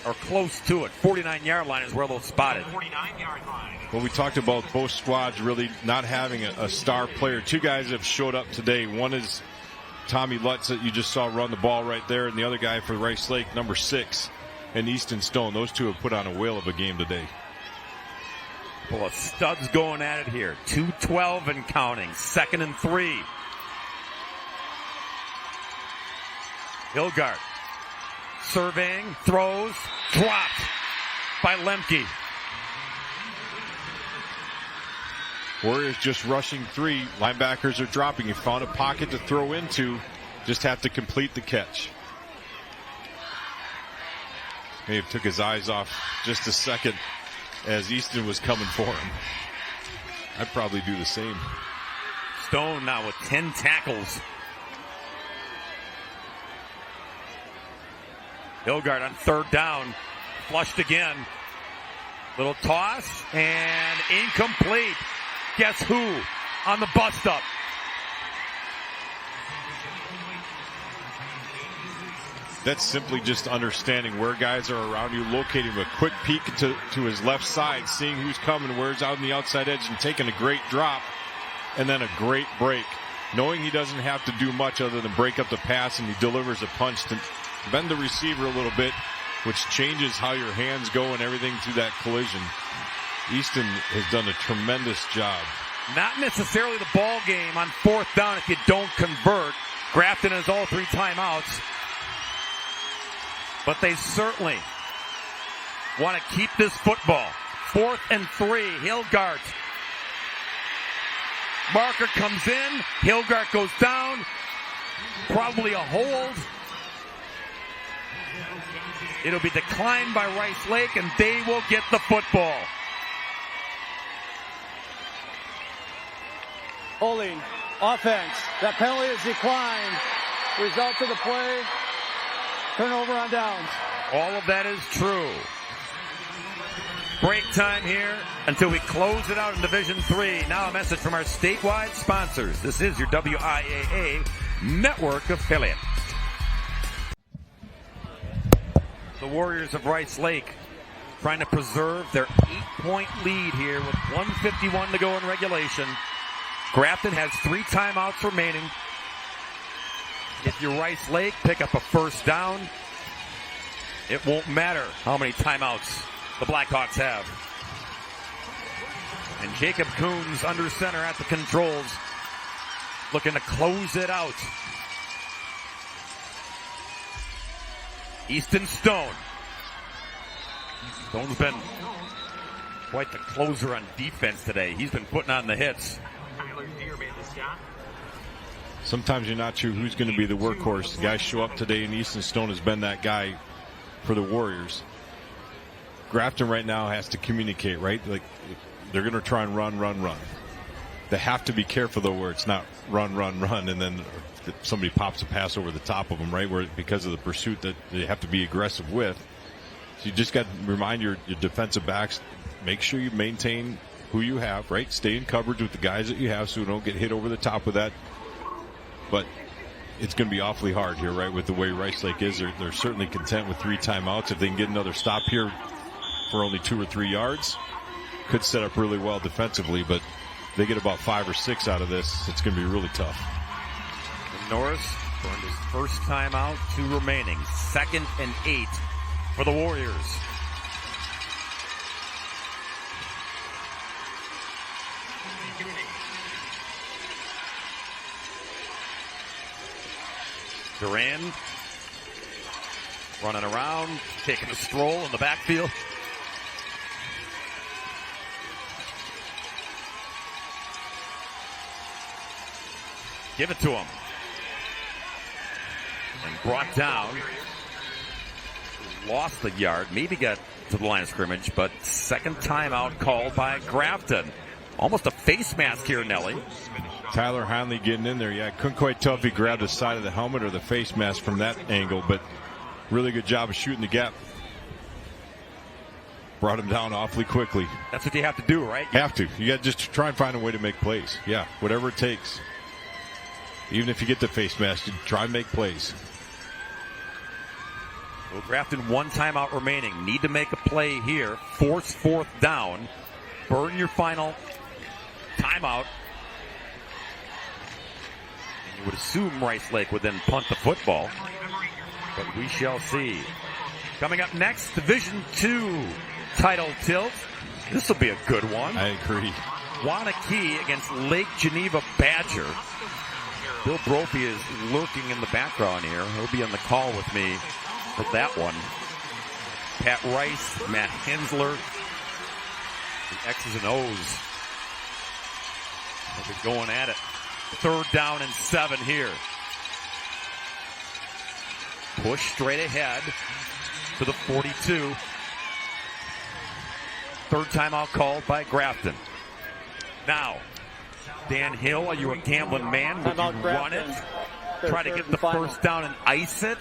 [SPEAKER 2] or close to it. 49-yard line is where they'll spot it.
[SPEAKER 5] 49-yard line.
[SPEAKER 3] Well, we talked about both squads really not having a star player. 2 guys have showed up today. One is Tommy Lutz that you just saw run the ball right there, and the other guy for Rice Lake, number 6, and Easton Stone. Those 2 have put on a whale of a game today.
[SPEAKER 2] Well, studs going at it here. 2:12 and counting. 2nd and 3. Hilgard surveying, throws, dropped by Lemke.
[SPEAKER 3] Warriors just rushing 3. Linebackers are dropping. You found a pocket to throw into. Just have to complete the catch. May have took his eyes off just a second as Easton was coming for him. I'd probably do the same.
[SPEAKER 2] Stone now with 10 tackles. Hilgard on 3rd down. Flushed again. Little toss and incomplete. Guess who on the bust up?
[SPEAKER 3] That's simply just understanding where guys are around you, locating a quick peek to his left side, seeing who's coming, where's out on the outside edge, and taking a great drop, and then a great break. Knowing he doesn't have to do much other than break up the pass, and he delivers a punch to bend the receiver a little bit, which changes how your hands go and everything through that collision. Easton has done a tremendous job.
[SPEAKER 2] Not necessarily the ball game on 4th down if you don't convert. Grafton has all 3 timeouts. But they certainly want to keep this football. 4th and 3. Hilgard. Marker comes in. Hilgard goes down. Probably a hold. It'll be declined by Rice Lake, and they will get the football.
[SPEAKER 6] Holding. Offense. That penalty is declined. Result of the play. Turnover on downs.
[SPEAKER 2] All of that is true. Break time here until we close it out in Division 3. Now a message from our statewide sponsors. This is your WIAA network affiliate. The Warriors of Rice Lake trying to preserve their 8-point lead here with 1:51 to go in regulation. Grafton has 3 timeouts remaining. If you're Rice Lake, pick up a first down. It won't matter how many timeouts the Blackhawks have. And Jacob Coons under center at the controls, looking to close it out. Easton Stone. Stone's been quite the closer on defense today. He's been putting on the hits.
[SPEAKER 3] Sometimes you're not sure who's going to be the workhorse. The guys show up today, and Easton Stone has been that guy for the Warriors. Grafton right now has to communicate, right? Like, they're going to try and run. They have to be careful, though, where it's not run, and then somebody pops a pass over the top of them, right? Where because of the pursuit that they have to be aggressive with. So you just got to remind your defensive backs, make sure you maintain who you have, right? Stay in coverage with the guys that you have so you don't get hit over the top with that. But it's going to be awfully hard here, right, with the way Rice Lake is. They're certainly content with 3 timeouts. If they can get another stop here for only 2 or 3 yards, could set up really well defensively. But if they get about 5 or 6 out of this, it's going to be really tough.
[SPEAKER 2] And Norris burned his first timeout, 2 remaining. 2nd and 8 for the Warriors. Duran running around, taking a stroll in the backfield. Give it to him. And brought down. Lost the yard. Maybe got to the line of scrimmage, but second timeout called by Grafton. Almost a face mask here, Nelly.
[SPEAKER 3] Tyler Hanley getting in there. Yeah, couldn't quite tell if he grabbed the side of the helmet or the face mask from that angle, but really good job of shooting the gap. Brought him down awfully quickly.
[SPEAKER 2] That's what you have to do, right?
[SPEAKER 3] Have to. You got to just try and find a way to make plays. Yeah, whatever it takes. Even if you get the face mask, you try and make plays.
[SPEAKER 2] Well, Grafton 1 timeout remaining. Need to make a play here. Force 4th down. Burn your final timeout. And you would assume Rice Lake would then punt the football. But we shall see. Coming up next, Division 2 title tilt. This will be a good one.
[SPEAKER 3] I agree.
[SPEAKER 2] Wanakee against Lake Geneva Badger. Bill Brophy is lurking in the background here. He'll be on the call with me for that one. Pat Rice, Matt Hensler, the X's and O's. They'll be going at it. 3rd down and 7 here. Push straight ahead to the 42. 3rd timeout called by Grafton. Now, Dan Hill, are you a gambling man? Would you run it? Try to get the first down and ice it?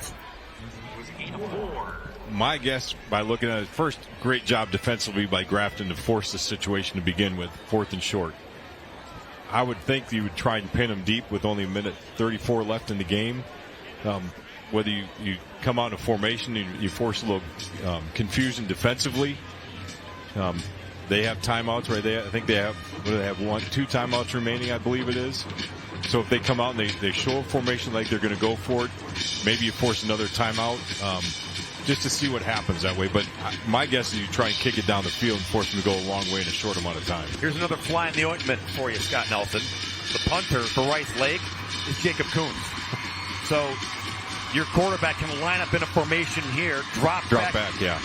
[SPEAKER 3] My guess, by looking at it, first, great job defensively by Grafton to force the situation to begin with, 4th and short. I would think you would try and pin them deep with only a minute 34 left in the game. Whether you come out in a formation, you force a little confusion defensively. They have timeouts, right? I think they have 2 timeouts remaining, I believe it is. So if they come out and they show a formation like they're going to go for it, maybe you force another timeout just to see what happens that way. But my guess is you try and kick it down the field and force them to go a long way in a short amount of time.
[SPEAKER 2] Here's another fly in the ointment for you, Scott Nelson. The punter for Rice Lake is Jacob Coons. So your quarterback can line up in a formation here, drop back,
[SPEAKER 3] yeah,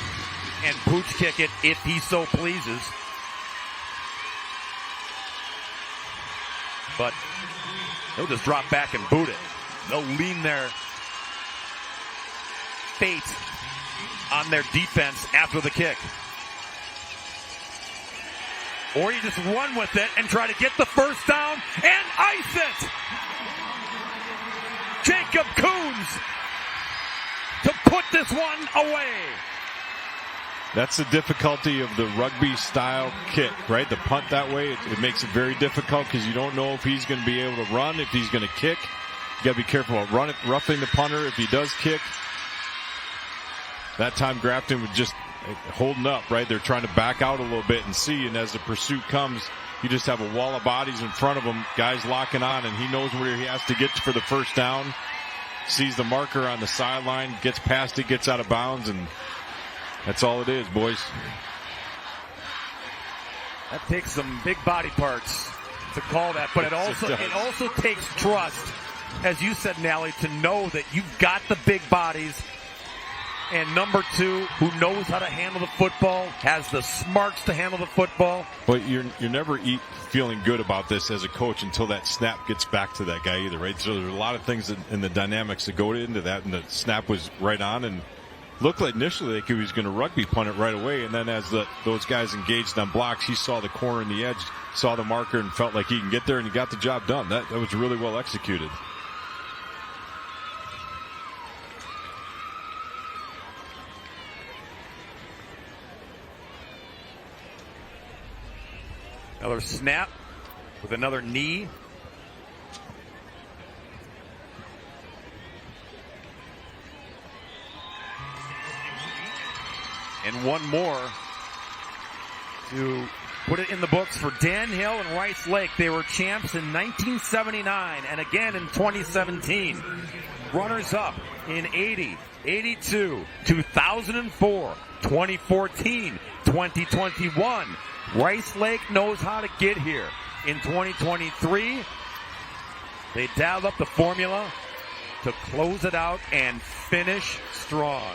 [SPEAKER 2] and pooch kick it if he so pleases. But they'll just drop back and boot it. They'll lean their fate on their defense after the kick. Or you just run with it and try to get the first down and ice it. Jacob Coons to put this one away.
[SPEAKER 3] That's the difficulty of the rugby-style kick, right? The punt that way, it makes it very difficult because you don't know if he's going to be able to run, if he's going to kick. You got to be careful about roughing the punter if he does kick. That time Grafton was just holding up, right? They're trying to back out a little bit and see, and as the pursuit comes, you just have a wall of bodies in front of him, guys locking on, and he knows where he has to get for the first down. Sees the marker on the sideline, gets past it, gets out of bounds, and that's all it is, boys.
[SPEAKER 2] That takes some big body parts to call that, but it also takes trust, as you said, Nally, to know that you've got the big bodies, and number two, who knows how to handle the football, has the smarts to handle the football.
[SPEAKER 3] But you're never feeling good about this as a coach until that snap gets back to that guy either, right? So there's a lot of things in the dynamics that go into that, and the snap was right on, and looked like initially like he was going to rugby punt it right away, and then as those guys engaged on blocks, he saw the corner and the edge, saw the marker, and felt like he can get there, and he got the job done. That was really well executed.
[SPEAKER 2] Another snap with another knee. And one more to put it in the books for Dan Hill and Rice Lake. They were champs in 1979 and again in 2017. Runners up in 80, 82, 2004, 2014, 2021. Rice Lake knows how to get here. In 2023, they dialed up the formula to close it out and finish strong.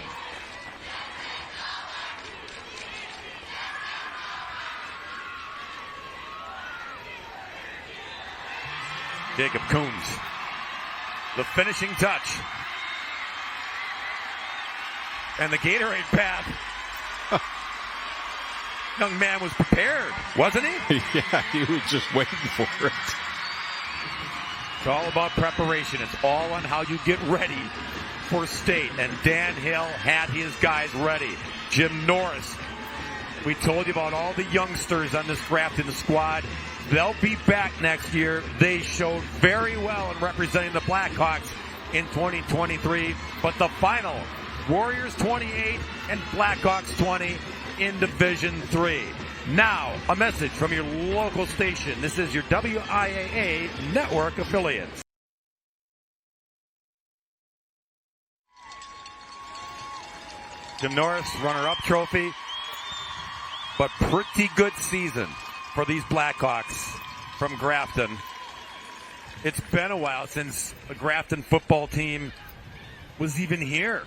[SPEAKER 2] Jacob Coons, the finishing touch. And the Gatorade path. Young man was prepared, wasn't he?
[SPEAKER 3] Yeah, he was just waiting for it.
[SPEAKER 2] It's all about preparation. It's all on how you get ready for state. And Dan Hill had his guys ready. Jim Norris. We told you about all the youngsters on this Grafton squad. They'll be back next year. They showed very well in representing the Blackhawks in 2023. But the final, Warriors 28 and Blackhawks 20 in Division 3. Now, a message from your local station. This is your WIAA network affiliates. Jim Norris, runner-up trophy, but pretty good season for these Blackhawks from Grafton. It's been a while since the Grafton football team was even here.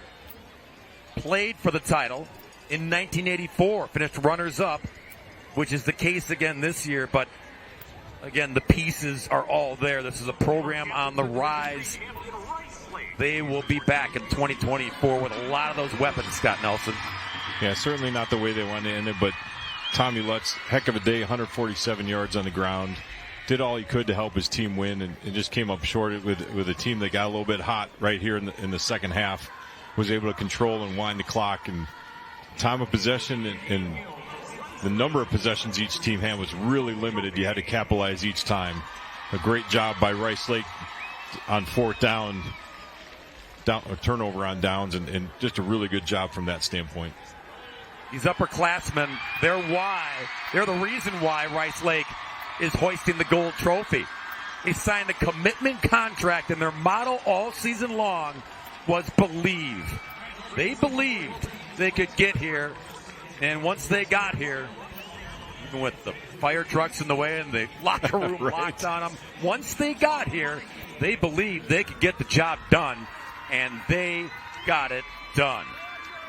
[SPEAKER 2] Played for the title in 1984, finished runners-up, which is the case again this year, but again, the pieces are all there. This is a program on the rise. They will be back in 2024 with a lot of those weapons, Scott Nelson.
[SPEAKER 3] Yeah, certainly not the way they wanted to end it, but Tommy Lutz, heck of a day, 147 yards on the ground. Did all he could to help his team win, and just came up short with a team that got a little bit hot right here in the second half. Was able to control and wind the clock, and time of possession and the number of possessions each team had was really limited. You had to capitalize each time. A great job by Rice Lake on fourth down, a turnover on downs, and just a really good job from that standpoint.
[SPEAKER 2] These upperclassmen, they're the reason why Rice Lake is hoisting the gold trophy. They signed a commitment contract, and their motto all season long was believe. They believed they could get here, and once they got here, even with the fire trucks in the way and the locker room
[SPEAKER 3] right.
[SPEAKER 2] locked on them, once they got here, they believed they could get the job done, and they got it done.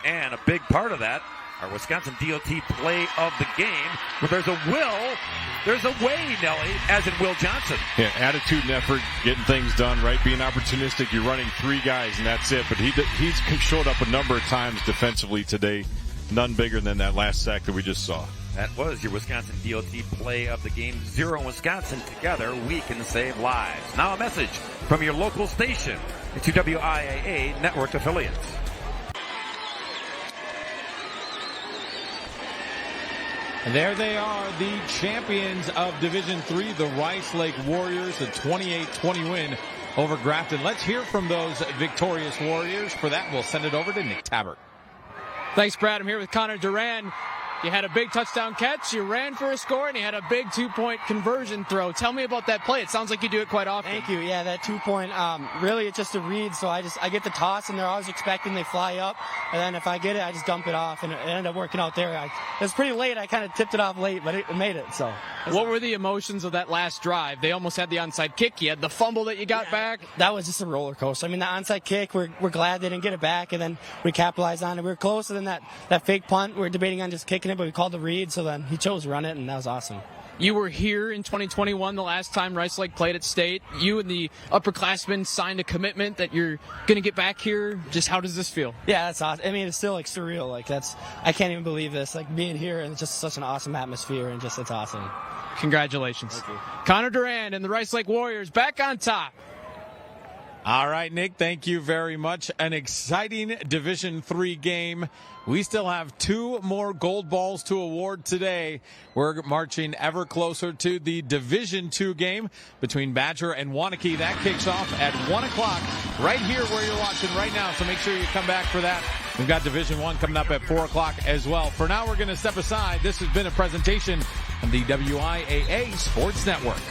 [SPEAKER 2] And a big part of that Our Wisconsin DOT play of the game. But there's a way, Nelly, as in Will Johnson.
[SPEAKER 3] Yeah, attitude and effort, getting things done, right? Being opportunistic. You're running 3 guys, and that's it. But he's showed up a number of times defensively today. None bigger than that last sack that we just saw.
[SPEAKER 2] That was your Wisconsin DOT play of the game. 0 Wisconsin together. We can save lives. Now a message from your local station. It's your WIAA network affiliates.
[SPEAKER 1] And there they are, the champions of Division III, the Rice Lake Warriors, a 28-20 win over Grafton. Let's hear from those victorious Warriors. For that, we'll send it over to Nick Tabbert.
[SPEAKER 4] Thanks, Brad. I'm here with Connor Duran. You had a big touchdown catch, you ran for a score, and you had a big 2-point conversion throw. Tell me about that play. It sounds like you do it quite often.
[SPEAKER 7] Thank you. Yeah, that 2-point, really it's just a read, so I get the toss, and they're always expecting they fly up, and then if I get it, I just dump it off, and it ended up working out there. It was pretty late. I kind of tipped it off late, but it made it, so.
[SPEAKER 4] What were the emotions of that last drive? They almost had the onside kick. You had the fumble that you got back.
[SPEAKER 7] That was just a roller coaster. I mean, the onside kick, we're glad they didn't get it back, and then we capitalized on it. We were closer than that fake punt. We were debating on just kicking it, but we called the read, so then he chose to run it, and that was awesome.
[SPEAKER 4] You were here in 2021, the last time Rice Lake played at State. You and the upperclassmen signed a commitment that you're going to get back here. Just how does this feel?
[SPEAKER 7] Yeah, that's awesome. I mean, it's still like surreal. Like I can't even believe this. Like being here, and it's just such an awesome atmosphere, and just it's awesome.
[SPEAKER 4] Congratulations.
[SPEAKER 7] Thank you.
[SPEAKER 4] Connor Duran and the Rice Lake Warriors back on top.
[SPEAKER 1] All right, Nick, thank you very much. An exciting Division III game. We still have 2 more gold balls to award today. We're marching ever closer to the Division II game between Badger and Waunakee. That kicks off at 1 o'clock right here where you're watching right now, so make sure you come back for that. We've got Division I coming up at 4 o'clock as well. For now, we're going to step aside. This has been a presentation of the WIAA Sports Network.